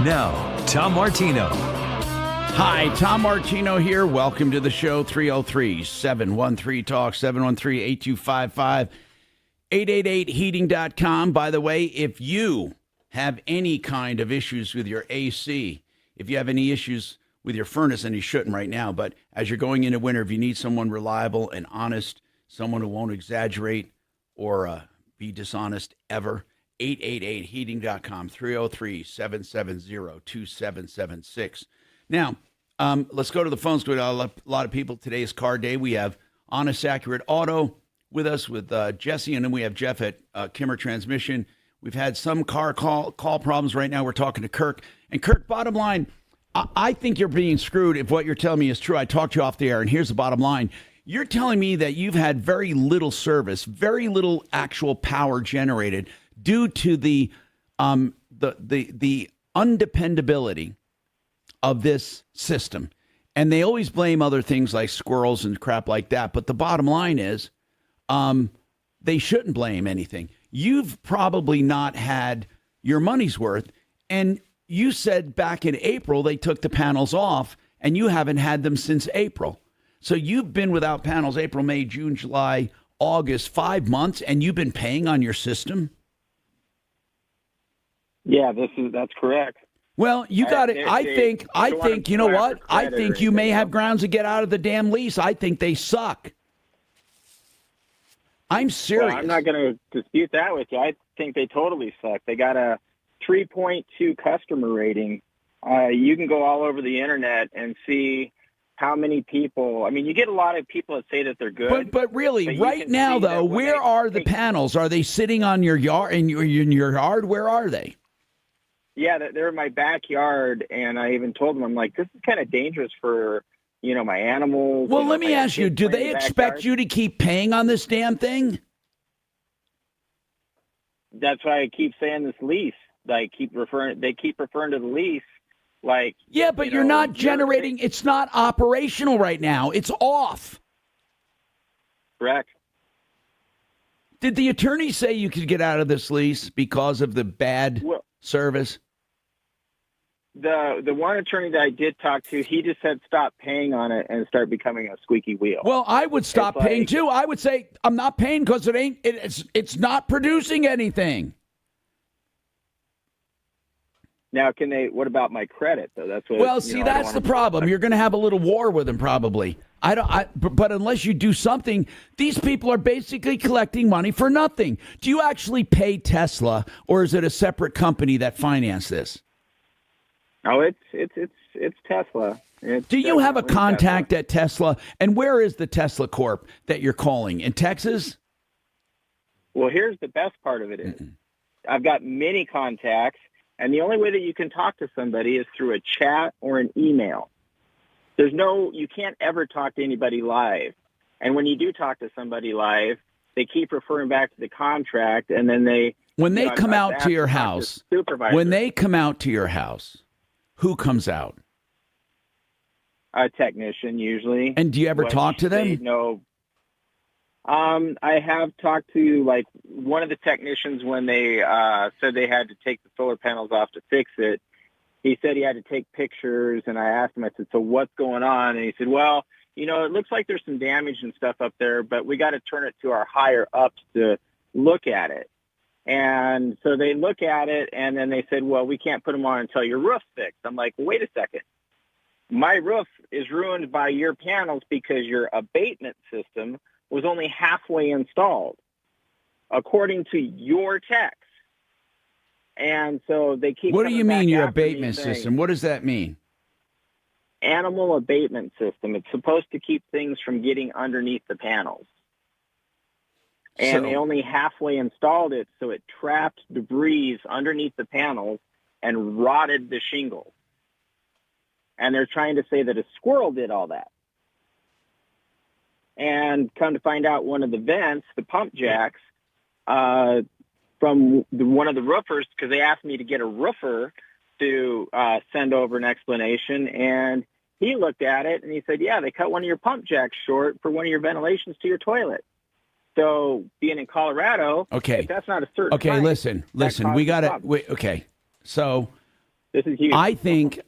Now, Tom Martino. Hi, Tom Martino here. Welcome to the show. 303-713-TALK, 713-8255, 888heating.com. By the way, if you have any kind of issues with your AC, if you have any issues with your furnace, and you shouldn't right now, but as you're going into winter, if you need someone reliable and honest, someone who won't exaggerate or be dishonest ever, 888heating.com, 303-770-2776. Now, let's go to the phones. We got a lot of people. Today's car day. We have Honest Accurate Auto with us with Jesse, and then we have Jeff at Kimmer Transmission. We've had some car call problems right now. We're talking to Kirk. And Kirk, bottom line, I think you're being screwed if what you're telling me is true. I talked to you off the air, and here's the bottom line. You're telling me that you've had very little service, very little actual power generated due to the undependability of this system. And they always blame other things like squirrels and crap like that. But the bottom line is they shouldn't blame anything. You've probably not had your money's worth. And you said back in April they took the panels off, and you haven't had them since April. So you've been without panels April, May, June, July, August, 5 months, and you've been paying on your system? Yeah, that's correct. Well, you got it. I think, you know what? I think you may have grounds to get out of the damn lease. I think they suck. I'm serious. Well, I'm not going to dispute that with you. I think they totally suck. They got a 3.2 customer rating. You can go all over the internet and see how many people. I mean, you get a lot of people that say that they're good. But really, right now, though, where are the panels? Are they sitting on your yard? In your yard? Where are they? Yeah, they're in my backyard, and I even told them, I'm like, this is kind of dangerous for, my animals. Well, let me ask you, do they expect you to keep paying on this damn thing? That's why I keep saying this lease. They keep referring to the lease. Like, yeah, but you're not generating. It's not operational right now. It's off. Correct. Did the attorney say you could get out of this lease because of the bad service? The one attorney that I did talk to, he just said stop paying on it and start becoming a squeaky wheel. Well, I would stop paying too. I would say I'm not paying because it's not producing anything. Now, what about my credit though? That's what. Well, see, that's the problem. You're going to have a little war with them probably. But unless you do something, these people are basically collecting money for nothing. Do you actually pay Tesla, or is it a separate company that financed this? Oh, it's Tesla. Do you have a contact at Tesla? And where is the Tesla Corp that you're calling? In Texas? Well, here's the best part of it is I've got many contacts, and the only way that you can talk to somebody is through a chat or an email. You can't ever talk to anybody live. And when you do talk to somebody live, they keep referring back to the contract, and then when they come out to your house, who comes out? A technician, usually. And do you ever talk to them? No. I have talked to one of the technicians when they said they had to take the solar panels off to fix it. He said he had to take pictures, and I asked him, I said, so what's going on? And he said, well, it looks like there's some damage and stuff up there, but we got to turn it to our higher ups to look at it. And so they look at it, and then they said, well, we can't put them on until your roof's fixed. I'm like, wait a second. My roof is ruined by your panels because your abatement system was only halfway installed, according to your techs. And so they keep. What do you mean your abatement system? What does that mean? Animal abatement system. It's supposed to keep things from getting underneath the panels. And they only halfway installed it, so it trapped debris underneath the panels and rotted the shingle. And they're trying to say that a squirrel did all that. And come to find out, one of the vents, the pump jacks, from one of the roofers, because they asked me to get a roofer to send over an explanation, and he looked at it and he said, yeah, they cut one of your pump jacks short for one of your ventilations to your toilet. So being in Colorado, Okay. if that's not a certain Okay, price, listen. We got to. Okay, so this is huge. I think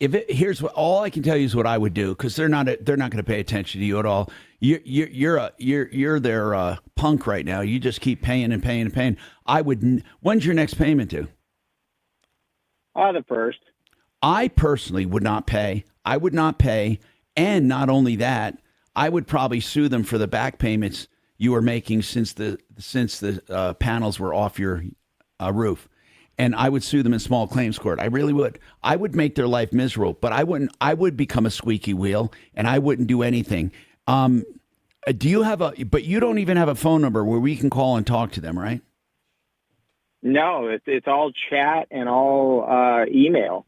here's what all I can tell you is what I would do because they're not going to pay attention to you at all. You're their punk right now. You just keep paying and paying and paying. When's your next payment due? The first. I personally would not pay. I would not pay, and not only that, I would probably sue them for the back payments you were making since the panels were off your roof, and I would sue them in small claims court. I really would. I would make their life miserable, but I wouldn't. I would become a squeaky wheel, and I wouldn't do anything. Do you have But you don't even have a phone number where we can call and talk to them, right? No, it's all chat and all email.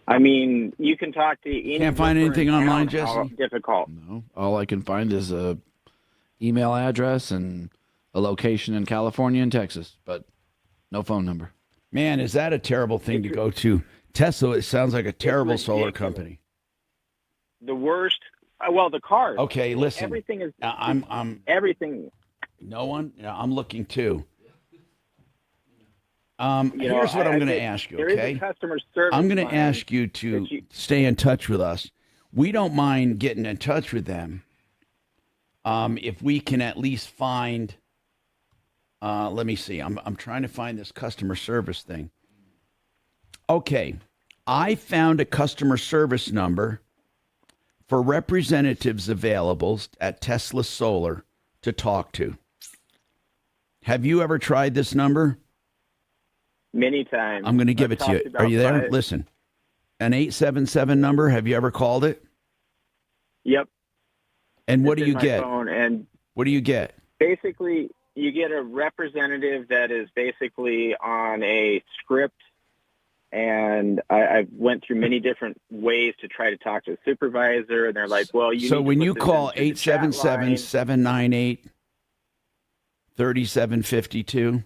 I mean, you can talk to any. Can't find anything online, Jesse? How difficult. No. All I can find is a email address and a location in California and Texas, but no phone number. Man, is that a terrible thing to go to? Tesla, it sounds like a terrible solar company. The worst. Well, the cars. Okay, listen. Everything is. I'm everything. No one. Yeah, I'm looking too. Here's what I'm going to ask you. There Okay, is a customer service I'm going to line ask you to stay in touch with us. We don't mind getting in touch with them. If we can at least find. Let me see. I'm trying to find this customer service thing. Okay, I found a customer service number for representatives available at Tesla Solar to talk to. Have you ever tried this number? Many times. I'm going to give it to you. Are you there? 5. Listen, an 877 number. Have you ever called it? Yep. And what do It's you in my get? phone, and What do you get? basically, you get a representative that is basically on a script, and I went through many different ways to try to talk to a supervisor, and they're like, well, you So need to when put you this call into the chat line. 877-798-3752,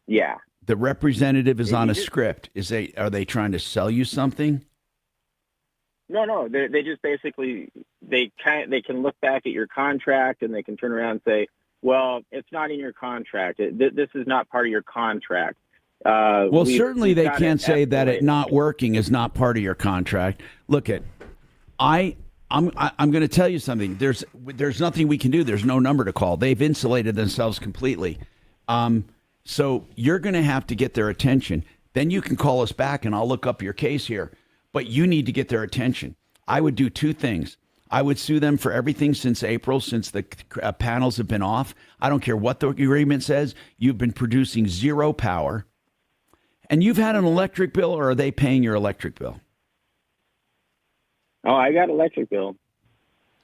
Yeah. the representative is If on you a just- script. Are they trying to sell you something? No, they just basically they can look back at your contract and they can turn around and say, well, it's not in your contract. This is not part of your contract. Well, certainly they got can't it say that it escalated. not working is not part of your contract. Look at, I'm going to tell you something. There's nothing we can do. There's no number to call. They've insulated themselves completely. So you're going to have to get their attention. Then you can call us back and I'll look up your case here. But you need to get their attention. I would do two things. I would sue them for everything since April, since the panels have been off. I don't care what the agreement says. You've been producing zero power. And you've had an electric bill, or are they paying your electric bill? Oh, I got electric bill.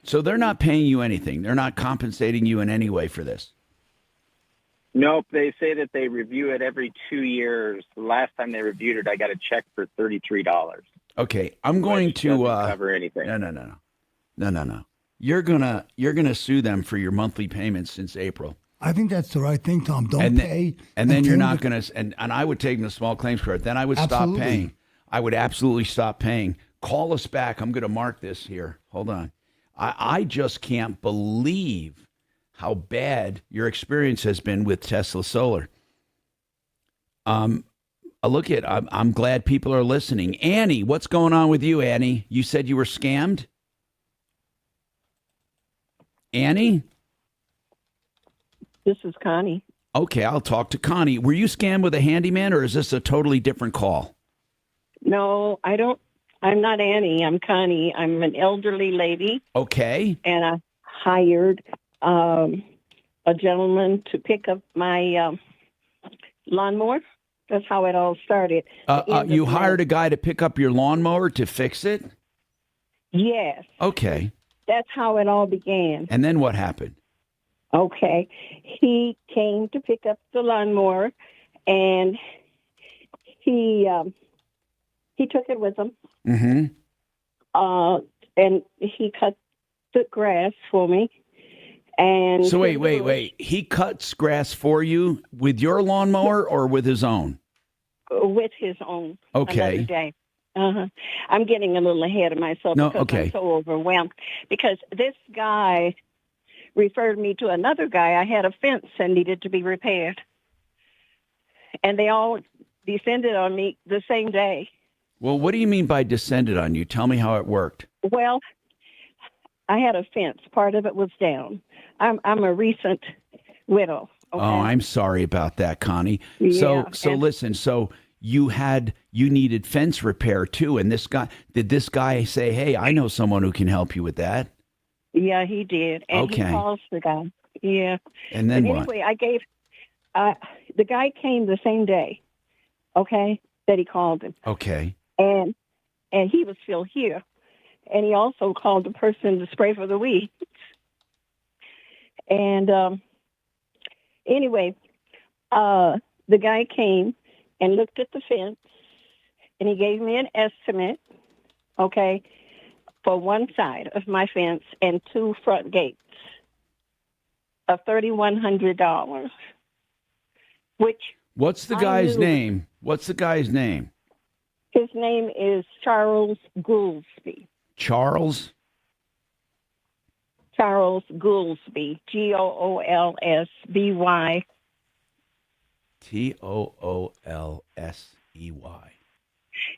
So they're not paying you anything. They're not compensating you in any way for this. Nope, they say that they review it every 2 years. The last time they reviewed it, I got a check for $33. Okay, I'm going to doesn't cover anything. No. You're gonna sue them for your monthly payments since April. I think that's the right thing, Tom. Don't and pay. And then you're until not going to, and I would take them to small claims court. Then I would Absolutely. stop paying. I would absolutely stop paying. Call us back. I'm going to mark this here. Hold on. I just can't believe how bad your experience has been with Tesla Solar. I'm glad people are listening. Annie, what's going on with you, Annie? You said you were scammed? Annie? This is Connie. Okay, I'll talk to Connie. Were you scammed with a handyman, or is this a totally different call? No, I don't. I'm not Annie. I'm Connie. I'm an elderly lady. Okay. And I hired a gentleman to pick up my lawnmower. That's how it all started. You hired a guy to pick up your lawnmower to fix it? Yes. Okay. That's how it all began. And then what happened? Okay. He came to pick up the lawnmower, and he took it with him. Mm-hmm. And he cut the grass for me. And so wait. He cuts grass for you with your lawnmower or with his own? With his own. Okay. Another day. I'm getting a little ahead of myself because I'm so overwhelmed. Because this guy referred me to another guy. I had a fence that needed to be repaired. And they all descended on me the same day. Well, what do you mean by descended on you? Tell me how it worked. Well, I had a fence. Part of it was down. I'm a recent widow. Okay? Oh, I'm sorry about that, Connie. Yeah, So and- listen, so you needed fence repair too, and did this guy say, "Hey, I know someone who can help you with that"? Yeah, he did. And he Okay. calls the guy. Yeah. And then but what? anyway, I gave the guy came the same day, okay, that he called him. Okay. And he was still here. And he also called the person to spray for the weeds. And anyway, the guy came and looked at the fence, and he gave me an estimate, okay, for one side of my fence and 2 front gates of $3,100, which What's the I guy's knew- name? What's the guy's name? His name is Charles Goolsby. Charles? Charles Goolsby, Goolsby. Toolsey.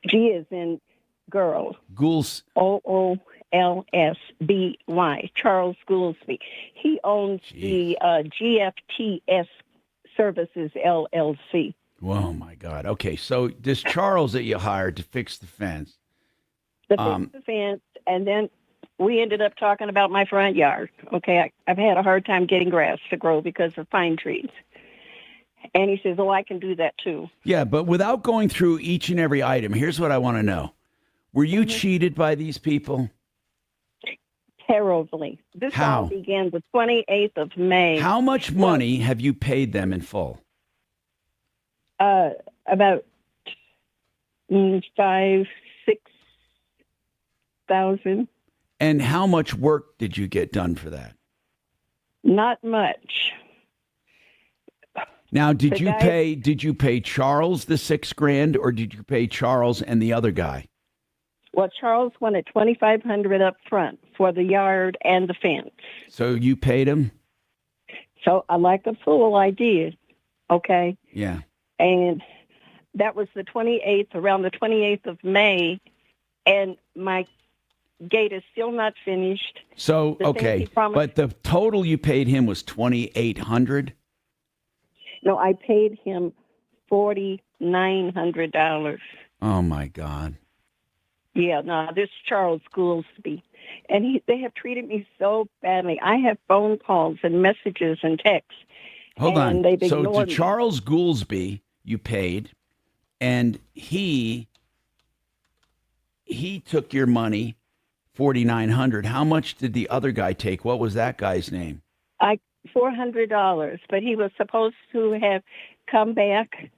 G is in girl. Ghouls. Oolsby. Charles Goolsby. He owns the GFTS Services LLC. Oh my God. Okay, so this Charles that you hired to fix the fence. The fence, and then we ended up talking about my front yard. Okay, I've had a hard time getting grass to grow because of pine trees. And he says, "Oh, I can do that too." Yeah, but without going through each and every item, here's what I want to know. Were you cheated by these people? Terribly. This How? all began the 28th of May. How much money have you paid them in full? About 5,000-6,000. And how much work did you get done for that? Not much. Now, did The you guy- pay Charles the $6,000 or did you pay Charles and the other guy? Well, Charles wanted $2,500 up front for the yard and the fence. So you paid him? So like a fool, I did. Okay. Yeah. And that was the 28th, around the 28th of May, and my gate is still not finished. So, The thing okay, he promised- but the total you paid him was $2,800? No, I paid him $4,900. Oh my God. Yeah, no, this is Charles Goolsby. And they have treated me so badly. I have phone calls and messages and texts. Hold on. and they've So to ignored me. Charles Goolsby, you paid, and he took your money, $4,900. How much did the other guy take? What was that guy's name? $400, but he was supposed to have come back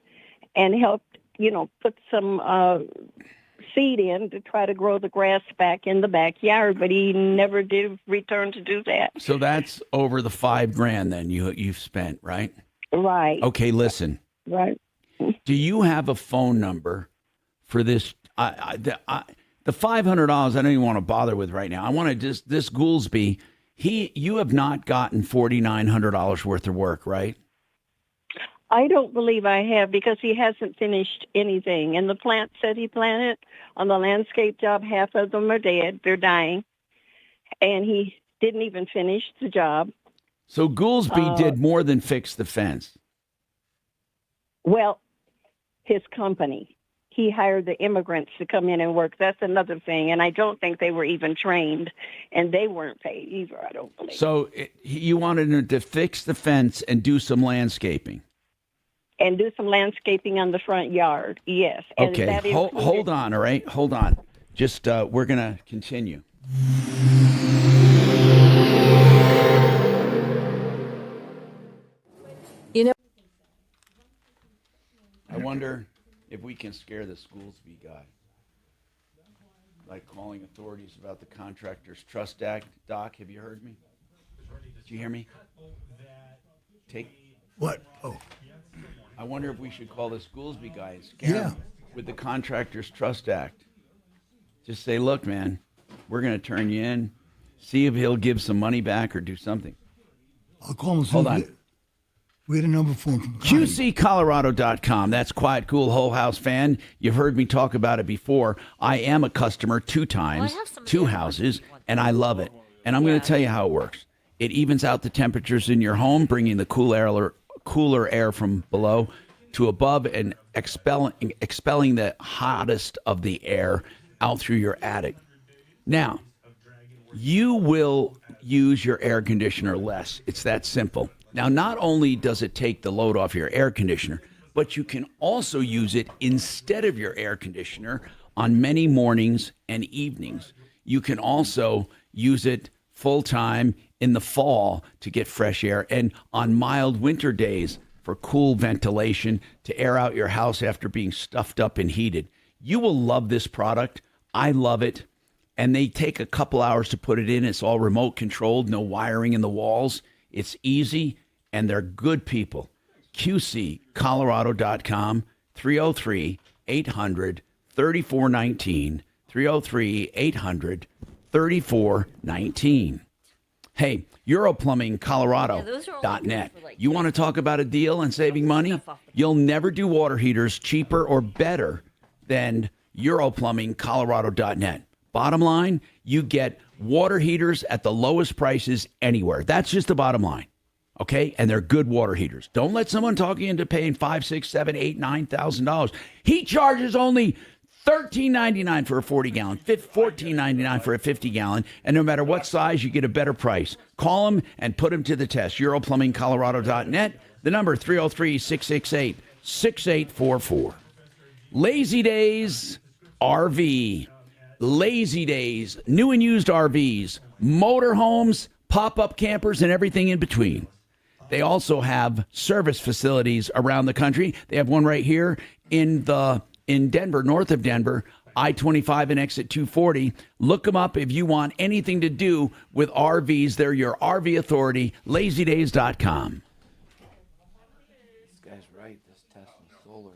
and helped, put some seed in to try to grow the grass back in the backyard, but he never did return to do that. So that's over the $5,000 then you've spent, right? Right. Okay, listen. Right. Do you have a phone number for this? The $500 I don't even want to bother with right now. I want to just this Goolsby. You have not gotten $4,900 worth of work, right? I don't believe I have because he hasn't finished anything. And the plants that he planted on the landscape job, half of them are dead. They're dying. And he didn't even finish the job. So Goolsby did more than fix the fence. Well, his company. He hired the immigrants to come in and work. That's another thing. And I don't think they were even trained. And they weren't paid either, I don't believe. So you wanted him to fix the fence and do some landscaping. And do some landscaping on the front yard, yes. And Okay, that hold on, all right? Hold on. Just, we're going to continue. I wonder if we can scare the Goolsby guy. Like calling authorities about the Contractors Trust Act. Doc, have you heard me? Did you hear me? What? Oh. I wonder if we should call this Goolsby guy and scare him with the Contractors Trust Act. Just say, look, man, we're going to turn you in, see if he'll give some money back or do something. I'll call him. Hold on. We had a number for him from Connie. QCcolorado.com. That's Quiet Cool Whole House fan. You've heard me talk about it before. I am a customer 2 times, 2 houses, and I love it. And I'm going to tell you how it works. It evens out the temperatures in your home, bringing the cooler air from below to above and expelling the hottest of the air out through your attic. Now, you will use your air conditioner less. It's that simple. Now, not only does it take the load off your air conditioner, but you can also use it instead of your air conditioner on many mornings and evenings. You can also use it full time in the fall to get fresh air and on mild winter days for cool ventilation to air out your house after being stuffed up and heated. You will love this product. I love it. And they take a couple hours to put it in. It's all remote controlled, no wiring in the walls. It's easy, and they're good people. QCcolorado.com, 303-800-3419, 303-800-3419. Hey, EuroplumbingColorado.net. You want to talk about a deal and saving money? You'll never do water heaters cheaper or better than EuroplumbingColorado.net. Bottom line, you get water heaters at the lowest prices anywhere. That's just the bottom line. Okay? And they're good water heaters. Don't let someone talk you into paying $5,000, $6,000, $7,000, $8,000, $9,000. He charges only $13.99 for a 40-gallon, $14.99 for a 50-gallon, and no matter what size, you get a better price. Call him and put him to the test. EuroplumbingColorado.net. The number 303-668-6844. Lazy Days RV. Lazy Days, new and used RVs, motorhomes, pop-up campers, and everything in between. They also have service facilities around the country. They have one right here in Denver, north of Denver, I-25 and exit 240. Look them up if you want anything to do with RVs. They're your RV authority, lazydays.com. This guy's right. This Tesla Solar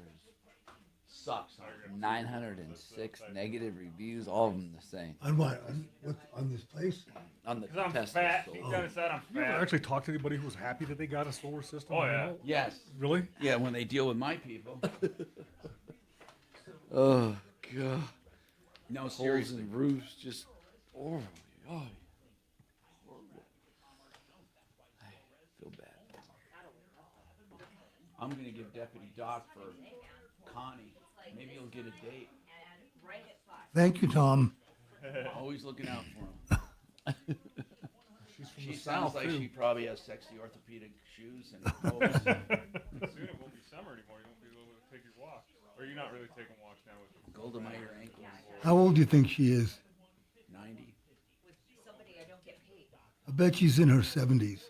sucks. 906 negative reviews, all of them the same. On what? On this place? On the 'Cause I'm Tesla fat. Solar. You gotta say I'm You ever fat. actually talk to anybody who was happy that they got a solar system? Oh, yeah. Yes. Really? Yeah, when they deal with my people. Oh, God. No, Holes seriously. in roofs, just, oh, horrible. I feel bad. I'm going to give Deputy Doc for Connie. Maybe he'll get a date. Thank you, Tom. Always looking out for him. She sounds South, like too. she probably has sexy orthopedic shoes and clothes. Soon it won't be summer anymore. You won't be able to take your walk. Or you're not really taking walks now with them. Golda Meir ankles. How old do you think she is? 90. I bet she's in her 70s.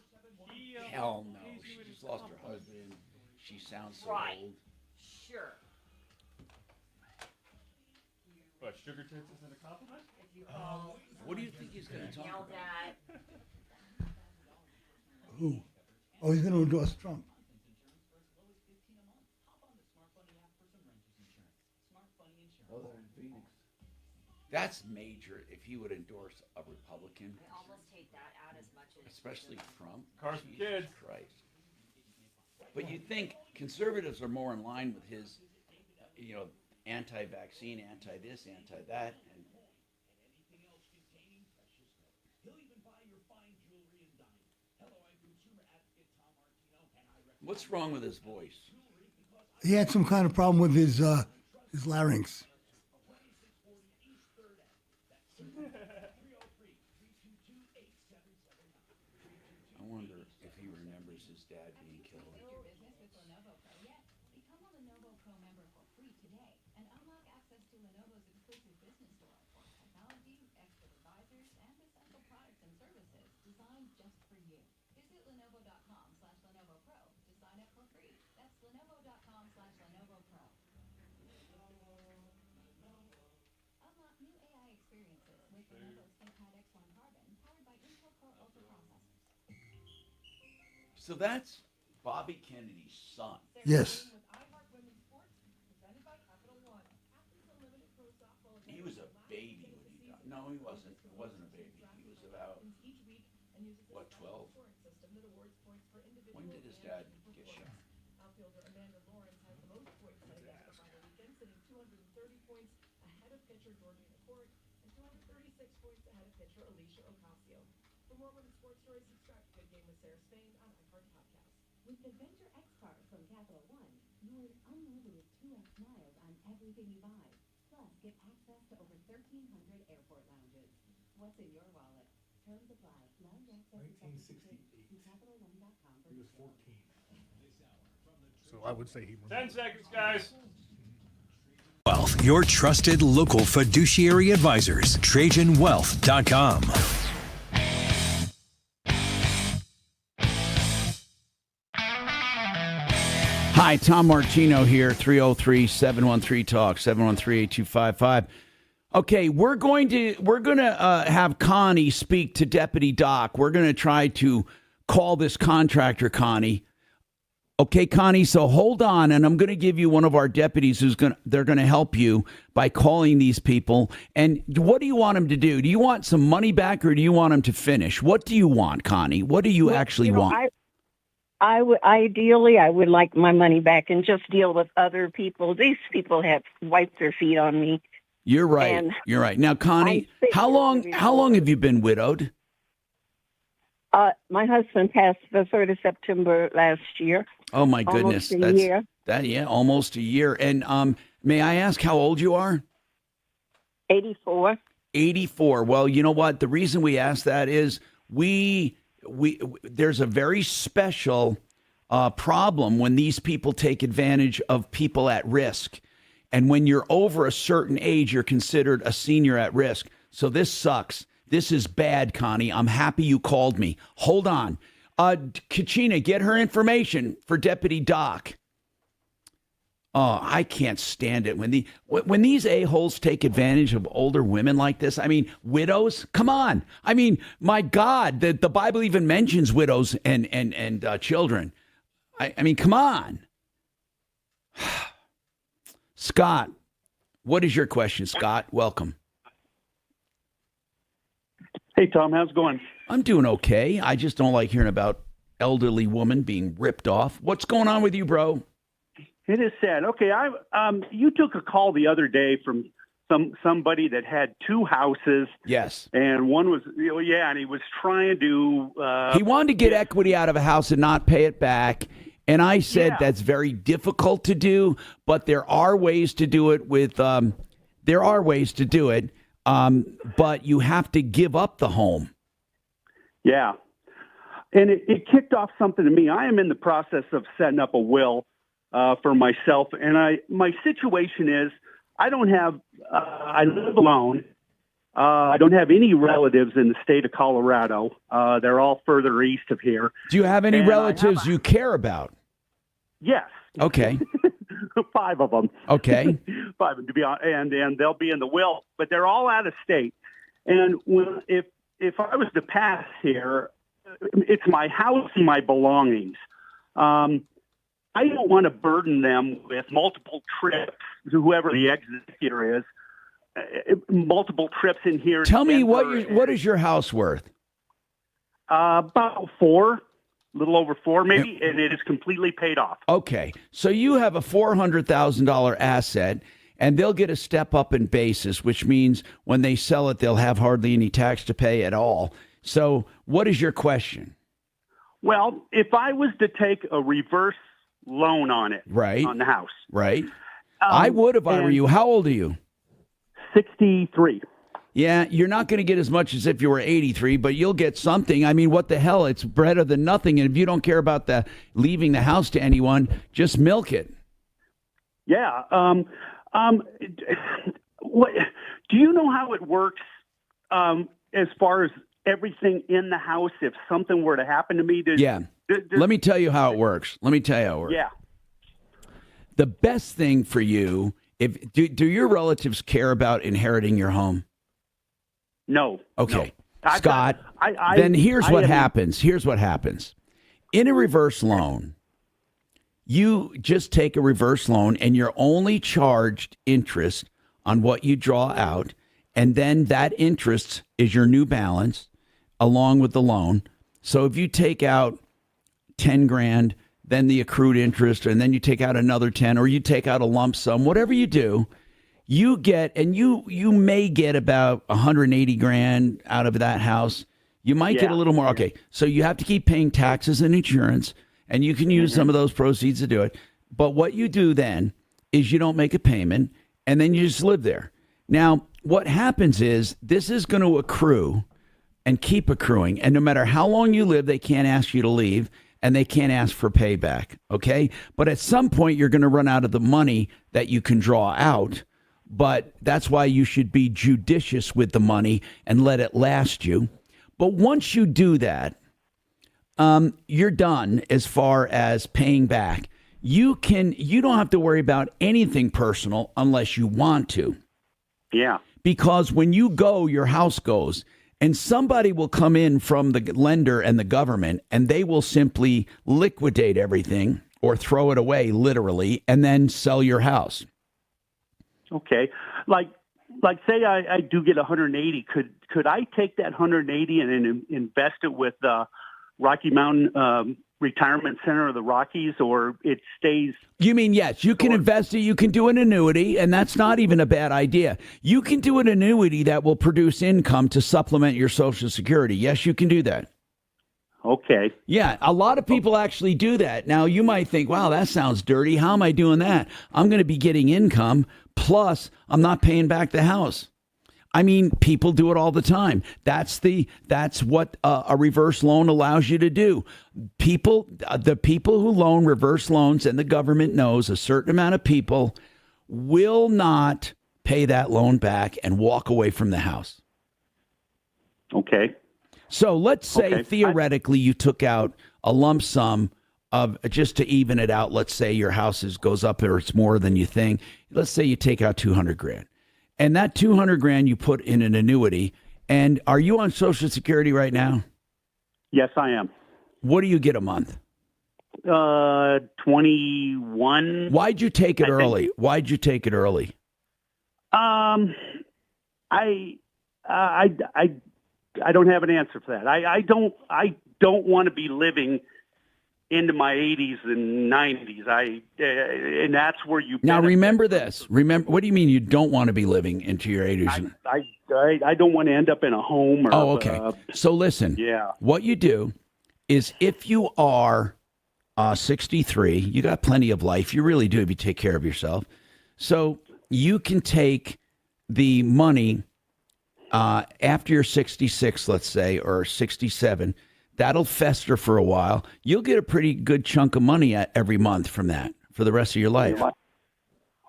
Hell no. She just lost her husband. She sounds so old. Sure. But sugar tits isn't a compliment? What do you think he's going to talk about? Who? Oh, he's going to endorse Trump. That's major if he would endorse a Republican. I almost take that out as much as Especially Trump. Cars for Jesus kids. Christ. But you think conservatives are more in line with his, anti-vaccine, anti-this, anti-that. And what's wrong with his voice? He had some kind of problem with his larynx. I wonder if he remembers his dad being killed. So that's Bobby Kennedy's son. Yes. He was a baby when he died. No, he wasn't. He wasn't a baby. He was about, what, 12? When did his dad get shot? With Adventure X Card from Capital One, you earn unlimited 2x miles on everything you buy. Plus, get access to over 1,300 airport lounges. What's in your wallet? Terms apply. Lounge access is subject to CapitalOne.com. He was 14. So I would say he. 10 seconds, guys. Wealth, your trusted local fiduciary advisors. TrajanWealth.com. Hi, Tom Martino here, 303-713-TALK, 713-8255. Okay, we're going to have Connie speak to Deputy Doc. We're going to try to call this contractor, Connie. Okay, Connie, so hold on, and I'm going to give you one of our deputies they're going to help you by calling these people. And what do you want them to do? Do you want some money back, or do you want them to finish? What do you want, Connie? What do you actually want? Ideally, I would like my money back and just deal with other people. These people have wiped their feet on me. You're right. And You're right. Now, Connie, how long have you been widowed? My husband passed the 3rd of September last year. Oh my goodness, almost a year. Almost a year. And may I ask how old you are? 84. 84. Well, you know what? The reason we ask that is there's a very special problem when these people take advantage of people at risk. And when you're over a certain age, you're considered a senior at risk. So this sucks. This is bad, Connie. I'm happy you called me. Hold on. Kachina, get her information for Deputy Doc. Oh, I can't stand it when these a-holes take advantage of older women like this. I mean, widows. Come on. I mean, my God, the Bible even mentions widows and children. I mean, come on. Scott, what is your question, Scott? Welcome. Hey, Tom, how's it going? I'm doing okay. I just don't like hearing about elderly woman being ripped off. What's going on with you, bro? It is sad. Okay, you took a call the other day from somebody that had two houses. Yes. And one was, and he was trying to. He wanted to get equity out of a house and not pay it back. And I said that's very difficult to do, but there are ways to do it but you have to give up the home. Yeah. And it kicked off something to me. I am in the process of setting up a will for myself. And my situation is I live alone. I don't have any relatives in the state of Colorado. They're all further east of here. Do you have any relatives you care about? Yes. Okay. 5 of them. Okay. 5 to be honest, and they'll be in the will, but they're all out of state. And if I was to pass here, it's my house and my belongings. I don't want to burden them with multiple trips, whoever the executor is, multiple trips in here. Tell me what is your house worth? About 4. A little over 4 maybe, and it is completely paid off. Okay, so you have a $400,000 asset, and they'll get a step up in basis, which means when they sell it, they'll have hardly any tax to pay at all. So what is your question? Well, if I was to take a reverse loan on it, right, on the house. Right. I would if I were you. How old are you? 63. Yeah, you're not going to get as much as if you were 83, but you'll get something. I mean, what the hell? It's better than nothing. And if you don't care about leaving the house to anyone, just milk it. Yeah. What do you know how it works as far as everything in the house? If something were to happen to me, let me tell you how it works. Yeah. The best thing for you, do your relatives care about inheriting your home? No. Okay. No. Scott, then here's what happens. Here's what happens. In a reverse loan, you just take a reverse loan and you're only charged interest on what you draw out. And then that interest is your new balance along with the loan. So if you take out 10 grand, then the accrued interest, and then you take out another 10, or you take out a lump sum, whatever you do, you get, and you may get about 180 grand out of that house. You might get a little more. Okay, so you have to keep paying taxes and insurance, and you can use some of those proceeds to do it. But what you do then is you don't make a payment, and then you just live there. Now, what happens is this is going to accrue and keep accruing, and no matter how long you live, they can't ask you to leave, and they can't ask for payback, okay? But at some point, you're going to run out of the money that you can draw out, but that's why you should be judicious with the money and let it last you. But once you do that, you're done as far as paying back. You don't have to worry about anything personal unless you want to. Yeah. Because when you go, your house goes. And somebody will come in from the lender and the government, and they will simply liquidate everything or throw it away, literally, and then sell your house. Okay. Like say I do get 180. Could I take that 180 and invest it with Rocky Mountain Retirement Center of the Rockies, or it stays? You mean, yes, you can invest it. You can do an annuity, and that's not even a bad idea. You can do an annuity that will produce income to supplement your Social Security. Yes, you can do that. Okay. Yeah, a lot of people actually do that. Now, you might think, wow, that sounds dirty. How am I doing that? I'm going to be getting income, plus I'm not paying back the house. I mean, people do it all the time. That's what a reverse loan allows you to do. The people who loan reverse loans, and the government knows a certain amount of people will not pay that loan back and walk away from the house. Okay. So let's say theoretically you took out a lump sum of, just to even it out. Let's say your house goes up or it's more than you think. Let's say you take out 200 grand. And that 200 grand you put in an annuity. And are you on Social Security right now? Yes, I am. What do you get a month? 21. Why'd you take it early? Why'd you take it early? I don't have an answer for that. I don't want to be living into my 80s and 90s. And that's where you now remember this. Remember, what do you mean you don't want to be living into your 80s? I don't want to end up in a home. Or, okay. So listen. Yeah. What you do is, if you are 63, you got plenty of life. You really do if you take care of yourself. So you can take the money after you're 66, let's say, or 67. That'll fester for a while. You'll get a pretty good chunk of money every month from that for the rest of your life.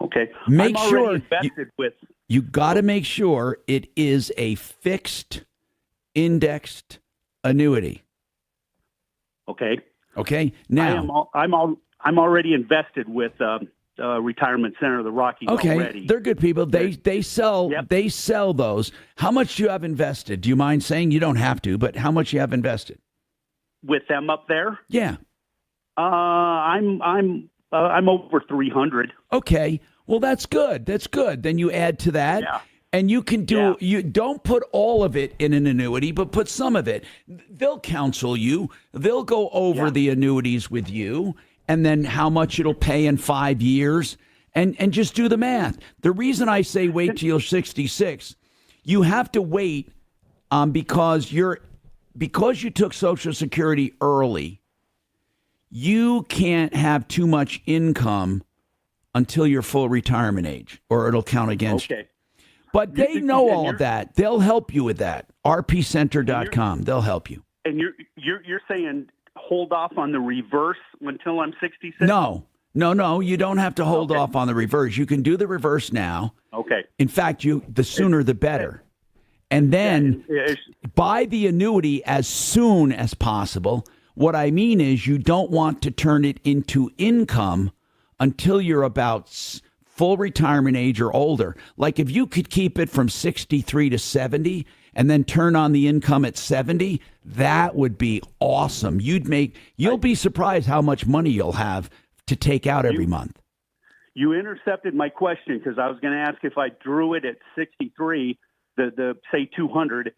Okay. Make I'm sure invested with. You got to make sure it is a fixed, indexed annuity. Okay. Okay. Now I'm already invested with Retirement Center of the Rockies. Okay, already. They're good people. They sell those. How much do you have invested? Do you mind saying? You don't have to, but how much you have invested? With them up there? Yeah. I'm over 300. Okay. Well, that's good. That's good. Then you add to that. Yeah. And you can do, you don't put all of it in an annuity, but put some of it. They'll counsel you. They'll go over the annuities with you, and then how much it'll pay in 5 years, and just do the math. The reason I say wait till you're 66, you have to wait because you took Social Security early. You can't have too much income until your full retirement age, or it'll count against you. But they know all of that. They'll help you with that. rpcenter.com. They'll help you. And you're saying hold off on the reverse until I'm 66? No. You don't have to hold off on the reverse. You can do the reverse now. Okay. In fact, the sooner the better. And then buy the annuity as soon as possible. What I mean is, you don't want to turn it into income until you're about full retirement age or older. Like if you could keep it from 63 to 70 and then turn on the income at 70, that would be awesome. You'll be surprised how much money you'll have to take out every month. You intercepted my question, because I was going to ask, if I drew it at 63, the say 200,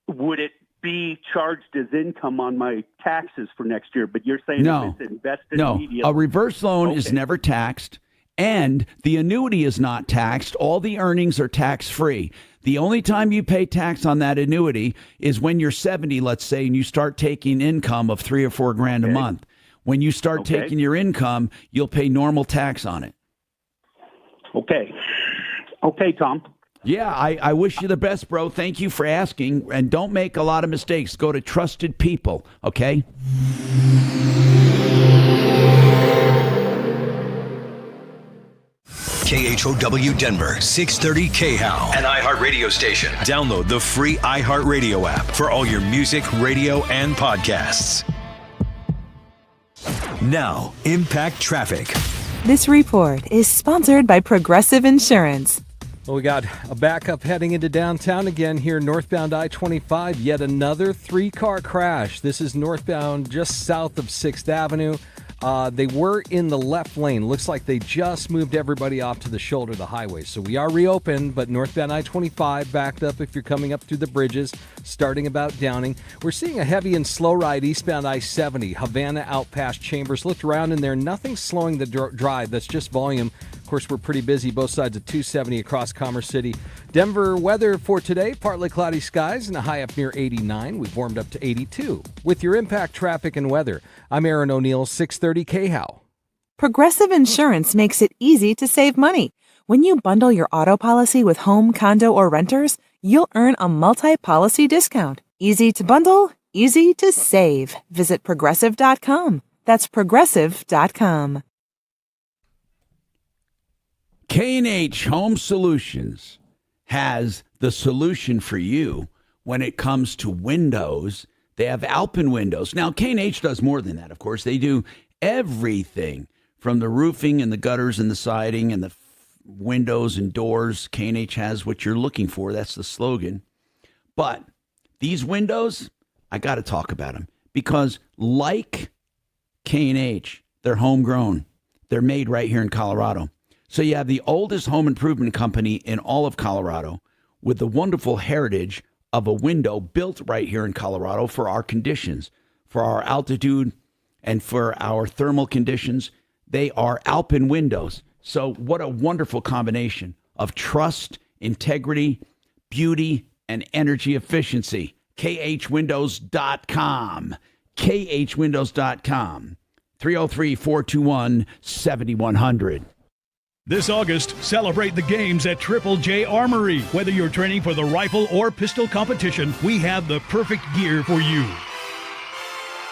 would it be charged as income on my taxes for next year. But you're saying No. if it's invested No, immediately. a reverse loan is Okay. never taxed, and the annuity is not taxed. All the earnings are tax-free. The only time you pay tax on that annuity is when you're 70, let's say, and you start taking income of $3 or $4 grand a month. When you start Okay. taking your income, you'll pay normal tax on it. Okay. Okay, Tom. Yeah, I wish you the best, bro. Thank you for asking. And don't make a lot of mistakes. Go to trusted people, okay? KHOW Denver, 630 KHOW, an iHeartRadio station. Download the free iHeartRadio app for all your music, radio, and podcasts. Now, Impact Traffic. This report is sponsored by Progressive Insurance. Well, we got a backup heading into downtown again here, northbound I-25. Yet another 3-car crash. This is northbound just south of 6th Avenue. They were in the left lane. Looks like they just moved everybody off to the shoulder of the highway. So we are reopened, but northbound I-25 backed up if you're coming up through the bridges, starting about Downing. We're seeing a heavy and slow ride eastbound I-70, Havana out past Chambers. Looked around in there, nothing slowing the drive. That's just volume. Of course, we're pretty busy both sides of 270 across Commerce City. Denver weather for today, partly cloudy skies and a high up near 89. We've warmed up to 82. With your Impact Traffic and Weather, I'm Aaron O'Neill, 630 KHOW. Progressive Insurance makes it easy to save money. When you bundle your auto policy with home, condo, or renters, you'll earn a multi-policy discount. Easy to bundle, easy to save. Visit Progressive.com. That's Progressive.com. K&H Home Solutions has the solution for you when it comes to windows. They have Alpen windows. Now, K&H does more than that, of course. They do everything from the roofing and the gutters and the siding and the windows and doors. K&H has what you're looking for. That's the slogan. But these windows, I got to talk about them because like K&H, they're homegrown. They're made right here in Colorado. So you have the oldest home improvement company in all of Colorado with the wonderful heritage of a window built right here in Colorado for our conditions, for our altitude, and for our thermal conditions. They are Alpen windows. So what a wonderful combination of trust, integrity, beauty, and energy efficiency. KHWindows.com. KHWindows.com. 303-421-7100. This August, celebrate the games at Triple J Armory. Whether you're training for the rifle or pistol competition, we have the perfect gear for you.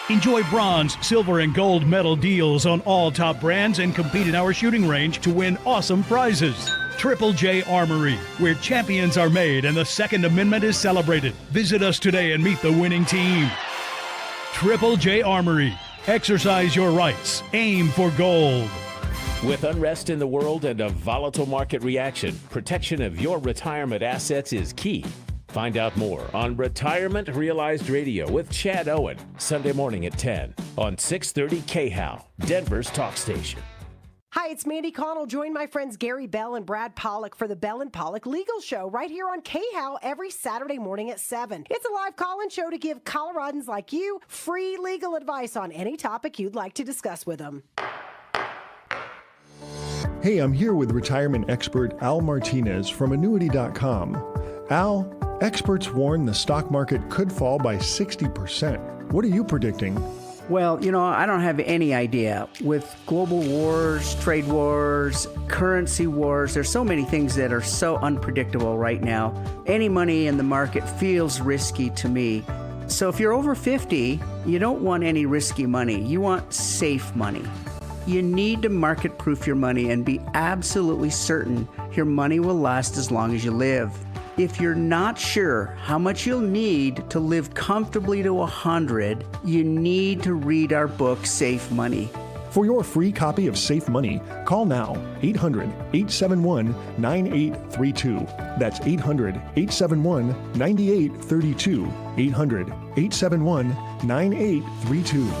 Enjoy bronze, silver, and gold medal deals on all top brands and compete in our shooting range to win awesome prizes. Triple J Armory, where champions are made and the Second Amendment is celebrated. Visit us today and meet the winning team. Triple J Armory. Exercise your rights. Aim for gold. With unrest in the world and a volatile market reaction, protection of your retirement assets is key. Find out more on Retirement Realized Radio with Chad Owen, Sunday morning at 10 on 630 KHOW, Denver's talk station. Hi, it's Mandy Connell. Join my friends Gary Bell and Brad Pollock for the Bell and Pollock Legal Show right here on KHOW every Saturday morning at 7. It's a live call-in show to give Coloradans like you free legal advice on any topic you'd like to discuss with them. Hey, I'm here with retirement expert Al Martinez from Annuity.com. Al, experts warn the stock market could fall by 60%. What are you predicting? Well, I don't have any idea. With global wars, trade wars, currency wars, there's so many things that are so unpredictable right now. Any money in the market feels risky to me. So if you're over 50, you don't want any risky money. You want safe money. You need to market-proof your money and be absolutely certain your money will last as long as you live. If you're not sure how much you'll need to live comfortably to 100, you need to read our book, Safe Money. For your free copy of Safe Money, call now 800-871-9832. That's 800-871-9832. 800-871-9832.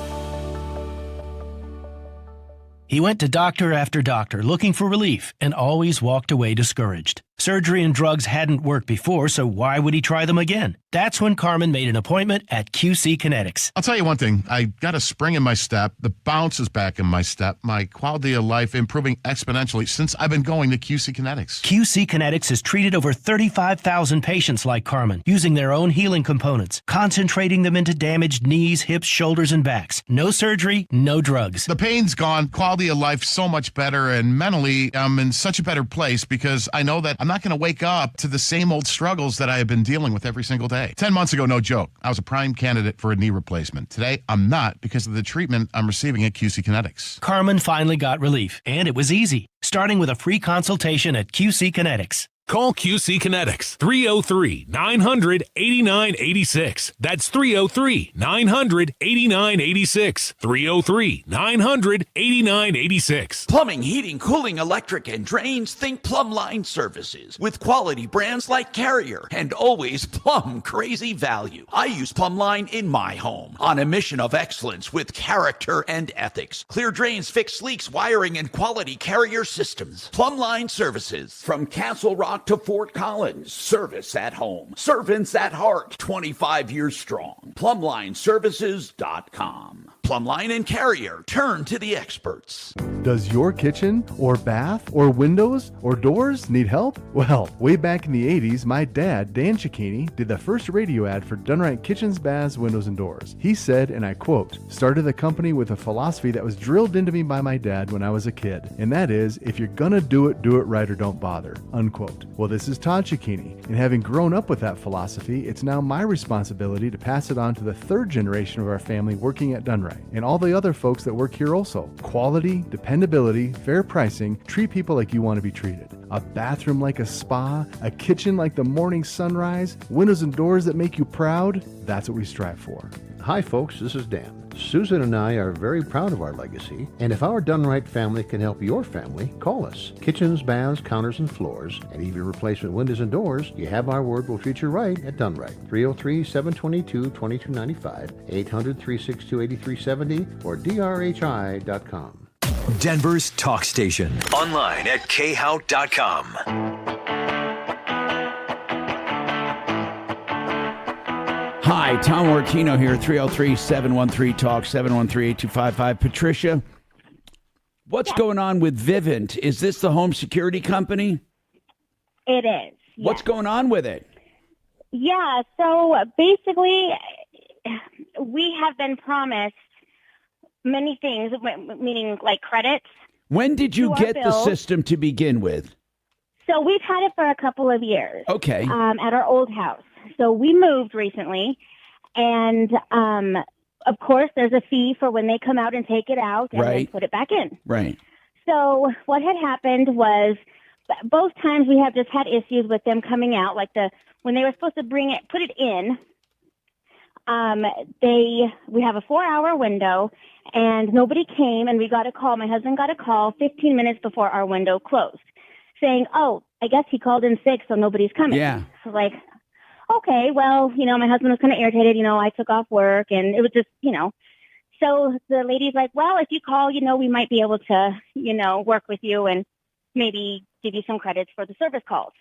He went to doctor after doctor looking for relief and always walked away discouraged. Surgery and drugs hadn't worked before, so why would he try them again? That's when Carmen made an appointment at QC Kinetics. I'll tell you one thing. I got a spring in my step. The bounce is back in my step. My quality of life improving exponentially since I've been going to QC Kinetics. QC Kinetics has treated over 35,000 patients like Carmen, using their own healing components, concentrating them into damaged knees, hips, shoulders, and backs. No surgery, no drugs. The pain's gone, quality of life so much better, and mentally I'm in such a better place because I know that I'm not going to wake up to the same old struggles that I have been dealing with every single day. 10 months ago, no joke, I was a prime candidate for a knee replacement. Today, I'm not because of the treatment I'm receiving at QC Kinetics. Carmen finally got relief, and it was easy, starting with a free consultation at QC Kinetics. Call QC Kinetics, 303-900-8986. That's 303-900-8986. 303-900-8986. Plumbing, heating, cooling, electric, and drains. Think Plumline Services. With quality brands like Carrier and always plumb crazy value. I use Plumline in my home on a mission of excellence with character and ethics. Clear drains, fix leaks, wiring, and quality Carrier systems. Plumline Services. From Castle Rock to Fort Collins. Service at home. Servants at heart. 25 years strong. PlumlineServices.com. Plumline and Carrier. Turn to the experts. Does your kitchen or bath or windows or doors need help? Well, way back in the 80s, my dad, Dan Cicchini, did the first radio ad for Dunright Kitchens, Baths, Windows, and Doors. He said, and I quote, "Started the company with a philosophy that was drilled into me by my dad when I was a kid, and that is, if you're gonna do it right or don't bother," unquote. Well, this is Todd Cicchini, and having grown up with that philosophy, it's now my responsibility to pass it on to the third generation of our family working at Dunright, and all the other folks that work here also. Quality, dependability, fair pricing, treat people like you want to be treated. A bathroom like a spa, a kitchen like the morning sunrise, windows and doors that make you proud, that's what we strive for. Hi folks, this is Dan. Susan and I are very proud of our legacy, and if our Dunright family can help your family, call us. Kitchens, baths, counters, and floors, and even replacement windows and doors, you have our word, we'll treat you right at Dunright. 303-722-2295, 800-362-8370, or drhi.com. Denver's talk station. Online at khout.com. Hi, Tom Martino here, 303-713-TALK, 713-8255. Patricia, what's going on with Vivint? Is this the home security company? It is. What's going on with it? Yeah, so basically, we have been promised many things, meaning like credits. When did you get the bills. system to begin with? So we've had it for a couple of years. Okay. At our old house. So we moved recently, and of course, there's a fee for when they come out and take it out and then put it back in. Right. So what had happened was both times we have just had issues with them coming out, like when they were supposed to put it in. We have a 4-hour window, and nobody came, and we got a call. My husband got a call 15 minutes before our window closed, saying, "Oh, I guess he called in sick, so nobody's coming." Yeah. So like, okay, well, my husband was kind of irritated. I took off work, and it was just, So the lady's like, "Well, if you call, we might be able to, work with you and maybe give you some credits for the service calls."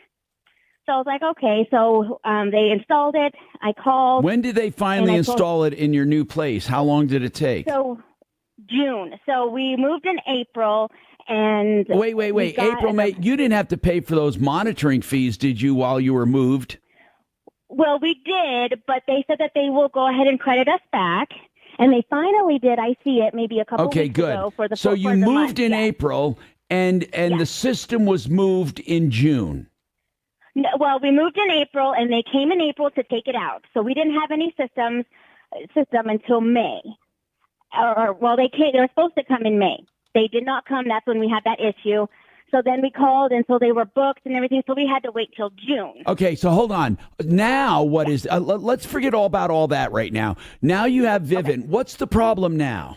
So I was like, okay. So they installed it. I called. When did they finally install it in your new place? How long did it take? So June. So we moved in April. And wait. April, May. You didn't have to pay for those monitoring fees, did you, while you were moved? Well, we did, but they said that they will go ahead and credit us back. And they finally did. I see it maybe a couple weeks ago. For the So you moved in April, and the system was moved in June. No, well, we moved in April, and they came in April to take it out. So we didn't have any system until May. They came. They were supposed to come in May. They did not come. That's when we had that issue. So then we called, and so they were booked and everything. So we had to wait till June. Okay, so hold on. Now, what is? Let's forget all about all that right now. Now you have Vivint. Okay. What's the problem now?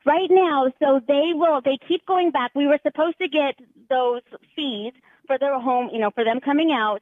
Right now, so they keep going back. We were supposed to get those fees for their home, for them coming out,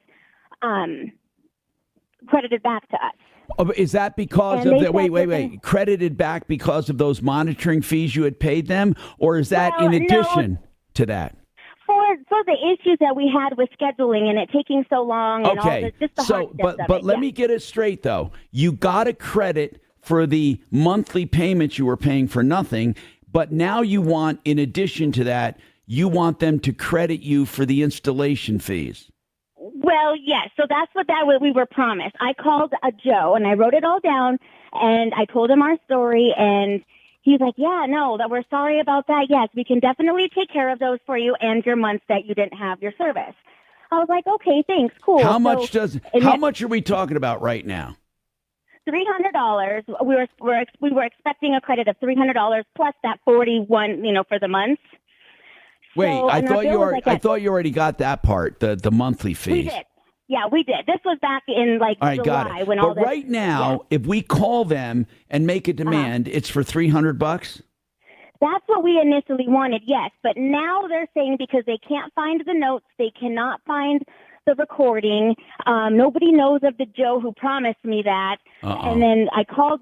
credited back to us. Oh, is that because of the wait, credited back because of those monitoring fees you had paid them, or is that in addition to that? For sort of the issues that we had with scheduling and it taking so long and all Okay. the, just the So, hardships of but it. let Yeah. me get it straight though. You got a credit for the monthly payments you were paying for nothing, but now you want, in addition to that, you want them to credit you for the installation fees. Well, yes. So that's what we were promised. I called Joe and I wrote it all down and I told him our story and he's like, yeah, no, that we're sorry about that. Yes, we can definitely take care of those for you and your months that you didn't have your service. I was like, okay, thanks, cool. How So- how much are we talking about right now? $300. We were expecting a credit of $300 plus that 41, for the months. Wait, So- I and our thought you bill was already, like I thought you already got that part, the monthly fees. We did. Yeah, we did. This was back in All right, July got it. when But all this. right now, if we call them and make a demand, it's for $300. That's what we initially wanted, yes. But now they're saying because they can't find the notes, they cannot find the recording. Nobody knows of the Joe who promised me that. And then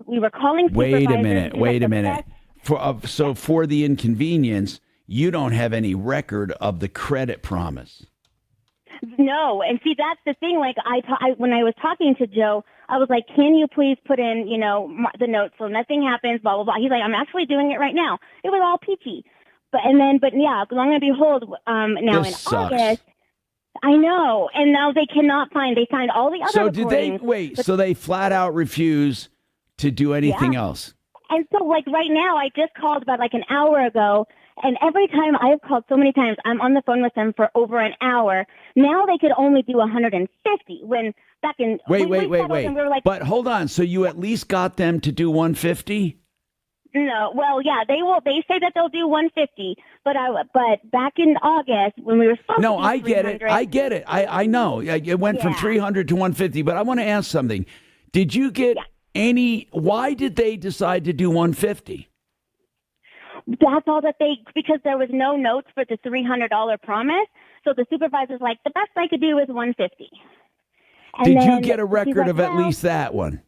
we were calling Wait a supervisors minute. to Wait get a the minute. For the inconvenience, you don't have any record of the credit promise. No, and see that's the thing. Like when I was talking to Joe, I was like, "Can you please put in, the notes so nothing happens?" Blah blah blah. He's like, "I'm actually doing it right now." It was all peachy, but yeah, long and behold, now This in sucks. August, I know, and now they cannot find. They find all the other. So did they recordings, but- So they flat out refuse to do anything else? And so, like right now, I just called about like an hour ago, and every time I've called so many times, I'm on the phone with them for over an hour. Now they could only do 150. When back in Wait. we settled and we were like, But hold on. So you at least got them to do 150? no, well, yeah, they will. They say that they'll do 150, but back in August when we were supposed No, to do I get it. 300, I get it. I know. It went from 300 to 150, but I want to ask something. Did you get why did they decide to do 150? That's all that because there was no notes for the $300 promise. So the supervisor's like, the best I could do is 150. And Did you then get a she's record like, of at well, least that one?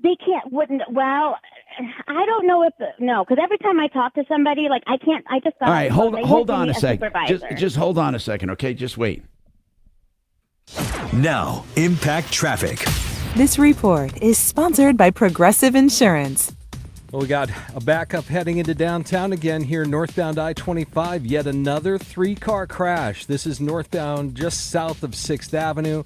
They well, I don't know because every time I talk to somebody, like I just got All right, hold on a second. Supervisor. Just hold on a second, okay? Just wait. Now, Impact Traffic. This report is sponsored by Progressive Insurance. Well, we got a backup heading into downtown again here, northbound I-25. Yet another 3-car crash. This is northbound just south of 6th Avenue.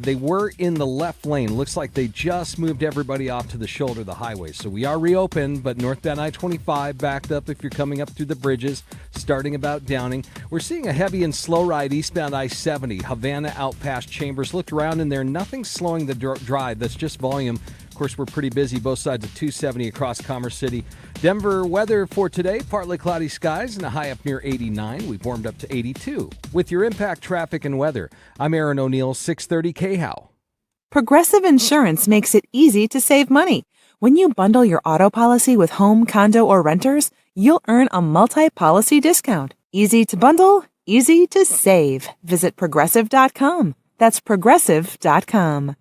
They were in the left lane. Looks like they just moved everybody off to the shoulder of the highway. So we are reopened, but northbound I-25 backed up if you're coming up through the bridges, starting about Downing. We're seeing a heavy and slow ride eastbound I-70, Havana out past Chambers. Looked around in there, nothing slowing the drive. That's just volume. Of course, we're pretty busy both sides of 270 across Commerce City. Denver weather for today, partly cloudy skies and a high up near 89. We've warmed up to 82. With your Impact Traffic and weather, I'm Aaron O'Neill, 630 KHOW. Progressive Insurance makes it easy to save money. When you bundle your auto policy with home, condo, or renters, you'll earn a multi-policy discount. Easy to bundle, easy to save. Visit Progressive.com. That's Progressive.com.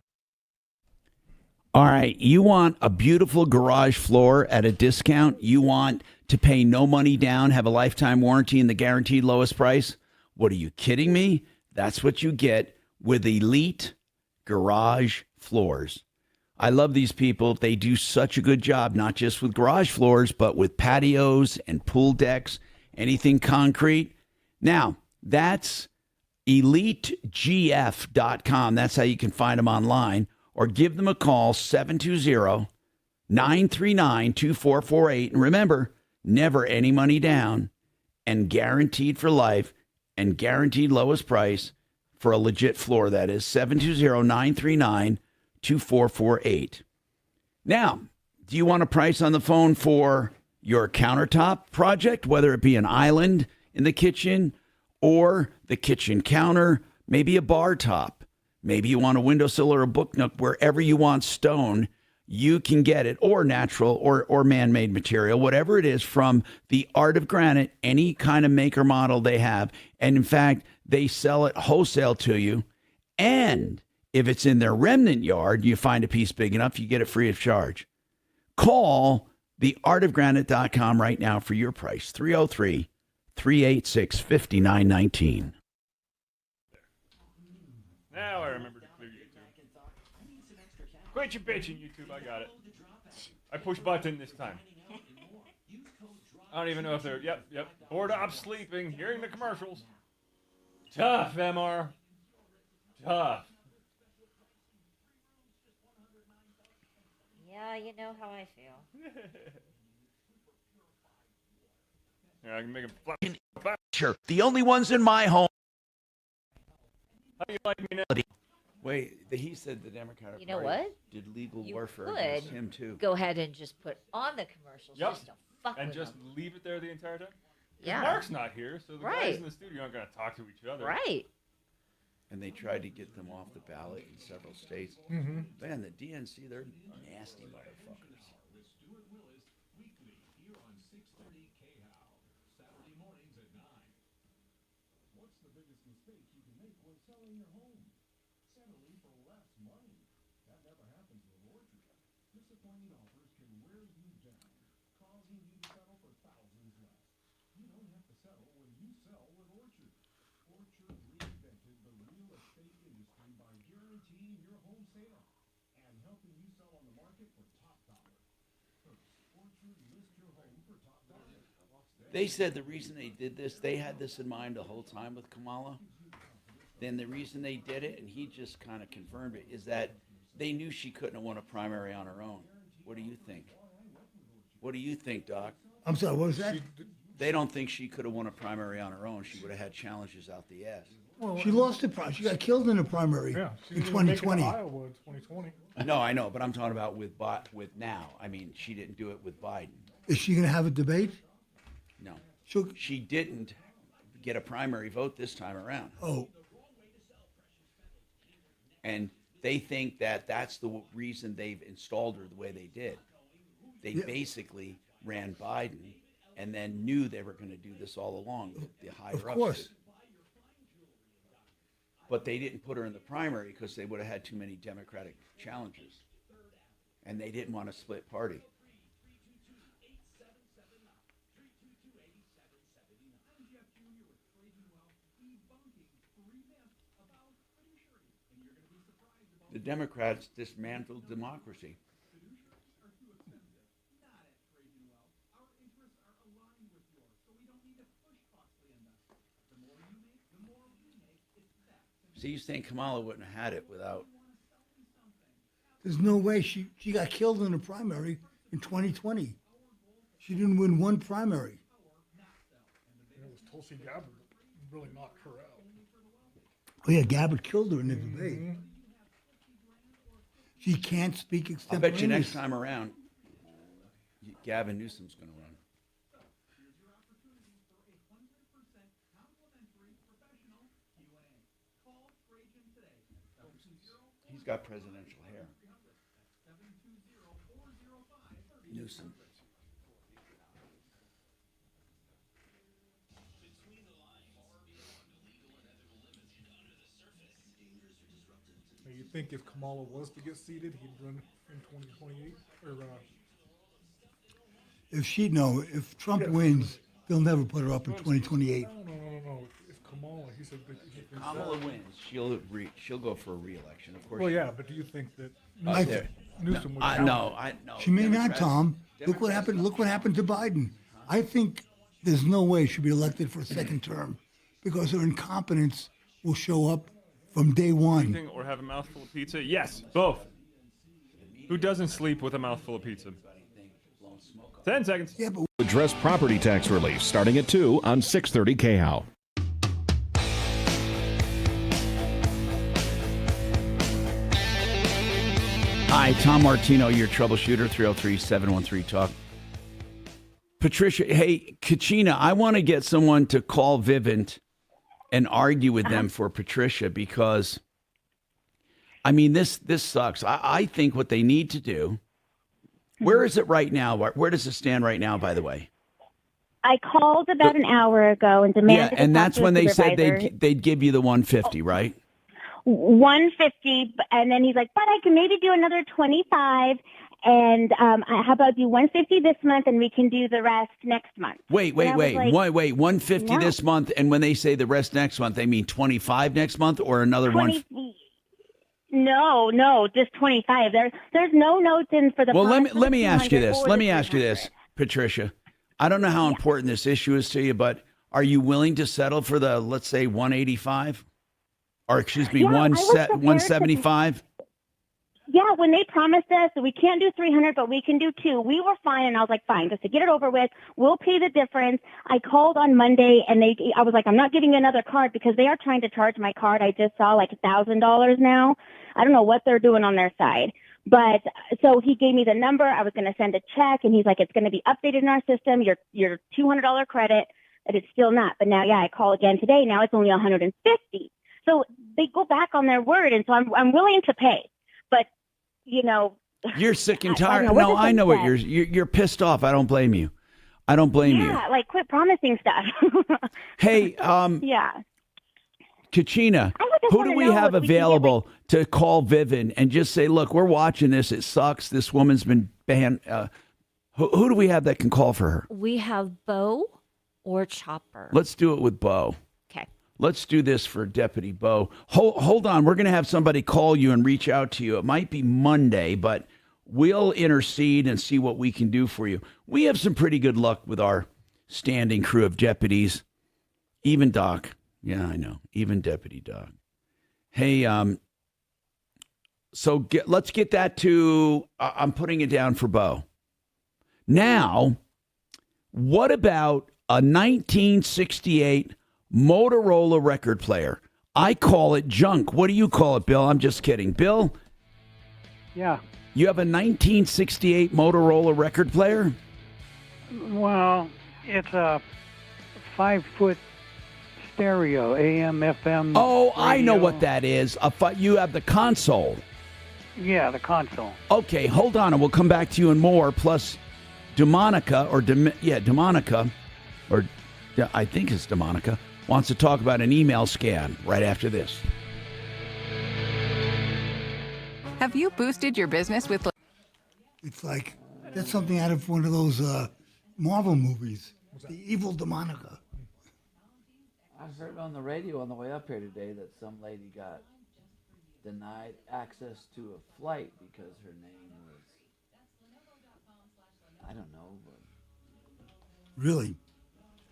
All right, you want a beautiful garage floor at a discount? You want to pay no money down, have a lifetime warranty, and the guaranteed lowest price? What, are you kidding me? That's what you get with Elite Garage Floors. I love these people. They do such a good job, not just with garage floors, but with patios and pool decks, anything concrete. Now, that's EliteGF.com. That's how you can find them online. Or give them a call, 720-939-2448. And remember, never any money down and guaranteed for life and guaranteed lowest price for a legit floor. That is 720-939-2448. Now, do you want a price on the phone for your countertop project, whether it be an island in the kitchen or the kitchen counter, maybe a bar top? Maybe you want a windowsill or a book nook. Wherever you want stone, you can get it, or natural or man-made material, whatever it is, from the Art of Granite, any kind of make or model they have. And in fact, they sell it wholesale to you. And if it's in their remnant yard, you find a piece big enough, you get it free of charge. Call theartofgranite.com right now for your price, 386-5919. Now I remember to clear YouTube. Quit your bitching, YouTube. I got it. I push button this time. I don't even know if they're... Yep. Bored up, sleeping, hearing the commercials. Tough, MR. Tough. Yeah, you know how I feel. Yeah, I can make them flap. Sure. The only ones in my home. How do you like me now? Wait, he said the Democratic You know Party what? did legal You warfare could against him, too. go ahead and just put on the commercials just to fuck And with just them. leave it there the entire time? 'Cause Yeah. Mark's not here, so the guys Right. in the studio aren't going to talk to each other. Right. And they tried to get them off the ballot in several states. Mhm. Man, the DNC, they're nasty motherfuckers. They said the reason they did this, they had this in mind the whole time with Kamala. Then the reason they did it, and he just kind of confirmed it, is that they knew she couldn't have won a primary on her own. What do you think? What do you think, Doc? I'm sorry, what was that? They don't think she could have won a primary on her own. She would have had challenges out the ass. She lost the primary. She got killed in the primary She in didn't make it to 2020. Iowa in 2020. No, I know, but I'm talking about with now. I mean, she didn't do it with Biden. Is she going to have a debate? No. She didn't get a primary vote this time around. Oh. And they think that that's the reason they've installed her the way they did. They basically ran Biden and then knew they were going to do this all along, the higher ups. Of course. But they didn't put her in the primary because they would have had too many Democratic challenges. And they didn't want to split party. The Democrats dismantled democracy. So you think Kamala wouldn't have had it without... There's no way. She got killed in the primary in 2020. She didn't win one primary. It was Tulsi Gabbard really knocked her out. Oh, yeah, Gabbard killed her in the debate. She can't speak I extemporaneous. bet you next time around, Gavin Newsom's going to run. He's got presidential hair. Newsom. You think if Kamala was to get seated, he'd run in 2028? Or, if Trump wins, they'll never put her up in 2028. No. If Kamala, he said that he thinks Kamala that. wins, she'll go for a re-election, of course. Well, yeah, but do you think that Newsom would? no. She may not, Tom. Look what happened. Look what happened to Biden. I think there's no way she'll be elected for a second term because her incompetence will show up from day one. Eating or have a mouthful of pizza? Yes, both. Who doesn't sleep with a mouthful of pizza? 10 seconds. Yeah, but Address property tax relief starting at 2 on 630 KHOW. Hi, Tom Martino, your troubleshooter, 303-713-TALK. Patricia, hey, Kachina, I want to get someone to call Vivint and argue with them for Patricia because, I mean, this sucks. I think what they need to do, where is it right now? Where does it stand right now, by the way? I called about an hour ago and demanded. Yeah, and that's when they said supervisor. they'd give you the 150, right? 150, and then he's like, but I can maybe do another 25. And how about do 150 this month, and we can do the rest next month? Wait. And I was like, Wait. 150 no. this month, and when they say the rest next month, they mean 25 next month or another 20, No, just 25. There's no notes in for the. Well, let promise for me the ask you 200 this. or Let the me ask you 300. this, Patricia. I don't know how important this issue is to you, but are you willing to settle for the, let's say, 185, or excuse me, Yeah, I was prepared to- 175? Yeah, when they promised us that we can't do 300, but we can do 2, we were fine. And I was like, fine, just to get it over with, we'll pay the difference. I called on Monday, and I was like, I'm not giving you another card because they are trying to charge my card. I just saw like $1,000 now. I don't know what they're doing on their side. But so he gave me the number. I was going to send a check, and he's like, it's going to be updated in our system. Your $200 credit, but it's still not. But now, I call again today. Now it's only 150. So they go back on their word, and so I'm willing to pay. But, You're sick and I tired. don't know. What No, does I it know what say? you're pissed off. I don't blame you. I don't blame you. Yeah, like quit promising stuff. Hey, yeah. Kachina, I would just who wanna do we know have if we can get, available to call Vivian and just say, look, we're watching this. It sucks. This woman's been banned. Who do we have that can call for her? We have Bo or Chopper. Let's do it with Bo. Okay. Let's do this for Deputy Bo. Hold on. We're going to have somebody call you and reach out to you. It might be Monday, but we'll intercede and see what we can do for you. We have some pretty good luck with our standing crew of deputies. Even Doc. Yeah, I know. Even Deputy Doc. Hey, so let's get that to, I'm putting it down for Bo. Now, what about a 1968 Motorola record player? I call it junk. What do you call it, Bill? I'm just kidding. Bill? Yeah. You have a 1968 Motorola record player? Well, it's a 5-foot stereo, AM, FM. Oh, I know radio. what that is. You have the console. Yeah, the console. Okay, hold on, and we'll come back to you and more. Plus, Demonica, or I think it's Demonica, wants to talk about an email scam right after this. Have you boosted your business with... It's like, that's something out of one of those Marvel movies, the evil Demonica. I heard on the radio on the way up here today that some lady got denied access to a flight because her name was, I don't know, but Really?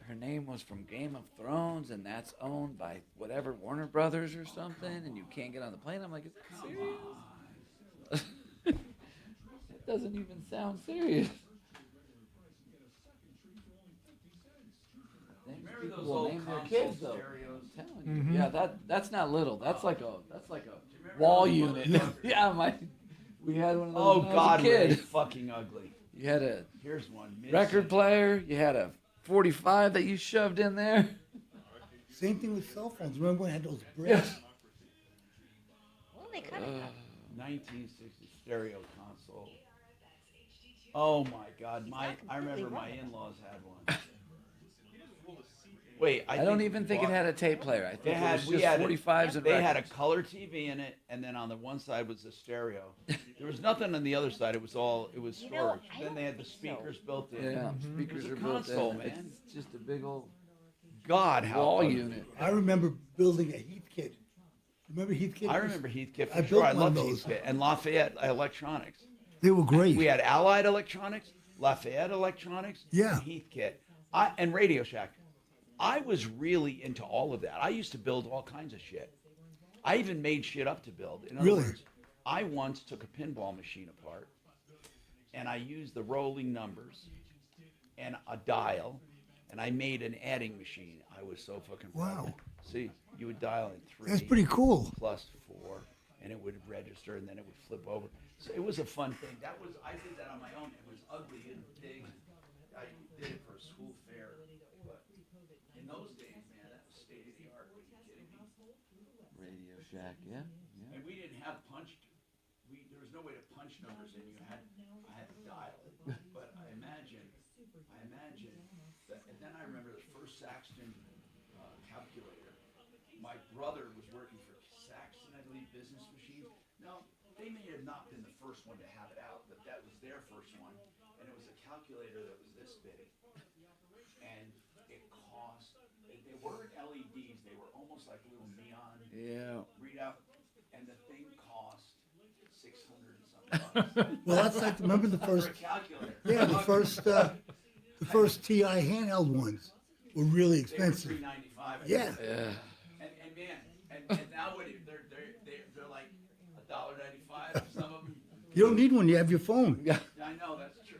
her name was from Game of Thrones, and that's owned by whatever, Warner Brothers or something, and you can't get on the plane. I'm like, is that serious? It doesn't even sound serious. People will name their kids though. I'm telling you. Yeah, that's not little. That's like a wall unit. Yeah, we had one of those. Oh, when I was God, a kid. Ray, fucking ugly. You had Here's one. record player. You had a 45 that you shoved in there. Same thing with cell phones. Remember when I had those bricks? Well, they kind of 1960 stereo console. Oh my God! I remember my in-laws had one. Wait, I don't even think it had a tape player. I think it was just 45s and They had a records. color TV in it, and then on the one side was the stereo. There was nothing on the other side. It was storage. Then they had the speakers built in. Yeah, speakers It are was a built console, in. man. It's just a big old God, how wall ugly. unit. I remember building a Heathkit. Remember Heathkit? I remember Heathkit for I sure. built I one of loved those. Heathkit and Lafayette Electronics. They were great. We had Allied Electronics, Lafayette Electronics, Yeah. and Heathkit, and Radio Shack. I was really into all of that. I used to build all kinds of shit. I even made shit up to build. In other Really? words, I once took a pinball machine apart, and I used the rolling numbers and a dial, and I made an adding machine. I was so fucking proud. Wow. Of it. See, you would dial in 3. That's pretty cool. Plus 4, and it would register, and then it would flip over. So it was a fun thing. I did that on my own. It was ugly and big. I did it for a school fair. But in those days, man, that was state of the art. Are you kidding me? Radio Shack, yeah. And we didn't have punch. There was no way to punch numbers in. I had to dial it. But I imagine that. And then I remember the first Saxton calculator. My brother was working for Saxton, I believe, business machines. Now, they may have not been the first one to have it out, but that was their first one, and it was a calculator that was this big, and it cost. They weren't LEDs; they were almost like little neon readout, and the thing cost $600 and something. Well, that's like, remember the first, For a calculator. yeah, the first TI handheld ones were really expensive. They were $395. Yeah. And man, and now what? They're like $1.95. Some of them. You don't need one. You have your phone. I know that's true.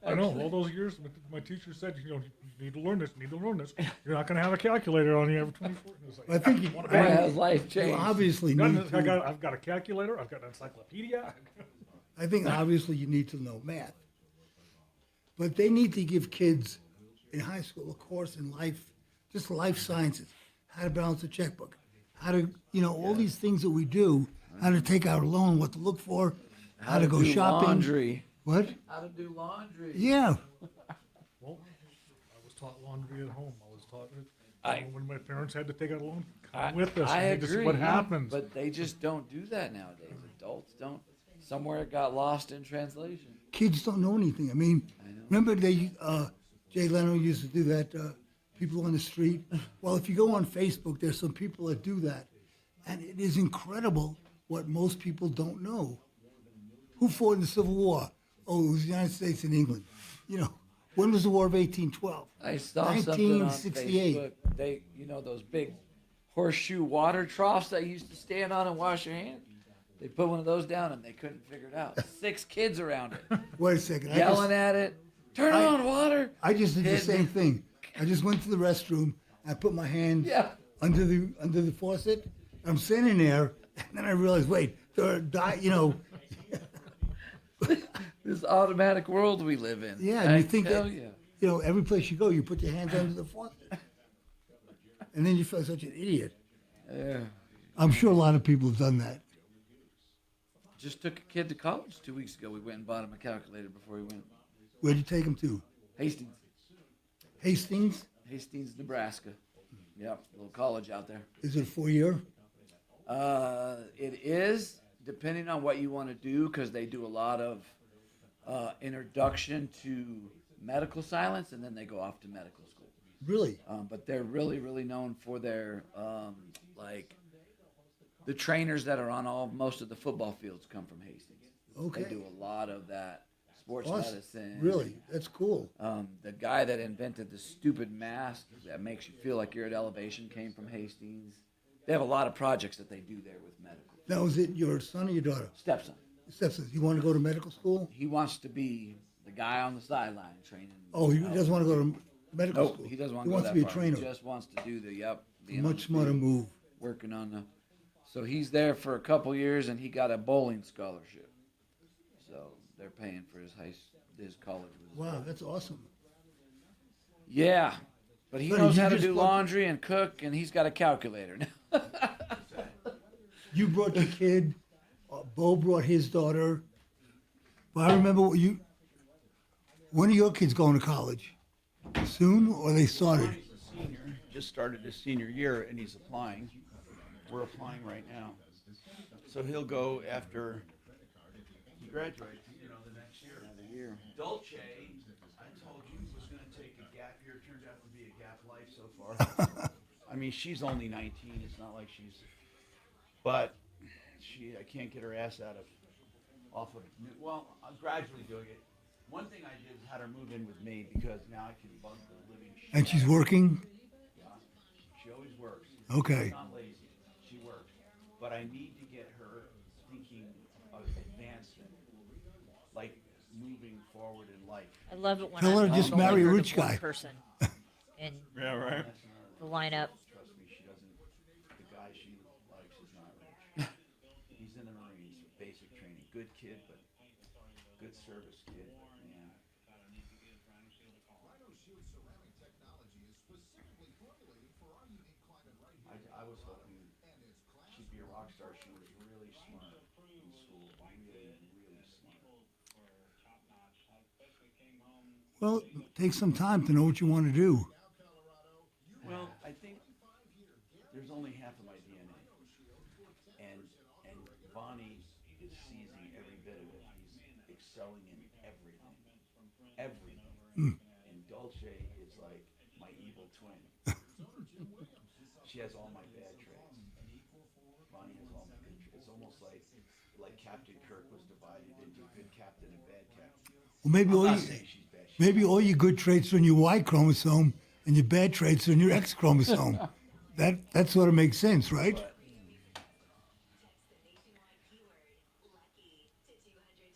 I know. All those years, my teacher said, you need to learn this. You need to learn this. You're not going to have a calculator on you every 24. Like, I think has life changed. You obviously need to, I've got a calculator. I've got an encyclopedia. I think obviously you need to know math. But they need to give kids in high school a course in life, just life sciences, how to balance a checkbook, how to, all these things that we do, how to take out a loan, what to look for, how to go do shopping. laundry. What? How to do laundry. Yeah. Well, I was taught laundry at home. I was taught it when my parents had to take out a loan. Come with us. I and this is agree. what happens. But they just don't do that nowadays. Adults don't. Somewhere it got lost in translation. Kids don't know anything. I mean, remember Jay Leno used to do that, people on the street? Well, if you go on Facebook, there's some people that do that. And it is incredible what most people don't know. Who fought in the Civil War? Oh, it was the United States and England. When was the War of 1812? I saw something on 1968. Facebook. They, those big horseshoe water troughs that you used to stand on and wash your hands. They put one of those down and they couldn't figure it out. 6 kids around it. Wait a second. Yelling at it. Turn on water. I just did the Hit same me. thing. I just went to the restroom. I put my hand under the faucet. I'm standing there, and then I realized, wait, This automatic world we live in. Yeah, and I you think tell that, you. every place you go, you put your hands under the faucet. And then you feel such an idiot. Yeah. I'm sure a lot of people have done that. Just took a kid to college 2 weeks ago. We went and bought him a calculator before he went. Where'd you take him to? Hastings. Hastings? Hastings, Nebraska. Yep, little college out there. Is it a 4-year? It is, depending on what you want to do, because they do a lot of introduction to medical science, and then they go off to medical school. Really? But they're really, really known for their, the trainers that are on most of the football fields come from Hastings. Okay. They do a lot of that. Sports Awesome. medicine. Really? That's cool. The guy that invented the stupid mask that makes you feel like you're at elevation came from Hastings. They have a lot of projects that they do there with medical. Now, is it your son or your daughter? Stepson. Stepson. You want to go to medical school? He wants to be the guy on the sideline training. Oh, he doesn't want to go to medical Nope, school. he doesn't want He to go wants that to be a far. trainer. He just wants to do being on Much the smarter field, move. working on the. So he's there for a couple years, and he got a bowling scholarship. So they're paying for his college. Wow, that's awesome. Yeah, but he So knows you how to just do plug- laundry and cook, and he's got a calculator now. You brought your kid. Bo brought his daughter. But I remember when are your kids going to college? Soon, or they started? He's a senior, just started his senior year, and he's applying. We're applying right now. So he'll go after he graduates, the next year. Another year. Dolce, I told you, was going to take a gap year. Turned out to be a gap life so far. I mean, she's only 19. It's not like but I can't get her ass off of. Well, I'm gradually doing it. One thing I did is had her move in with me because now I can bunk the living shit. And she's working? Yeah, she always works. Okay. She's not lazy. She works. But I need to get her thinking of advancement, like moving forward in life. I love it when Tell her I'm just only marry a heard of rich one guy. person in Yeah, right. the lineup. Trust me, she doesn't. The guy she likes is not rich. He's in the Marines, basic training. Good kid, but good service kid. Man. I was hoping she'd be a rock star. She was really smart in school. Really, really smart. Well, take some time to know what you want to do. Well, I think there's only half of my DNA, and Bonnie is seizing every bit of it. excelling in everything. Everything. And Dolce is like my evil twin. She has all my bad traits. Bonnie has all my good traits. It's almost like Captain Kirk was divided into good captain and bad captain. Well, maybe all your good traits are on your Y chromosome and your bad traits are on your X chromosome. that sort of makes sense, right?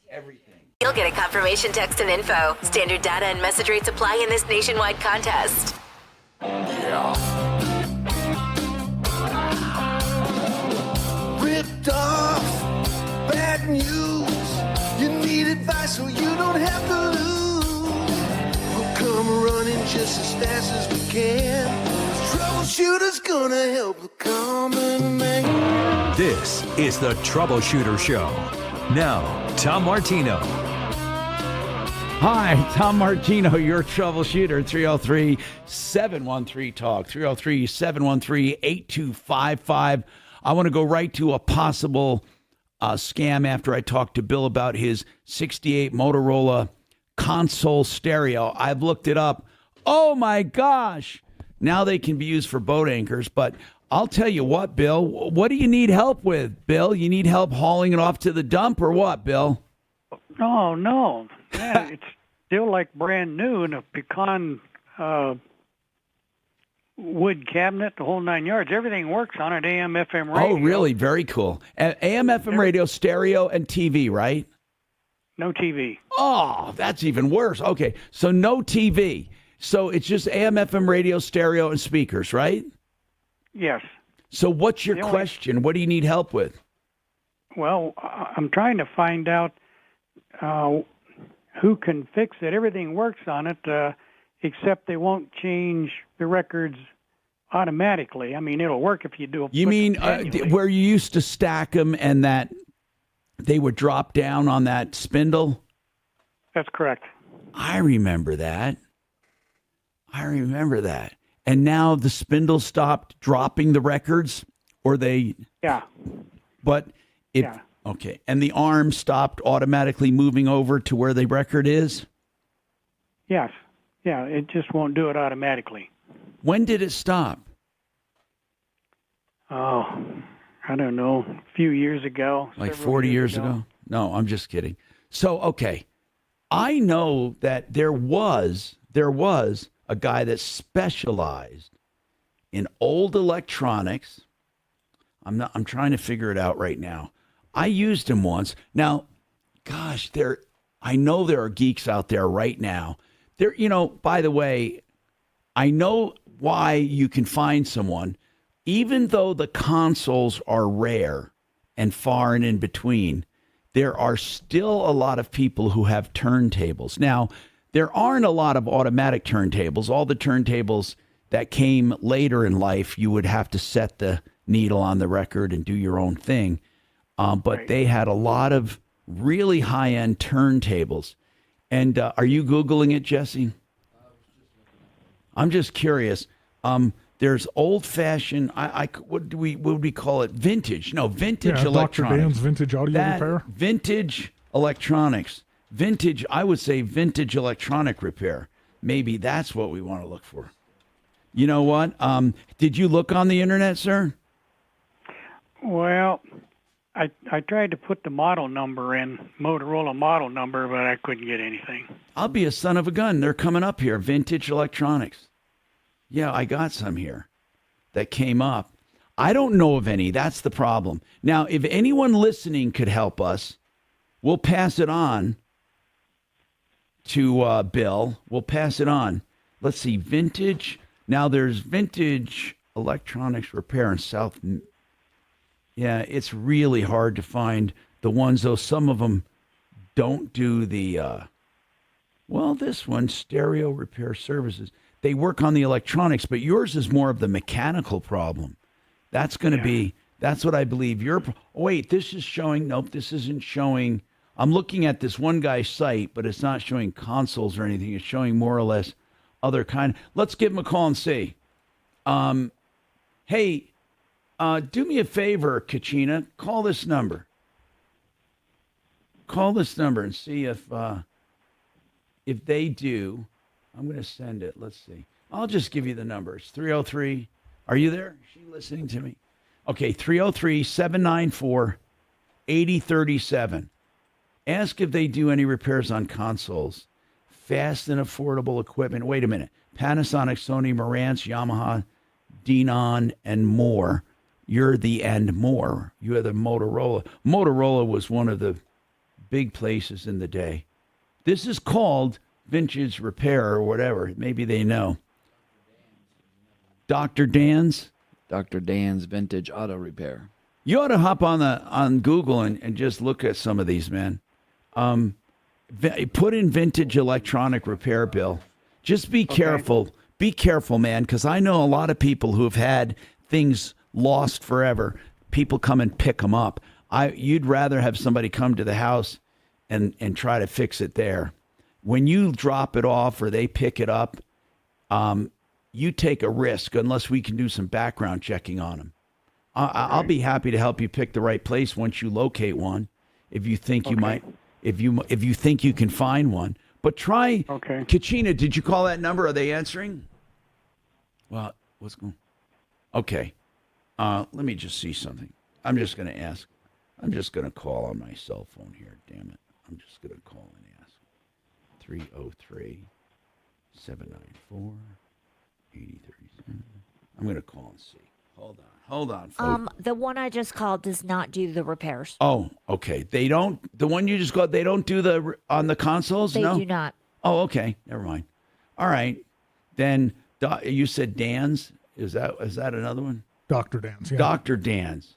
Everything. You'll get a confirmation text and info. Standard data and message rates apply in this nationwide contest. Yeah. Ripped off, bad news. You need advice so you don't have to lose. We'll come running just as fast as we can. Troubleshooter's gonna help the common man. This is the Troubleshooter Show. Now, Tom Martino. Hi, Tom Martino, your troubleshooter, 303-713-TALK, 303-713-8255. I want to go right to a possible scam after I talk to Bill about his 68 Motorola console stereo. I've looked it up. Oh, my gosh. Now they can be used for boat anchors, but I'll tell you what, Bill. What do you need help with, Bill? You need help hauling it off to the dump or what, Bill? Oh, no. Man, it's still like brand new in a pecan wood cabinet, the whole 9 yards. Everything works on it, AM, FM radio. Oh, really? Very cool. AM, FM radio, stereo, and TV, right? No TV. Oh, that's even worse. Okay, so no TV. So it's just AM, FM radio, stereo, and speakers, right? Yes. So what's your question? What do you need help with? Well, I'm trying to find out who can fix it. Everything works on it, except they won't change the records automatically. I mean, it'll work if you do it. You mean where you used to stack them and that they would drop down on that spindle? That's correct. I remember that. And now the spindle stopped dropping the records, or they... Yeah. But it... Yeah. Okay. And the arm stopped automatically moving over to where the record is? Yes. Yeah, it just won't do it automatically. When did it stop? Oh, I don't know. A few years ago. Like 40 years ago? No, I'm just kidding. So, okay. I know that there was a guy that specialized in old electronics. I'm trying to figure it out right now. I used him once. Now, gosh, I know there are geeks out there right now. By the way, I know why you can find someone, even though the consoles are rare and far and in between, there are still a lot of people who have turntables. Now, there aren't a lot of automatic turntables. All the turntables that came later in life, you would have to set the needle on the record and do your own thing. But they had a lot of really high-end turntables. And are you Googling it, Jesse? I'm just curious. There's old-fashioned, what would we call it? Vintage. No, vintage electronics. Dr. Dan's Vintage Audio Repair? Vintage electronics. Vintage, I would say vintage electronic repair. Maybe that's what we want to look for. You know what? Did you look on the internet, sir? Well, I tried to put the model number in, Motorola model number, but I couldn't get anything. I'll be a son of a gun. They're coming up here, vintage electronics. Yeah, I got some here that came up. I don't know of any. That's the problem. Now, if anyone listening could help us, we'll pass it on to Bill. We'll pass it on. Let's see, vintage. Now, there's vintage electronics repair in South. Yeah, it's really hard to find the ones, though some of them don't do the, this one, stereo repair services. They work on the electronics, but yours is more of the mechanical problem. That's going to be, that's what I believe. Wait, this is showing, nope, this isn't showing. I'm looking at this one guy's site, but it's not showing consoles or anything. It's showing more or less other kind. Let's give him a call and see. Hey, do me a favor, Kachina. Call this number. Call this number and see if they do. I'm going to send it. Let's see. I'll just give you the numbers. 303. Are you there? Is she listening to me? Okay, 303-794-8037. Ask if they do any repairs on consoles. Fast and affordable equipment. Wait a minute. Panasonic, Sony, Marantz, Yamaha, Denon, and more. You're the and more. You have the Motorola. Motorola was one of the big places in the day. This is called Vintage Repair or whatever. Maybe they know. Dr. Dan's? Dr. Dan's Vintage Auto Repair. You ought to hop on Google and just look at some of these, man. Put in vintage electronic repair, Bill. Just be careful. Be careful, man, because I know a lot of people who have had things lost forever. People come and pick them up. You'd rather have somebody come to the house and try to fix it there. When you drop it off or they pick it up, you take a risk unless we can do some background checking on them. I'll be happy to help you pick the right place once you locate one. If you think you might, if you think you can find one, but try. Okay. Kachina, did you call that number? Are they answering? Well, what's going? Okay. Let me just see something. I'm just going to ask. I'm just going to call on my cell phone here. Damn it. I'm just going to call and ask. 303-794-8037. I'm going to call and see. Hold on, folks. The one I just called does not do the repairs. Oh, okay. They don't. The one you just called. They don't do the on the consoles. They no? do not. Oh, okay. Never mind. All right. Then you said Dan's. Is that another one? Dr. Dan's. Yeah. Dr. Dan's.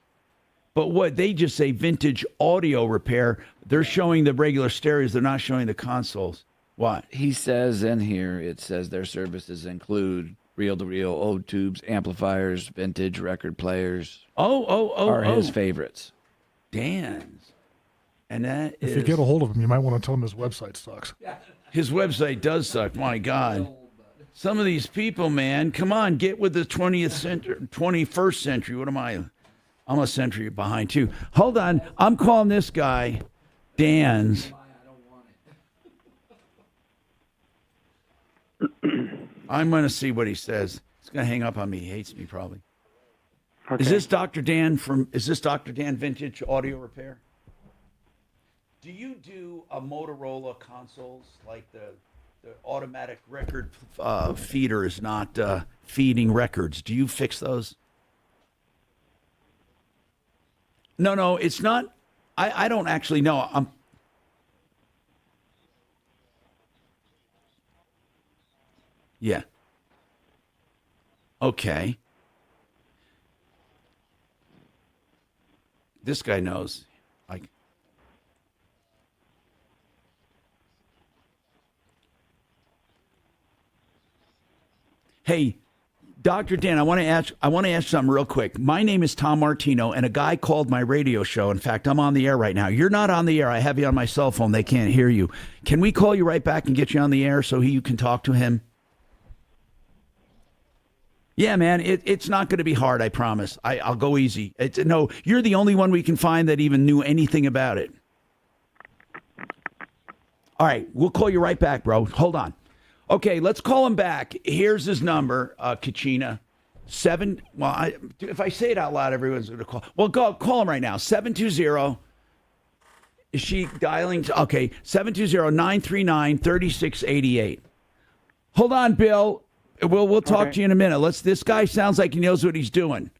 But what they just say vintage audio repair. They're showing the regular stereos. They're not showing the consoles. What? He says in here, it says their services include reel-to-reel old tubes, amplifiers, vintage record players. Are his favorites. Dan's. And that if you get a hold of him, you might want to tell him his website sucks. His website does suck. My God. Some of these people, man, come on, get with the 20th century, 21st century. What am I? I'm a century behind, too. Hold on. I'm calling this guy Dan's. I'm going to see what he says. He's going to hang up on me. He hates me probably. Okay. Is this Dr. Dan Vintage Audio Repair? Do you do a Motorola consoles like the automatic record feeder is not feeding records? Do you fix those? No, it's not. I don't actually know. Yeah. Okay. This guy knows. Hey, Dr. Dan, I want to ask something real quick. My name is Tom Martino, and a guy called my radio show. In fact, I'm on the air right now. You're not on the air. I have you on my cell phone. They can't hear you. Can we call you right back and get you on the air so you can talk to him? Yeah, man, it's not going to be hard, I promise. I'll go easy. No, you're the only one we can find that even knew anything about it. All right, we'll call you right back, bro. Hold on. Okay, let's call him back. Here's his number, Kachina. If I say it out loud, everyone's going to call. Well, call him right now. 720. Is she dialing? Okay, 720-939-3688. Hold on, Bill. We'll talk to you in a minute. This guy sounds like he knows what he's doing.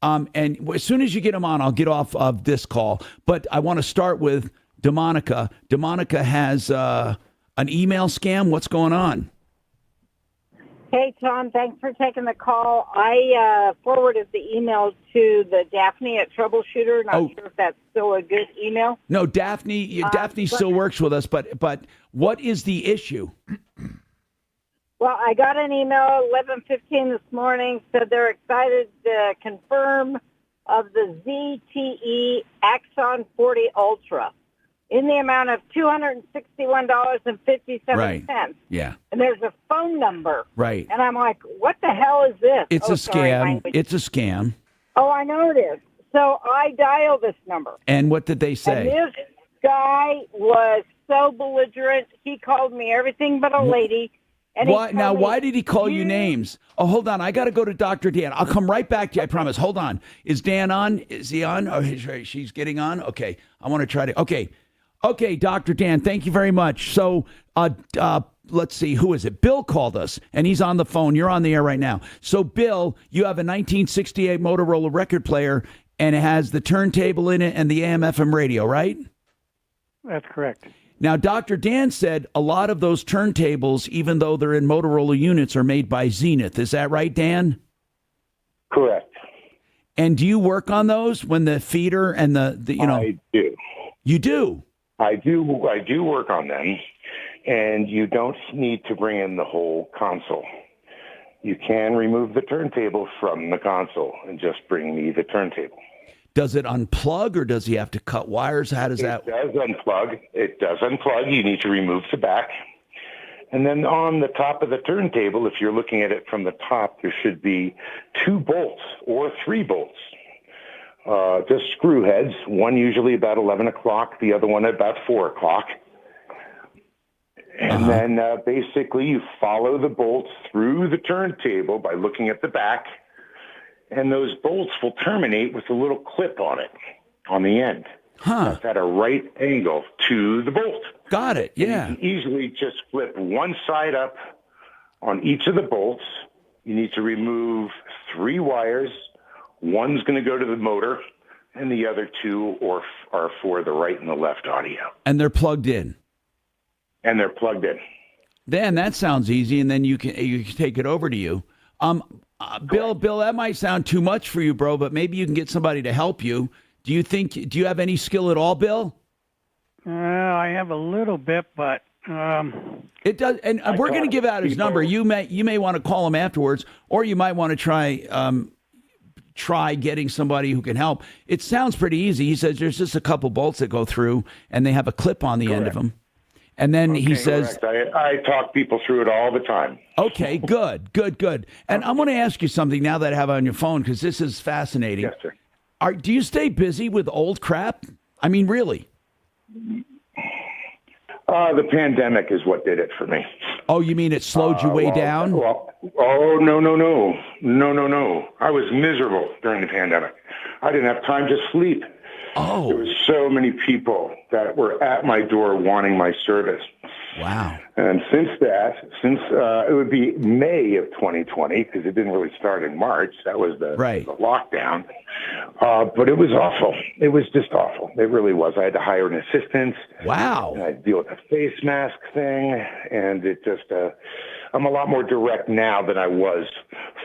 And as soon as you get him on, I'll get off of this call. But I want to start with DeMonica. DeMonica has an email scam. What's going on? Hey, Tom. Thanks for taking the call. I forwarded the email to the Daphne at Troubleshooter. Not sure if that's still a good email. No, Daphne still works with us. But what is the issue? Well, I got an email 11:15 this morning, said they're excited to confirm of the ZTE Axon 40 Ultra in the amount of $261.57. Right. Yeah. And there's a phone number. Right. And I'm like, what the hell is this? It's a scam. It's a scam. Oh, I know it is. So I dialed this number. And what did they say? guy was so belligerent. He called me everything but a lady. And he told Now, me, why did he call you names? Oh, hold on. I got to go to Dr. Dan. I'll come right back to you. I promise. Hold on. Is Dan on? Is he on? Oh, she's getting on. Okay. I want to try to. Okay, Dr. Dan. Thank you very much. So, let's see. Who is it? Bill called us, and he's on the phone. You're on the air right now. So, Bill, you have a 1968 Motorola record player, and it has the turntable in it and the AM/FM radio, right? That's correct. Now, Dr. Dan said a lot of those turntables, even though they're in Motorola units, are made by Zenith. Is that right, Dan? Correct. And do you work on those when the feeder and the I do. You do? I do work on them, and you don't need to bring in the whole console. You can remove the turntable from the console and just bring me the turntable. Does it unplug, or does he have to cut wires? How does that? It does unplug. You need to remove the back. And then on the top of the turntable, if you're looking at it from the top, there should be 2 bolts or 3 bolts. Just screw heads, one usually about 11 o'clock, the other one about 4 o'clock. And then basically you follow the bolts through the turntable by looking at the back. And those bolts will terminate with a little clip on it, on the end. That's at a right angle to the bolt. Got it, yeah. And you can easily just flip one side up on each of the bolts. You need to remove 3 wires. One's going to go to the motor, and the other 2 are for the right and the left audio. And they're plugged in? And they're plugged in. Dan, that sounds easy, and then you can take it over to you. Bill, that might sound too much for you, bro, but maybe you can get somebody to help you. Do you have any skill at all, Bill? I have a little bit, but it does. And we're going to give out his number. You may want to call him afterwards, or you might want to try getting somebody who can help. It sounds pretty easy. He says there's just a couple bolts that go through, and they have a clip on the end of them. And then he says, I talk people through it all the time. Okay, good. And I'm going to ask you something now that I have on your phone, because this is fascinating. Yes, sir. Do you stay busy with old crap? I mean, really? The pandemic is what did it for me. Oh, you mean it slowed you way down? No. I was miserable during the pandemic. I didn't have time to sleep. Oh. There were so many people that were at my door wanting my service. Wow. And since it would be May of 2020, because it didn't really start in March. That was the lockdown. But it was awful. It was just awful. It really was. I had to hire an assistant. Wow. And I had to deal with the face mask thing. And it just, I'm a lot more direct now than I was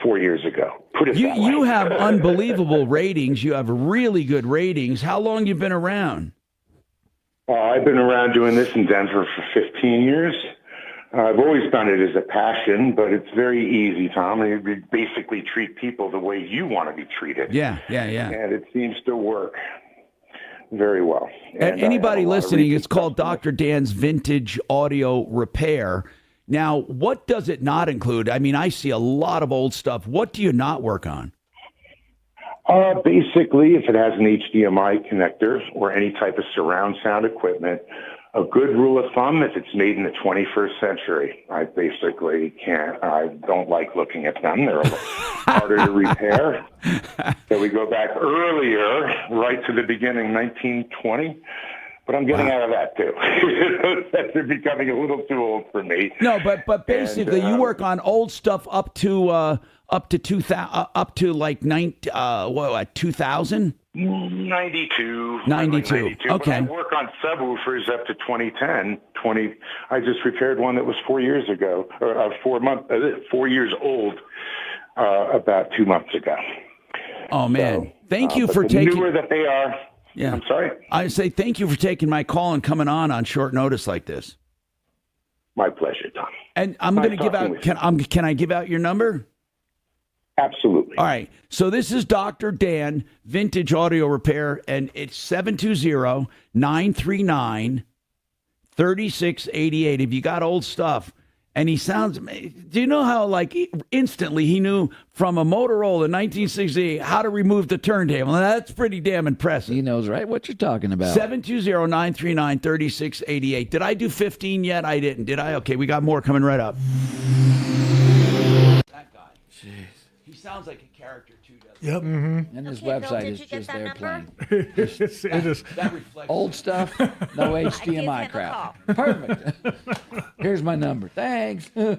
4 years ago. Put it that way. You have unbelievable ratings. You have really good ratings. How long you been around? I've been around doing this in Denver for 15 years. I've always done it as a passion, but it's very easy, Tom. You basically treat people the way you want to be treated. Yeah. And it seems to work very well. And anybody listening, it's called Dr. Dan's Vintage Audio Repair. Now, what does it not include? I mean, I see a lot of old stuff. What do you not work on? Basically, if it has an HDMI connector or any type of surround sound equipment, a good rule of thumb, if it's made in the 21st century, I don't like looking at them. They're a little harder to repair. So we go back earlier, right to the beginning, 1920. But I'm getting out of that, too. They're becoming a little too old for me. No, but basically, you work on old stuff up to 2000? 92. 92. Okay. But I work on subwoofers up to 2010. I just repaired one that was 4 years ago, or 4 years old, about 2 months ago. Oh man! So, thank you for the taking. newer that they are. Yeah. I'm sorry. I say thank you for taking my call and coming on short notice like this. My pleasure, Tom. And I'm going to give out. Can I give out your number? Absolutely. All right. So this is Dr. Dan, Vintage Audio Repair, and it's 720-939-3688. If you got old stuff And he sounds, do you know how, like, instantly he knew from a Motorola in 1968 how to remove the turntable? And that's pretty damn impressive. He knows right what you're talking about. 720-939-3688. Did I do 15 yet? I didn't. Did I? Okay, we got more coming right up. That guy. Jeez. He sounds like a character, too, doesn't Yep. And his Okay, Bill, website did is you get just that there number? playing. It is. that reflects Old stuff, no HDMI him a crap. Perfect. Here's my number. Thanks. He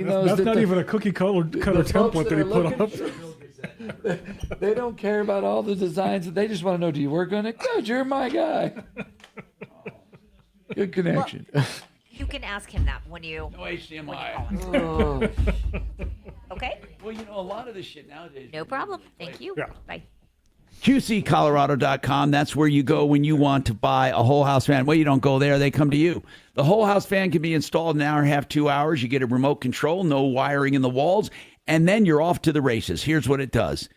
knows That's that not even a cookie cutter the template folks that he are put looking- up. They don't care about all the designs. They just want to know, do you work on it? Good, you're my guy. Good connection. You can ask him that when you. No HDMI. Oh. Okay. Well, you know, a lot of this shit nowadays. No problem. Thank you. Yeah. Bye. QCcolorado.com. That's where you go when you want to buy a whole house fan. Well, you don't go there. They come to you. The whole house fan can be installed in an hour and a half, 2 hours. You get a remote control, no wiring in the walls, and then you're off to the races. Here's what it does.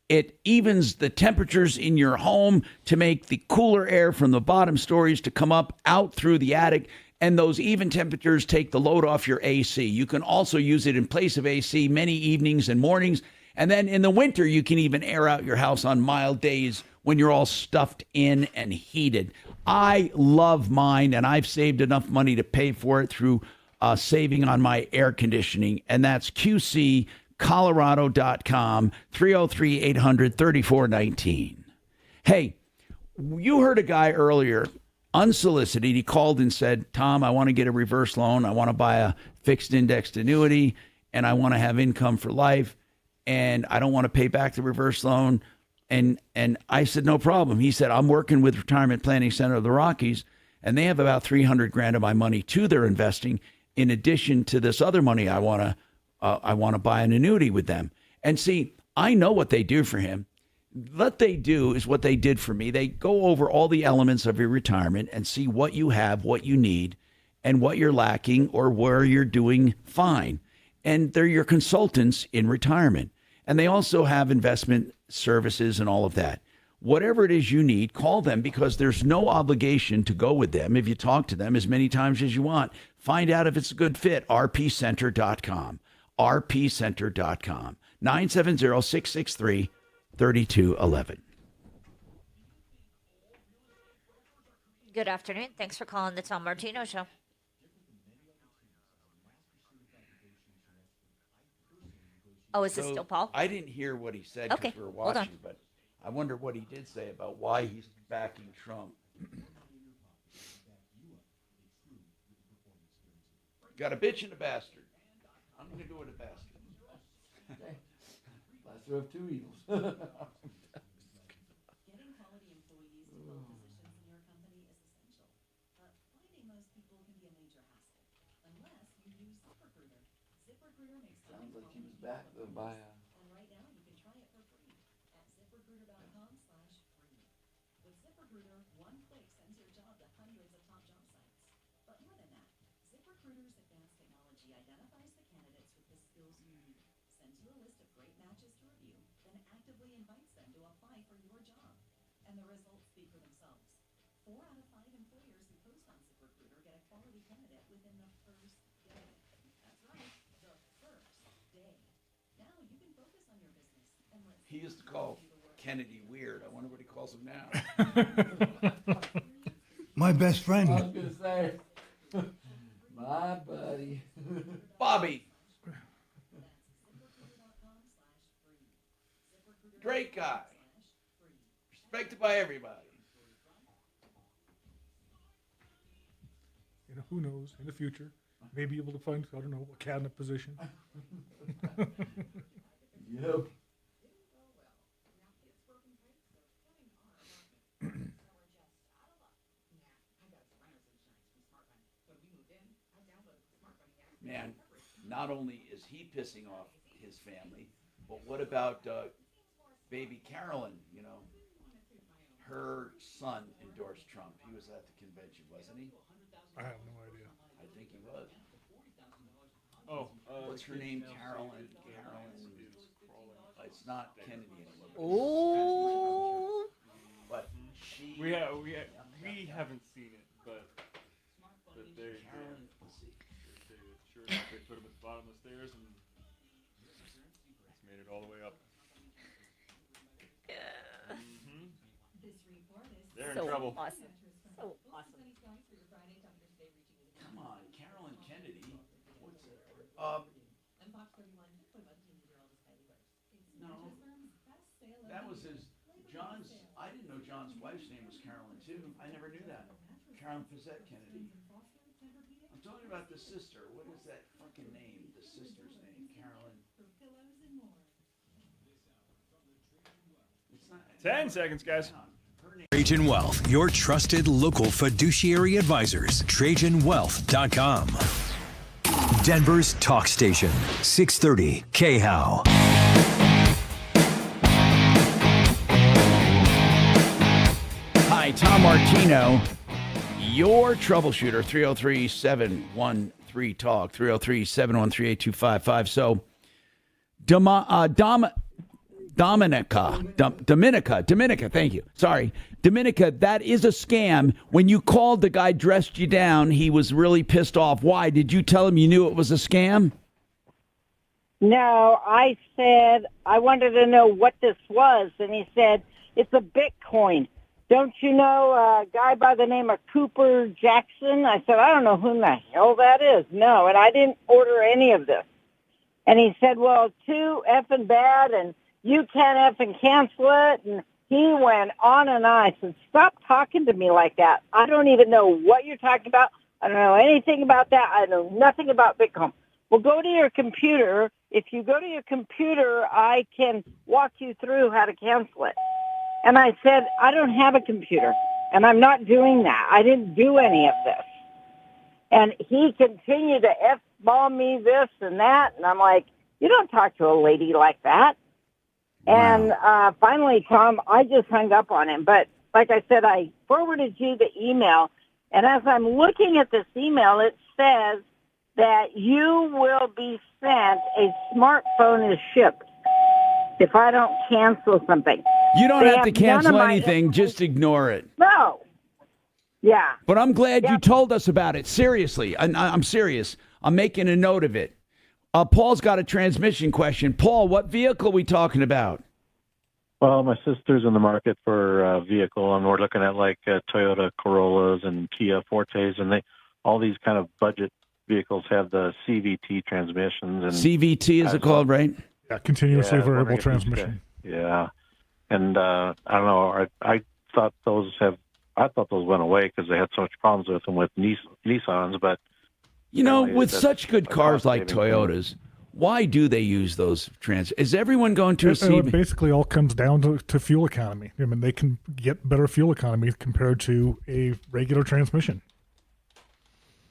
It evens the temperatures in your home to make the cooler air from the bottom stories to come up out through the attic. And those even temperatures take the load off your AC. You can also use it in place of AC many evenings and mornings. And then in the winter, you can even air out your house on mild days when you're all stuffed in and heated. I love mine, and I've saved enough money to pay for it through saving on my air conditioning. And that's QCcolorado.com, 303-800-3419. Hey, you heard a guy earlier, unsolicited. He called and said, Tom, I want to get a reverse loan. I want to buy a fixed indexed annuity, and I want to have income for life, and I don't want to pay back the reverse loan. And I said, no problem. He said, I'm working with Retirement Planning Center of the Rockies, and they have about $300,000 of my money too they're investing, in addition to this other money I want to buy an annuity with them. And see, I know what they do for him. What they do is what they did for me. They go over all the elements of your retirement and see what you have, what you need, and what you're lacking or where you're doing fine. And they're your consultants in retirement. And they also have investment services and all of that. Whatever it is you need, call them, because there's no obligation to go with them if you talk to them as many times as you want. Find out if it's a good fit. rpcenter.com. rpcenter.com. 970-663-3211. Good afternoon. Thanks for calling the Tom Martino Show. Oh, is this still Paul? I didn't hear what he said because we were hold on. watching, but I wonder what he did say about why he's backing Trump. Got a bitch and a bastard. I'm going to go with a bastard. Lesser of two evils. Getting quality employees to fill positions in your company is essential, but finding those people can be a major hassle unless you use ZipRecruiter. ZipRecruiter makes Sounds like he was back by and right now you can try it for free at ZipRecruiter.com/free. With ZipRecruiter, one click sends your job to hundreds of top job sites. But more than that, ZipRecruiter's advanced technology identifies the candidates with the skills you need, sends you a list of great matches to review, then actively invites them to apply for your job. And the results speak for themselves. 4 out of 5 employers who post on ZipRecruiter get a quality candidate within the first day. That's right, the first day. Now you can focus on your business and let He used to call Kennedy weird. I wonder what he calls him now. My best friend. I was going to say, my buddy. Bobby. Great guy. Respected by everybody. You know, who knows? In the future, may be able to find, I don't know, a cabinet position. Yep. Man, not only is he pissing off his family, but what about baby Carolyn? You know, her son endorsed Trump. He was at the convention, wasn't he? I have no idea. I think he was. Oh, what's her name? Carolyn. It's not Kennedy anymore. Oh. But she. We haven't seen it, but they. bottom of the stairs and it's made it all the way up. They're in trouble. Awesome. So awesome. Come on, Carolyn Kennedy. What's it? No, that was his. John's. I didn't know John's wife's name was Carolyn too. I never knew that. Carolyn Fizette Kennedy. I'm talking about the sister. What is that fucking name? The sister's name, Carolyn. It's not. 10 seconds, guys. Trajan Wealth, your trusted local fiduciary advisors. TrajanWealth.com. Denver's talk station, 630 KHOW. Hi, Tom Martino, your troubleshooter, 303-713-TALK, 303-713-8255. So, Dominica, thank you. Sorry. Dominica, that is a scam. When you called, the guy dressed you down. He was really pissed off. Why? Did you tell him you knew it was a scam? No, I said I wanted to know what this was, and he said, it's a Bitcoin. Don't you know a guy by the name of Cooper Jackson? I said, I don't know who the hell that is. No, and I didn't order any of this. And he said, well, too effing bad, and you can't effing cancel it. And he went on and on. I said, stop talking to me like that. I don't even know what you're talking about. I don't know anything about that. I know nothing about Bitcoin. Well, go to your computer. If you go to your computer, I can walk you through how to cancel it. And I said, I don't have a computer, and I'm not doing that. I didn't do any of this. And he continued to F-bomb me this and that, and I'm like, you don't talk to a lady like that. And finally, Tom, I just hung up on him. But like I said, I forwarded you the email, and as I'm looking at this email, it says that you will be sent a smartphone is shipped if I don't cancel something. You don't have to cancel anything. Just ignore it. No. Yeah. But I'm glad you told us about it. Seriously. I'm serious. I'm making a note of it. Paul's got a transmission question. Paul, what vehicle are we talking about? Well, my sister's in the market for a vehicle, and we're looking at like Toyota Corollas and Kia Fortes, and all these kind of budget vehicles have the CVT transmissions. And CVT is it called, right? Yeah, continuously variable transmission. Yeah. And I don't know. I thought those went away because they had so much problems with them with Nissans. But you know, with such good cars like Toyotas, why do they use those Is everyone going to a CVT? It basically all comes down to fuel economy. I mean, they can get better fuel economy compared to a regular transmission.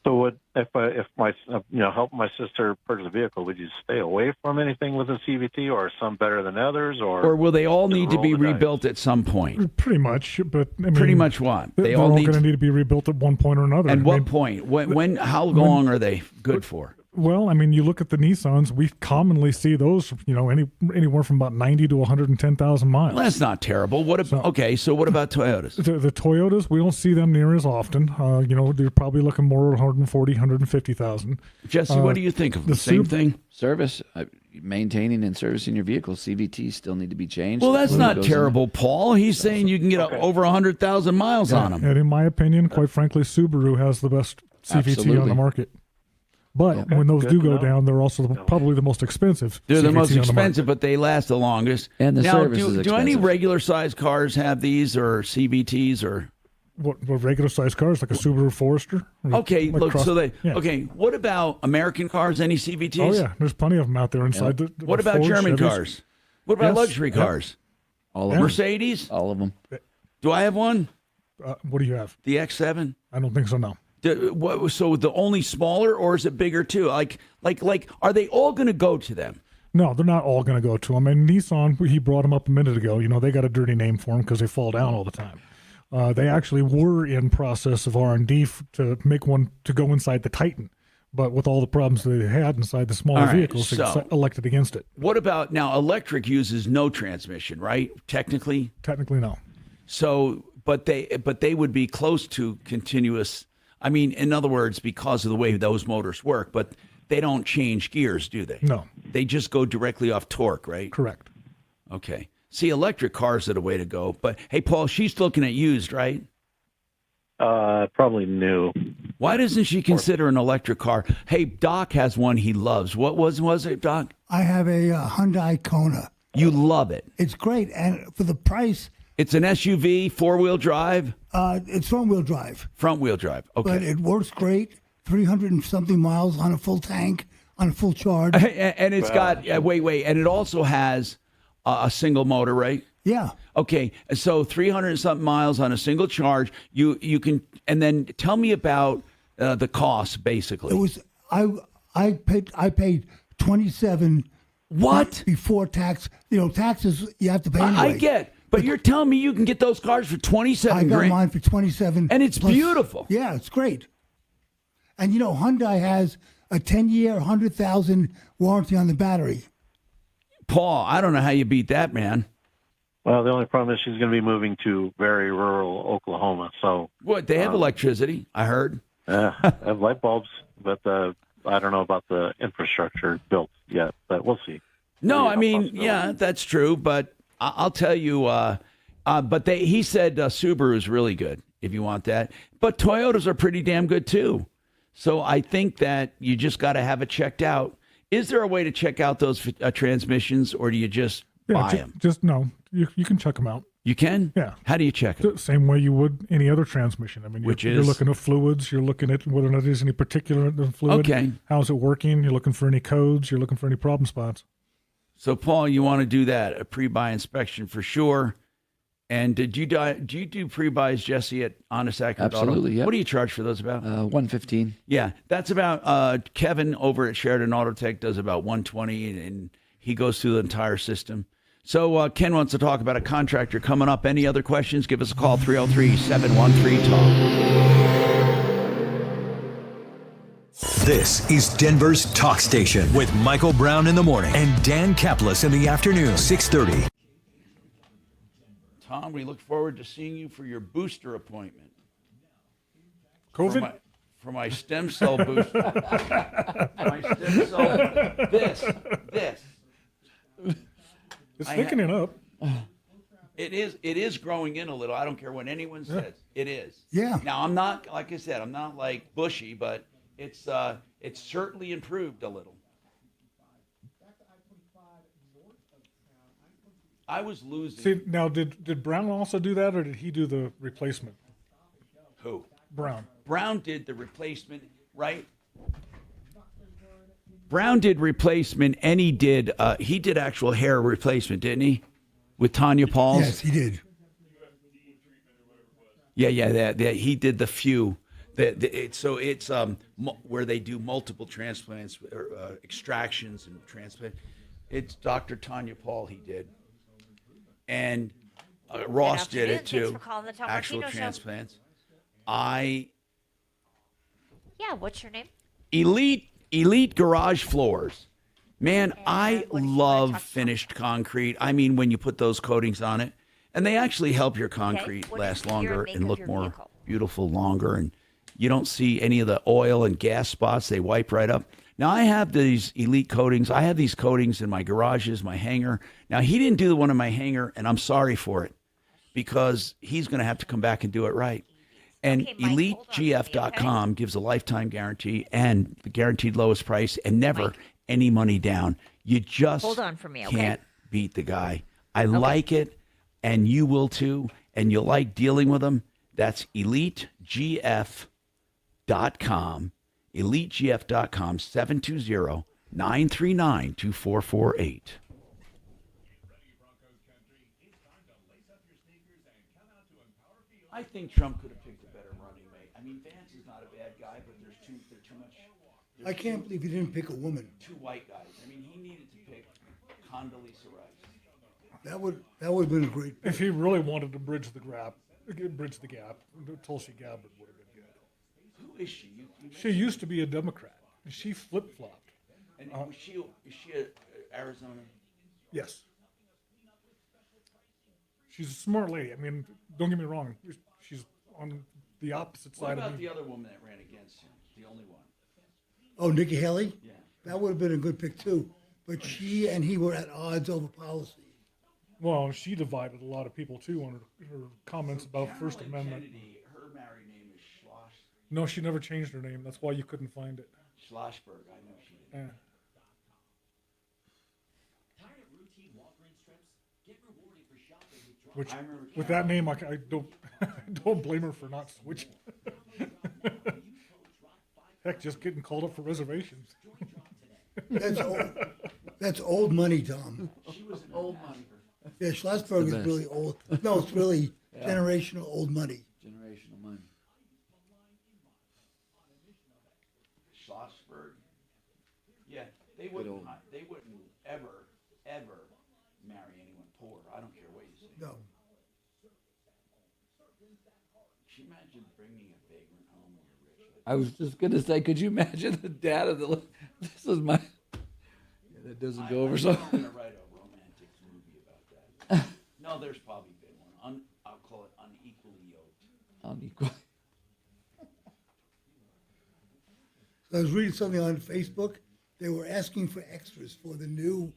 So if my help my sister purchase a vehicle, would you stay away from anything with a CVT, or some better than others, or will they all need to be rebuilt at some point? Pretty much, but I mean, pretty much what they're all going to need to be rebuilt at one point or another. And what point? When? How long are they good for? Well, I mean, you look at the Nissans, we commonly see those, anywhere from about 90 to 110,000 miles. Well, that's not terrible. So what about Toyotas? The Toyotas, we don't see them near as often. They're probably looking more 140, 150,000. Jesse, what do you think of the same thing? Service, maintaining and servicing your vehicle, CVTs still need to be changed. Well, that's not terrible, Paul. He's saying you can get over 100,000 miles on them. And in my opinion, quite frankly, Subaru has the best CVT on the market. But when those do go down, they're also probably the most expensive. They're the most expensive, but they last the longest. And the service is expensive. Do any regular-sized cars have these, or CVTs, or what regular-sized cars, like a Subaru Forester? Okay, what about American cars? Any CVTs? Oh, yeah, there's plenty of them out there inside. Yeah. What about Ford, German Chevys? cars? What about luxury cars? All of them. Mercedes? All of them. Do I have one? What do you have? The X7? I don't think so, no. So the only smaller, or is it bigger too? Like, are they all going to go to them? No, they're not all going to go to them. And Nissan, he brought them up a minute ago. They got a dirty name for them because they fall down all the time. They actually were in process of R&D to make one to go inside the Titan, but with all the problems that they had inside the smaller vehicles, they elected against it. What about now? Electric uses no transmission, right? Technically no. So, but they would be close to continuous. I mean, in other words, because of the way those motors work, but they don't change gears, do they? No. They just go directly off torque, right? Correct. Okay. See, electric cars are the way to go. But hey, Paul, she's looking at used, right? Probably new. Why doesn't she consider an electric car? Hey, Doc has one he loves. What was it, Doc? I have a Hyundai Kona. You love it. It's great, and for the price, It's an SUV, 4-wheel drive? it's front-wheel drive. Front-wheel drive, okay. But it works great. 300 and something miles on a full tank, on a full charge. And it's got, wait, and it also has a single motor, right? Yeah. Okay, so 300 and something miles on a single charge. You can, and then tell me about the cost, basically. It was I paid 27. What? Before tax? Taxes you have to pay anyway. I get, but you're telling me you can get those cars for 27 I got grand? mine for 27. And it's beautiful. Yeah, it's great. And Hyundai has a 10-year, 100,000 warranty on the battery. Paul, I don't know how you beat that, man. Well, the only problem is she's going to be moving to very rural Oklahoma. So What, they have electricity, I heard. have light bulbs, but I don't know about the infrastructure built yet, but we'll see. No, I mean, yeah, that's true, but I'll tell you, but he said Subaru is really good if you want that. But Toyotas are pretty damn good too. So I think that you just got to have it checked out. Is there a way to check out those transmissions, or do you just buy them? Just no. You can check them out. You can? Yeah. How do you check them? The same way you would any other transmission. I mean, you're looking at fluids. You're looking at whether or not there's any particulate in the fluid. Okay. How's it working? You're looking for any codes. You're looking for any problem spots. So, Paul, you want to do that, a pre-buy inspection for sure. And do you do pre-buys, Jesse, at Honest Accurate Auto? Absolutely, yeah. What do you charge for those about? $115. Yeah, that's about, Kevin over at Sheridan Auto Tech does about $120, and he goes through the entire system. So Ken wants to talk about a contractor coming up. Any other questions? Give us a call, 303-713-TALK. This is Denver's Talk Station with Michael Brown in the morning and Dan Kaplis in the afternoon, 6:30. Tom, we look forward to seeing you for your booster appointment. COVID? For my stem cell booster. My stem cell. This. It's thickening up. It is growing in a little. I don't care what anyone says. It is. Yeah. Now, I'm not, like I said, I'm not like bushy, but it's certainly improved a little. I was losing. See, now, did Brown also do that, or did he do the replacement? Who? Brown. Brown did the replacement, right? Brown did replacement, and he did actual hair replacement, didn't he? With Tanya Pauls? Yes, he did. Yeah, he did the few. So it's where they do multiple transplants, or extractions and transplant. It's Dr. Tanya Paul he did. And Ross did it too. Thanks for calling the Tom Actual Martino transplants. Show. Yeah, what's your name? Elite Garage Floors. Man, I love finished concrete. I mean, when you put those coatings on it, and they actually help your concrete last longer and look more beautiful longer, and you don't see any of the oil and gas spots. They wipe right up. Now, I have these Elite coatings. I have these coatings in my garages, my hangar. Now, he didn't do the one in my hangar, and I'm sorry for it, because he's going to have to come back and do it right. And EliteGF.com gives a lifetime guarantee and the guaranteed lowest price and never any money down. You just Hold on for me, okay? can't beat the guy. I like it, and you will too, and you'll like dealing with him. That's EliteGF.com. EliteGF.com, 720-939-2448. I think Trump could have picked a better running mate. I mean, Vance is not a bad guy, but they're too much. I can't believe he didn't pick a woman. Two white guys. I mean, he needed to pick Condoleezza Rice. That would have been a great. If he really wanted to bridge the gap, Tulsi Gabbard would have been good. Who is she? She used to be a Democrat. She flip-flopped. And is she Arizona? Yes. She's a smart lady. I mean, don't get me wrong. She's on the opposite What side about of me. the other woman that ran against him? The only one. Oh, Nikki Haley? Yeah. That would have been a good pick too. But she and he were at odds over policy. Well, she divided a lot of people too on her comments about First Amendment. Her married name is Schloss. No, she never changed her name. That's why you couldn't find it. Schlossberg, I know she did. Yeah. Which, with that name, I don't don't blame her for not switching. Heck, just getting called up for reservations. That's old money, Tom. She was an old money. Yeah, Schlossberg is really old. No, it's really generational old money. Generational money. Schlossberg. Yeah, they wouldn't ever marry anyone poor. I don't care what you say. No. Can you imagine bringing a vagrant home when you're rich? I was just gonna say, could you imagine the dad of the? This is my. Yeah, that doesn't go over so. I'm gonna write a romantic movie about that. No, there's probably been one. I'll call it Unequally Yoked. Unequal. So I was reading something on Facebook. They were asking for extras for the new.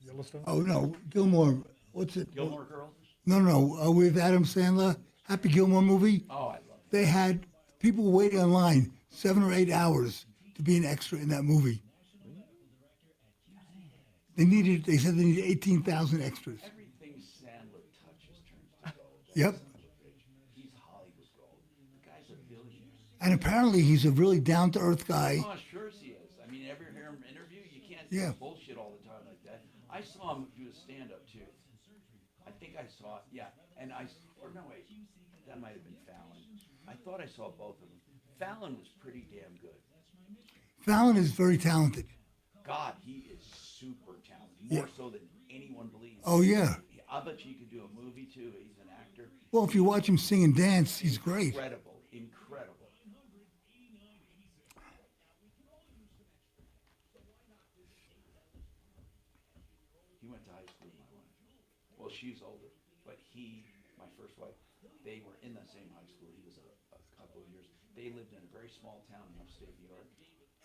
Yellowstone? Oh no, Gilmore. What's it? Gilmore Girls? No. With Adam Sandler, Happy Gilmore movie. Oh, I love it. They had people waiting online 7 or 8 hours to be an extra in that movie. They said they needed 18,000 extras. Everything Sandler touches turns to gold. Yep. He's Hollywood gold. The guy's a billionaire. And apparently he's a really down-to-earth guy. Oh, sure as he is. I mean, ever hear him interview? You can't Yeah. say bullshit all the time like that. I saw him do a stand-up too. I think I saw it. Yeah, and no wait, that might have been Fallon. I thought I saw both of them. Fallon was pretty damn good. Fallon is very talented. God, he is super talented, more so than anyone believes. Oh, yeah. I bet you could do a movie too. He's an actor. Well, if you watch him sing and dance, he's great. Incredible. He went to high school with my wife. Well, she's older, but my first wife, they were in the same high school. He was a couple of years. They lived in a very small town in upstate New York.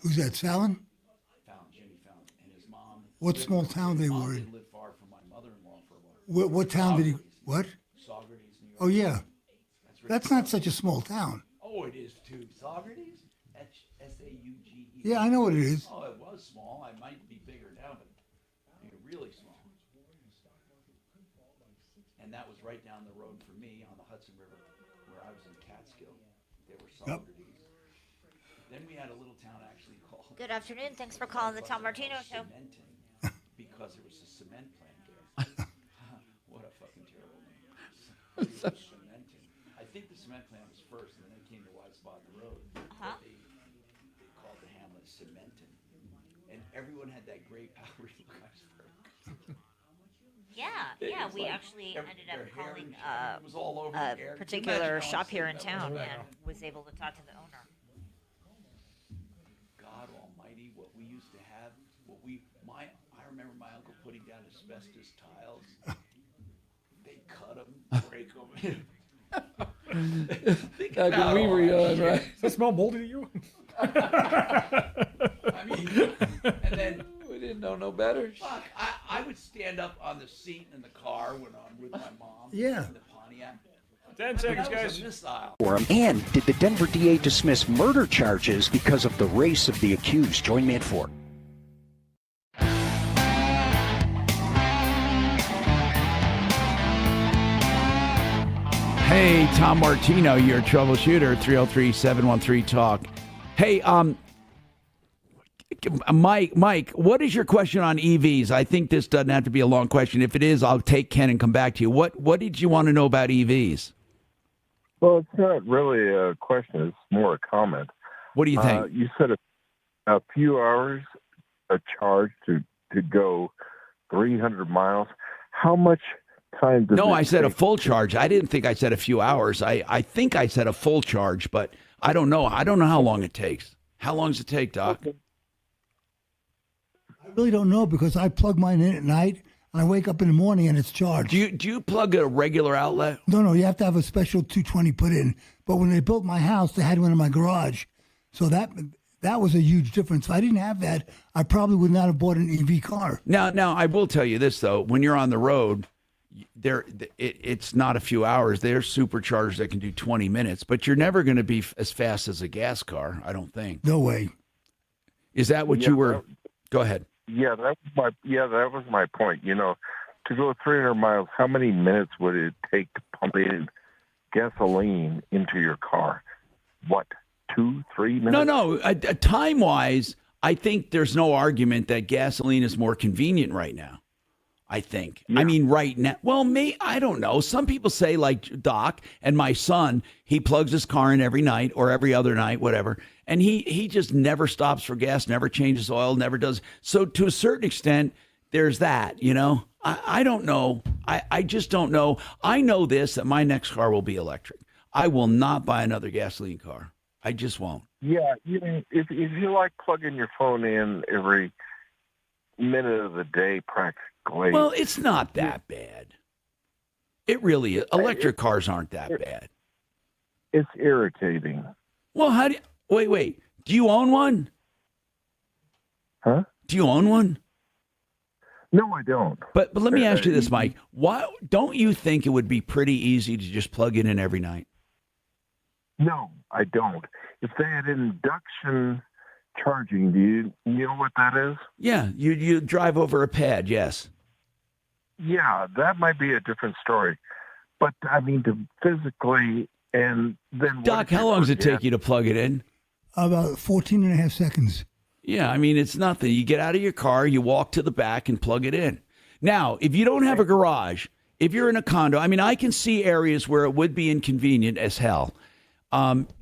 Who's that, Fallon? Jimmy Fallon, and his mom. What small town they were in? Didn't live far from my mother-in-law for a while. What town did he? What? Saugerties, New York. Oh yeah, that's not such a small town. Oh, it is too. Saugerties? S-A-U-G-E. Yeah, I know what it is. Oh, it was small. It might be bigger now, but really small. And that was right down the road for me on the Hudson River, where I was in Catskill. They were Saugerties. Then we had a little town actually called. Good afternoon. Thanks for calling the Tom Martino Show. Because there was a cement plant there. What a fucking terrible name. Cementing. I think the cement plant was first, and then it came to Wide Spot Road. They called the hamlet Cementing. And everyone had that great Bowery Luxembourg. Yeah. We actually ended up calling a particular shop here in town and was able to talk to the owner. God Almighty, what we used to have, I remember my uncle putting down asbestos tiles. They cut them, break them. Back when we were young, right? Does that smell moldy to you? I mean, and then we didn't know no better. Fuck, I would stand up on the seat in the car when I'm with my mom. Yeah. In the Pontiac. 10 seconds, That was guys. a missile. And did the Denver DA dismiss murder charges because of the race of the accused? Join me at 4. Hey, Tom Martino, your troubleshooter, 303-713-TALK. Hey, Mike, what is your question on EVs? I think this doesn't have to be a long question. If it is, I'll take Ken and come back to you. What did you want to know about EVs? Well, it's not really a question. It's more a comment. What do you think? You said a few hours a charge to go 300 miles. How much time does No, it I said a take? full charge. I didn't think I said a few hours. I think I said a full charge, but I don't know. I don't know how long it takes. How long does it take, Doc? I really don't know because I plug mine in at night and I wake up in the morning and it's charged. Do you plug a regular outlet? No, you have to have a special 220 put in. But when they built my house, they had one in my garage. So that was a huge difference. If I didn't have that, I probably would not have bought an EV car. Now I will tell you this though: when you're on the road, it's not a few hours. There's superchargers that can do 20 minutes, but you're never going to be as fast as a gas car. I don't think. No way. Is that what you were? Go ahead. Yeah, that was my point. You know, to go 300 miles, how many minutes would it take to pump in gasoline into your car? What, 2-3 minutes? No. Time-wise, I think there's no argument that gasoline is more convenient right now. I think. Yeah. I mean, right now. Well, I don't know. Some people say, like Doc and my son, he plugs his car in every night or every other night, whatever. And he just never stops for gas, never changes oil, never does. So to a certain extent, there's that, you know. I don't know. I just don't know. I know this, that my next car will be electric. I will not buy another gasoline car. I just won't. Yeah, if you like plugging your phone in every minute of the day practically. Well, it's not that bad. It really is. Electric cars aren't that bad. It's irritating. Well, how do you... Wait. Do you own one? Huh? Do you own one? No, I don't. But let me ask you this, Mike. Why don't you think it would be pretty easy to just plug it in every night? No, I don't. If they had induction charging, do you know what that is? Yeah, you drive over a pad, yes. Yeah, that might be a different story. But, I mean, to physically and then... Doc, how long does it take you to plug it in? About 14 and a half seconds. Yeah, I mean, it's nothing. You get out of your car, you walk to the back and plug it in. Now, if you don't have a garage, if you're in a condo, I mean, I can see areas where it would be inconvenient as hell.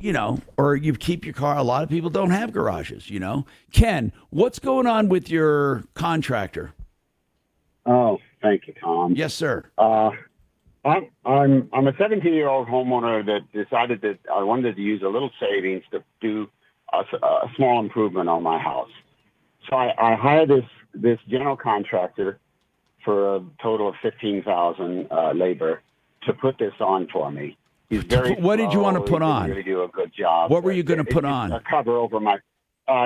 You know, or you keep your car. A lot of people don't have garages, you know. Ken, what's going on with your contractor? Oh, thank you, Tom. Yes, sir. I'm a 17-year-old homeowner that decided that I wanted to use a little savings to do a small improvement on my house. So I hired this general contractor for a total of $15,000 labor to put this on for me. He's very What did you want to put He on? really do a good job. What were you going to put on? A cover over my.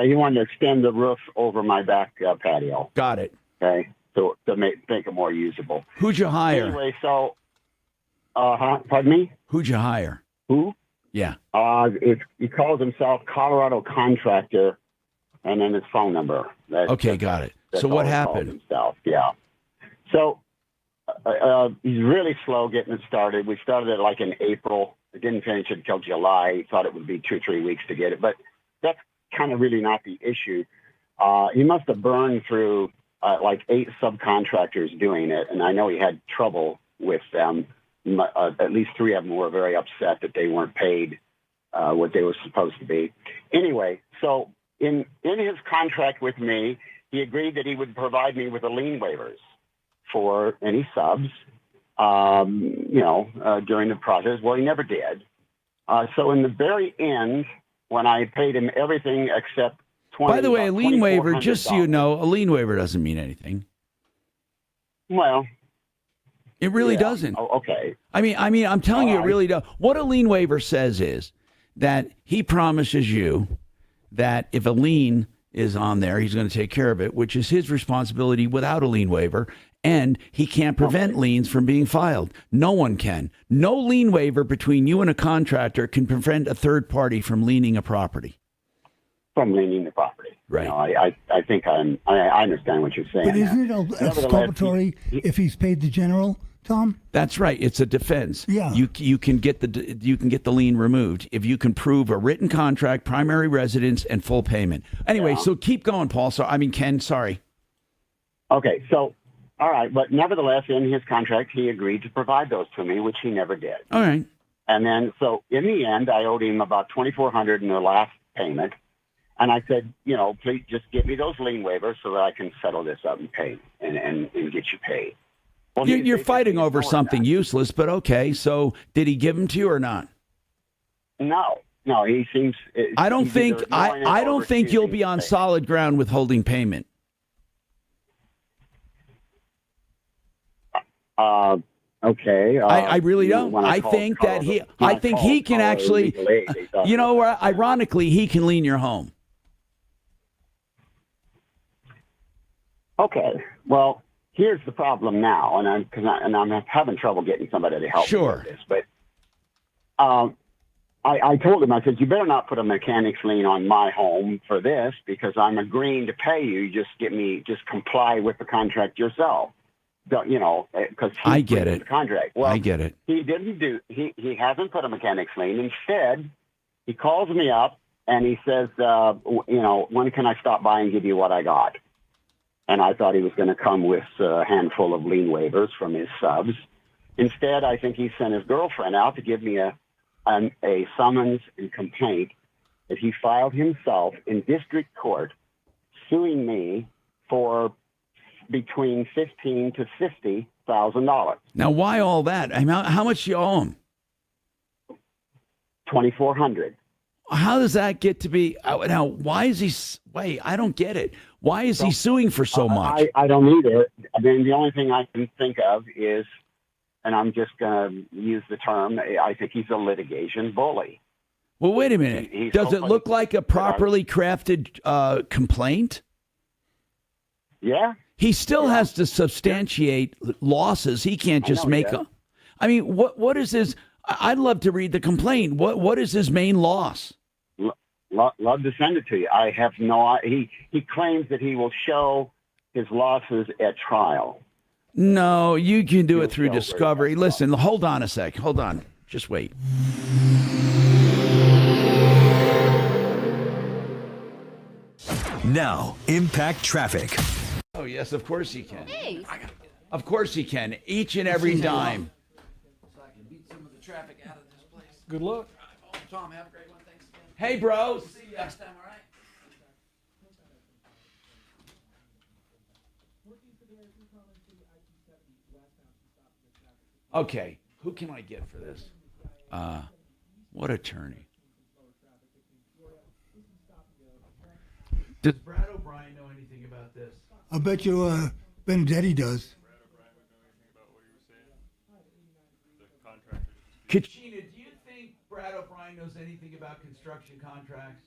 He wanted to extend the roof over my back patio. Got it. Okay, so to make it more usable. Who'd you hire? Anyway, so, pardon me. Who'd you hire? Who? Yeah. He calls himself Colorado Contractor, and then his phone number. Okay, got it. So what happened? Himself, yeah. So. He's really slow getting it started. We started it like in April. It didn't finish until July. He thought it would be 2 or 3 weeks to get it, but that's kind of really not the issue. He must have burned through like 8 subcontractors doing it, and I know he had trouble with them. At least 3 of them were very upset that they weren't paid what they were supposed to be. Anyway, so in his contract with me, he agreed that he would provide me with the lien waivers for any subs, during the process. Well, he never did. So in the very end, when I paid him everything except $20,000. By the way, a lien waiver, just so you know, a lien waiver doesn't mean anything. Well, it really doesn't. Oh, okay. I mean, I'm telling you, it really does. What a lien waiver says is that he promises you that if a lien is on there, he's going to take care of it, which is his responsibility without a lien waiver. And he can't prevent liens from being filed. No one can. No lien waiver between you and a contractor can prevent a third party from liening a property. From liening the property. Right. You know, I think I understand what you're saying. But isn't it exculpatory if he's paid the general, Tom? That's right. It's a defense. Yeah. You can get the lien removed if you can prove a written contract, primary residence, and full payment. Anyway, so keep going, Paul. Ken, sorry. Okay, so. All right, but nevertheless, in his contract, he agreed to provide those to me, which he never did. All right. And then, so in the end, I owed him about $2,400 in the last payment, and I said, please just give me those lien waivers so that I can settle this up and pay and get you paid. Well, you're fighting over something useless, but okay. So did he give them to you or not? No, he seems. I don't think you'll be on solid ground withholding payment. Okay. I really don't. when I called think that Colorado- I when I think called he can Colorado actually, Legal Aid, they thought ironically, he can lean your home. Okay. Well, here's the problem now, and I'm having trouble getting somebody to help me with this. But I told him, I said, you better not put a mechanic's lien on my home for this because I'm agreeing to pay you. Just comply with the contract yourself. Don't, because I get it. The contract. Well, I get it. He didn't do. He hasn't put a mechanic's lien. Instead, he calls me up and he says, when can I stop by and give you what I got? And I thought he was going to come with a handful of lien waivers from his subs. Instead, I think he sent his girlfriend out to give me a summons and complaint that he filed himself in district court, suing me for between $15,000 to $50,000. Now, why all that? I mean, how much you owe him? $2,400. How does that get to be? Now, why is he? Wait, I don't get it. Why is he suing for so much? I don't either. I mean, the only thing I can think of is, and I'm just going to use the term, I think he's a litigation bully. Well, wait a minute. Does it look like a properly crafted complaint? Yeah. He still has to substantiate losses. He can't just make a. I mean, what is his? I'd love to read the complaint. What is his main loss? Love to send it to you. I have no. He claims that he will show his losses at trial. No, you can do it through discovery. Listen, hold on a sec. Hold on. Just wait. Now, Impact Traffic. Oh, yes, of course he can. Hey. Of course he can. Each and every dime. So I can beat some of the traffic out of this place. Good luck. Tom, have a great one. Thanks again. Hey, bros. See you next time, all right? Okay, who can I get for this? What attorney? Does Brad O'Brien know anything about this? I bet you Benedetti does. Kachina, do you think Brad O'Brien knows anything about construction contracts?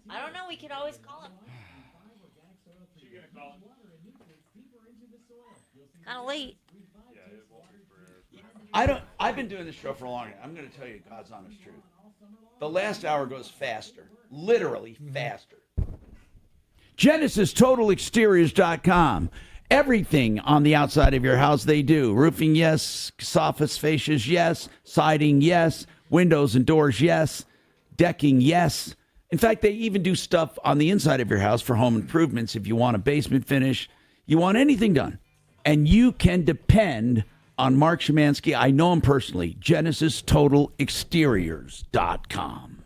I don't know. We could always call him. It's kind of late. I've been doing this show for a long time. I'm going to tell you God's honest truth. The last hour goes faster, literally faster. GenesisTotalExteriors.com. Everything on the outside of your house they do. Roofing, yes. Soffits, fascias, yes. Siding, yes. Windows and doors, yes. Decking, yes. In fact, they even do stuff on the inside of your house for home improvements. If you want a basement finish, you want anything done. And you can depend on Mark Szymanski. I know him personally. GenesisTotalExteriors.com.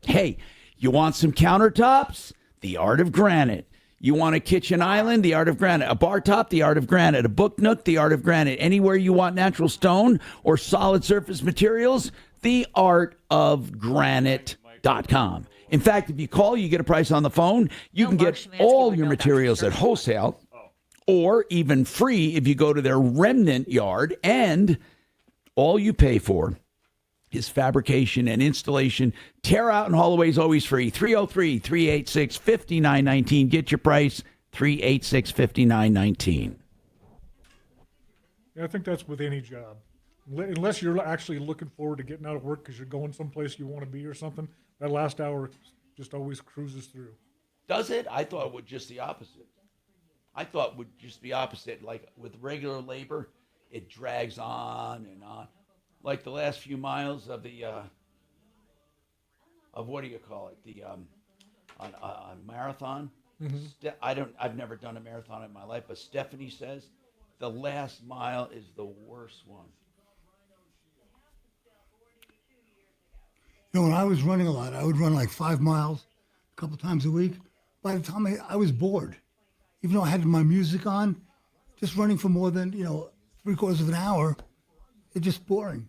Hey, you want some countertops? The Art of Granite. You want a kitchen island? The Art of Granite. A bar top? The Art of Granite. A book nook? The Art of Granite. Anywhere you want natural stone or solid surface materials? The Art of Granite.com. In fact, if you call, you get a price on the phone. You can get all your materials at wholesale or even free if you go to their remnant yard, and all you pay for is fabrication and installation. Tear out and haul away is always free. 303-386-5919. Get your price, 386-5919. Yeah, I think that's with any job. Unless you're actually looking forward to getting out of work because you're going someplace you want to be or something, that last hour just always cruises through. Does it? I thought it would just the opposite. I thought it would just be opposite. Like with regular labor, it drags on and on. Like the last few miles of the, of what do you call it? The, marathon. Mm-hmm. I've never done a marathon in my life, but Stephanie says the last mile is the worst one. You know, when I was running a lot, I would run like 5 miles a couple times a week. By the time I was bored, even though I had my music on, just running for more than, 3/4 of an hour, it's just boring.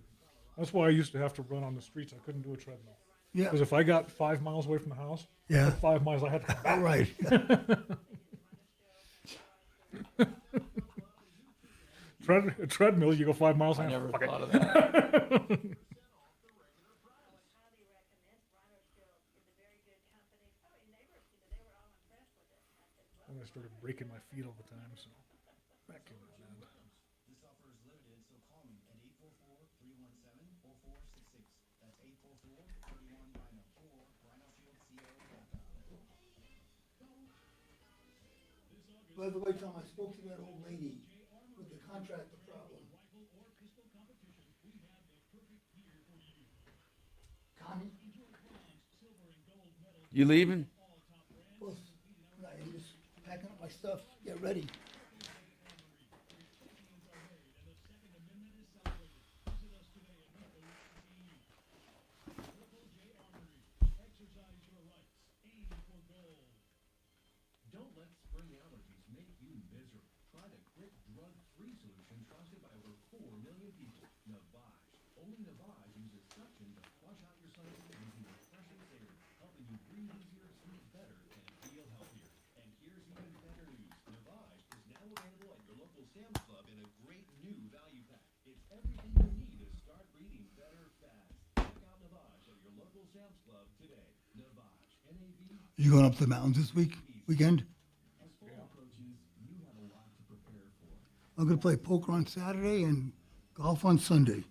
That's why I used to have to run on the streets. I couldn't do a treadmill. Yeah. Because if I got 5 miles away from the house, yeah, 5 miles I had to come back. Right. treadmill, you go 5 miles an hour. I never Fuck it. thought of that. And I started breaking my feet all the time, so that came out bad. This offer is limited, so call me at 844-317-4466. That's 844-31-RHINO or rhinoshieldco.com. By the way, Tom, I spoke to that old lady with the contractor problem. Connie? You leaving? Well, I'm just packing up my stuff, get ready. Don't let spring allergies make you miserable. Try the quick drug-free solution trusted by over 4 million people. Navage. Only Navage uses suction to flush out your sinuses using refreshing air, helping you breathe easier, sleep better, and feel healthier. And here's even better news. Navage is now available at your local Sam's Club in a great new value pack. It's everything you need to start breathing better fast. Check out Navage at your local Sam's Club today. Navage. N-A-V. You going up to the mountains this weekend? I'm going to play poker on Saturday and golf on Sunday.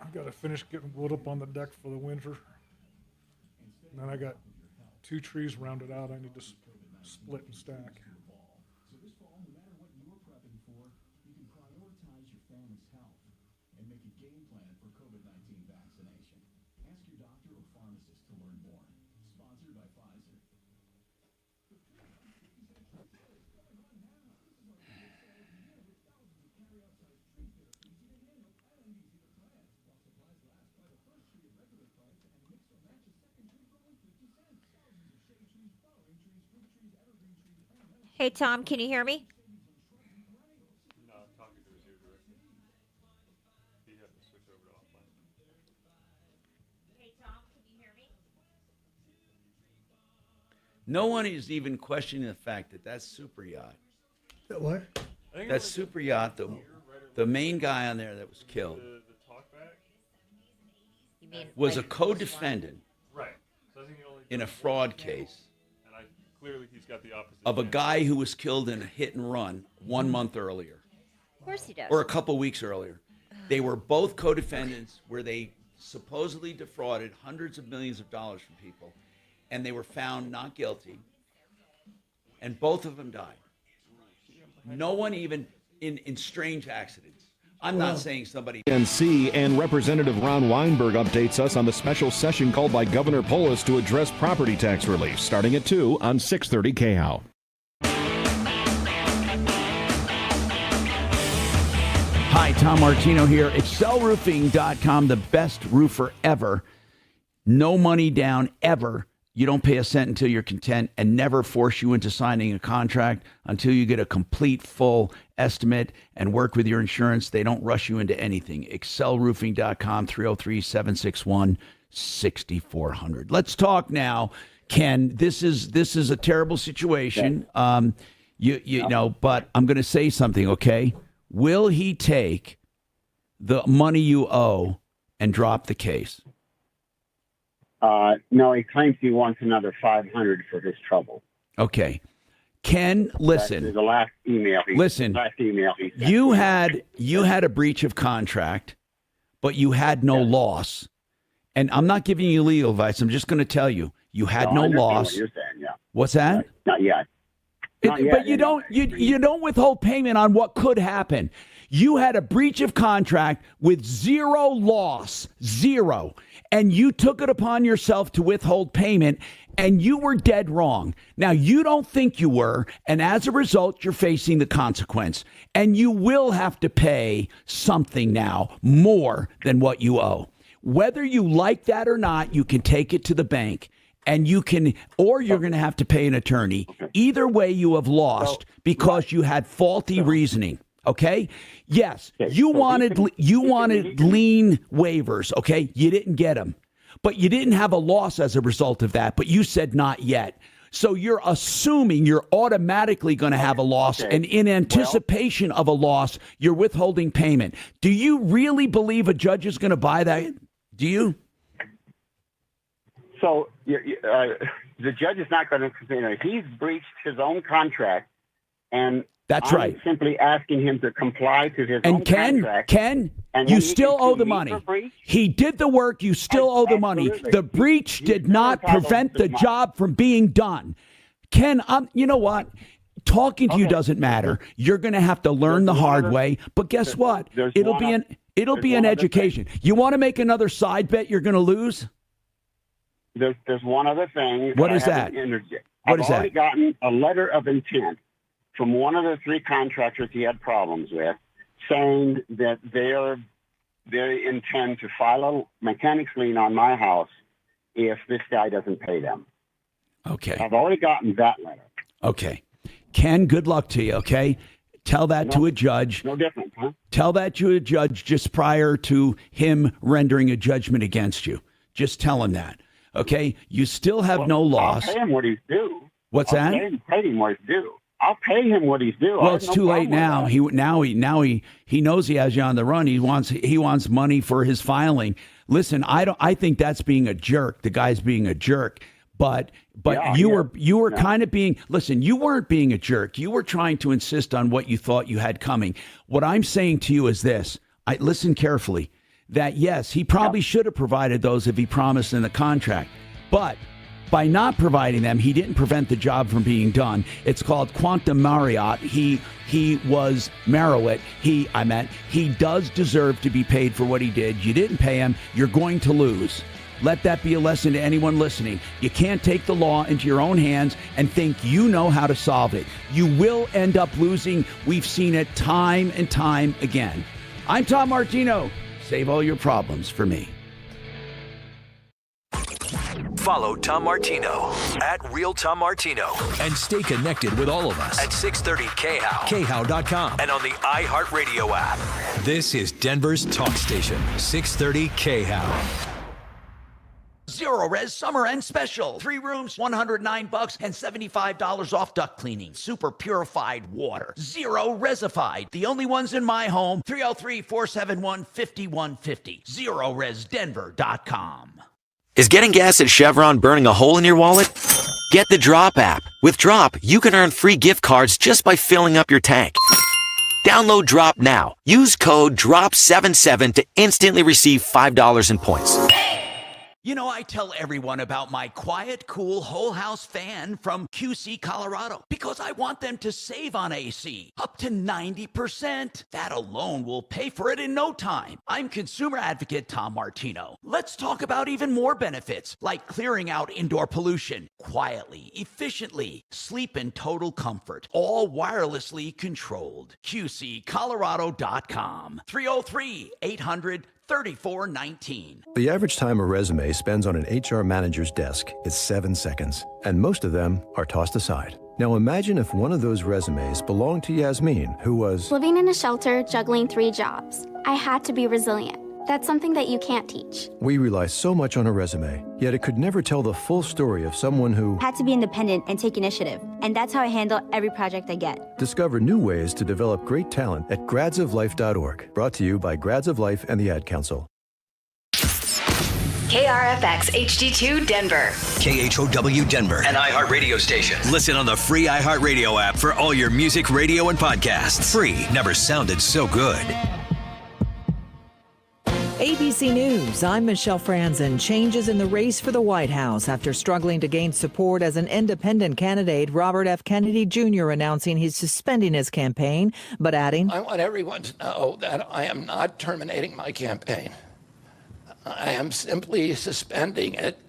I've got to finish getting wood up on the deck for the winter. And then I got 2 trees rounded out I need to split and stack. So this fall, no matter what you're prepping for, you can prioritize your family's health and make a game plan for COVID-19 vaccination. Ask your doctor or pharmacist to learn more. Sponsored by Pfizer. Hey, Tom, can you hear me? No, talking to his ear directly. He had to switch over to offline. Hey, Tom, can you hear me? No one is even questioning the fact that that super yacht. That what? That super yacht, the main guy on there that was killed, The talkback? You mean was a like- co-defendant Right. So I think he only in a fraud case and clearly he's got the opposite. of a guy who was killed in a hit and run 1 month earlier. Of course he does. Or a couple weeks earlier. They were both co-defendants where they supposedly defrauded hundreds of millions of dollars from people, and they were found not guilty, and both of them died. No one even in strange accidents. I'm not saying somebody... NC and Representative Ron Weinberg updates us on the special session called by Governor Polis to address property tax relief, starting at 2 on 630 KHOW. Hi, Tom Martino here. ExcelRoofing.com, the best roofer ever. No money down ever. You don't pay a cent until you're content, and never force you into signing a contract until you get a complete, full estimate and work with your insurance. They don't rush you into anything. ExcelRoofing.com, 303-761-6400. Let's talk now, Ken. This is a terrible situation. You know, but I'm going to say something, okay? Will he take the money you owe and drop the case? No, he claims he wants another $500 for his trouble. Okay. Ken, listen. That's the last email. Listen. Last email he sent. You had a breach of contract, but you had no loss. And I'm not giving you legal advice. I'm just going to tell you, you had I no understand loss. What you're saying, yeah. What's that? Not yet. Not yet, But you don't withhold payment on what could happen. You had a breach of contract with zero loss, zero, and you took it upon yourself to withhold payment, and you were dead wrong. Now, you don't think you were, and as a result, you're facing the consequence, and you will have to pay something now more than what you owe. Whether you like that or not, you can take it to the bank. And you can, or you're going to have to pay an attorney. Either way, you have lost because you had faulty reasoning. Okay. Yes, you wanted lien waivers. Okay, you didn't get them, but you didn't have a loss as a result of that. But you said not yet. So you're assuming you're automatically going to have a loss, and in anticipation of a loss, you're withholding payment. Do you really believe a judge is going to buy that? Do you? So the judge is not going to, he's breached his own contract, and that's I'm right. simply asking him to comply to his own contract. Ken, you still owe the money. He did the work. You still owe the money. The breach did not prevent the job from being done. Ken, you know what? Talking to you doesn't matter. You're going to have to learn the hard way. But guess what? It'll be an education. You want to make another side bet you're going to lose? There's one other thing. What is that? I've already gotten a letter of intent from one of the 3 contractors he had problems with, saying that they intend to file a mechanics lien on my house if this guy doesn't pay them. Okay. I've already gotten that letter. Okay. Ken, good luck to you, okay? Tell that to a judge. No difference, huh? Tell that to a judge just prior to him rendering a judgment against you. Just tell him that, okay? You still have no loss. I'll pay him what he's due. What's that? Pay him what he's due. I'll pay him what he's due. Well, it's too late now. He knows he has you on the run. He wants money for his filing. Listen, I think that's being a jerk. The guy's being a jerk. But you were kind of being, listen, you weren't being a jerk. You were trying to insist on what you thought you had coming. What I'm saying to you is this. Listen carefully. That yes, he probably should have provided those if he promised in the contract. But by not providing them, he didn't prevent the job from being done. It's called Quantum Marriott. He was Marowit. He does deserve to be paid for what he did. You didn't pay him. You're going to lose. Let that be a lesson to anyone listening. You can't take the law into your own hands and think you know how to solve it. You will end up losing. We've seen it time and time again. I'm Tom Martino. Save all your problems for me. Follow Tom Martino at Real Tom Martino and stay connected with all of us at 630 KHOW, KHOW.com, and on the iHeartRadio app. This is Denver's talk station, 630 KHOW. Zero Res Summer End Special. 3 rooms, $109 and $75 off duct cleaning. Super purified water. Zero Resified. The only ones in my home. 303-471-5150. ZeroResDenver.com. Is getting gas at Chevron burning a hole in your wallet? Get the Drop app. With Drop, you can earn free gift cards just by filling up your tank. Download Drop now. Use code DROP77 to instantly receive $5 in points. You know, I tell everyone about my quiet, cool, whole house fan from QC, Colorado, because I want them to save on AC up to 90%. That alone will pay for it in no time. I'm consumer advocate Tom Martino. Let's talk about even more benefits, like clearing out indoor pollution quietly, efficiently, sleep in total comfort, all wirelessly controlled. QCcolorado.com. 303-800-3419. The average time a resume spends on an HR manager's desk is 7 seconds, and most of them are tossed aside. Now imagine if one of those resumes belonged to Yasmin, who was living in a shelter, juggling 3 jobs. I had to be resilient. That's something that you can't teach. We rely so much on a resume, yet it could never tell the full story of someone who had to be independent and take initiative. And that's how I handle every project I get. Discover new ways to develop great talent at gradsoflife.org. Brought to you by Grads of Life and the Ad Council. KRFX HD2 Denver. KHOW Denver, an iHeart radio station. Listen on the free iHeartRadio app for all your music, radio, and podcasts. Free. Never sounded so good. ABC News, I'm Michelle Franzen. Changes in the race for the White House after struggling to gain support as an independent candidate. Robert F. Kennedy Jr. announcing he's suspending his campaign, but adding, I want everyone to know that I am not terminating my campaign. I am simply suspending it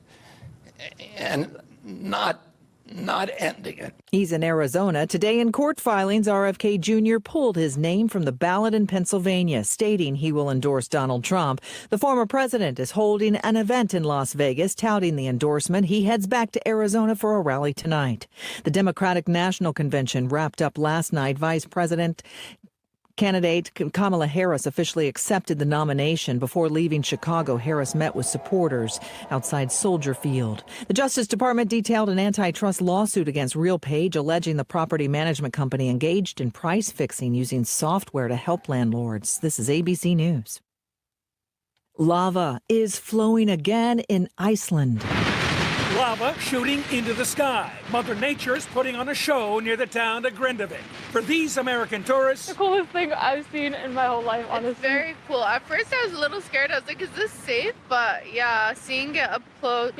and not ending it. He's in Arizona. Today in court filings, RFK Jr. pulled his name from the ballot in Pennsylvania, stating he will endorse Donald Trump. The former president is holding an event in Las Vegas, touting the endorsement. He heads back to Arizona for a rally tonight. The Democratic National Convention wrapped up last night. Vice President Candidate Kamala Harris officially accepted the nomination. Before leaving Chicago, Harris met with supporters outside Soldier Field. The Justice Department detailed an antitrust lawsuit against RealPage, alleging the property management company engaged in price fixing using software to help landlords. This is ABC News. Lava is flowing again in Iceland. Lava shooting into the sky. Mother Nature's putting on a show near the town of Grindavik. For these American tourists, the coolest thing I've seen in my whole life, honestly. It's very cool. At first I was a little scared. I was like, is this safe? But yeah, seeing it up close,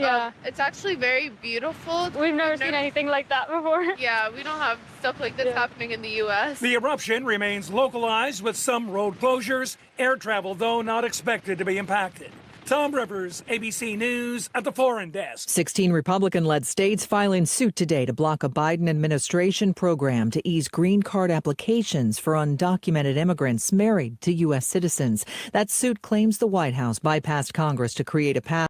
it's actually very beautiful. We've never seen anything like that before. Yeah, we don't have stuff like this happening in the U.S. The eruption remains localized with some road closures. Air travel, though, not expected to be impacted. Tom Rivers, ABC News at the Foreign Desk. 16 Republican-led states filing suit today to block a Biden administration program to ease green card applications for undocumented immigrants married to U.S. citizens. That suit claims the White House bypassed Congress to create a path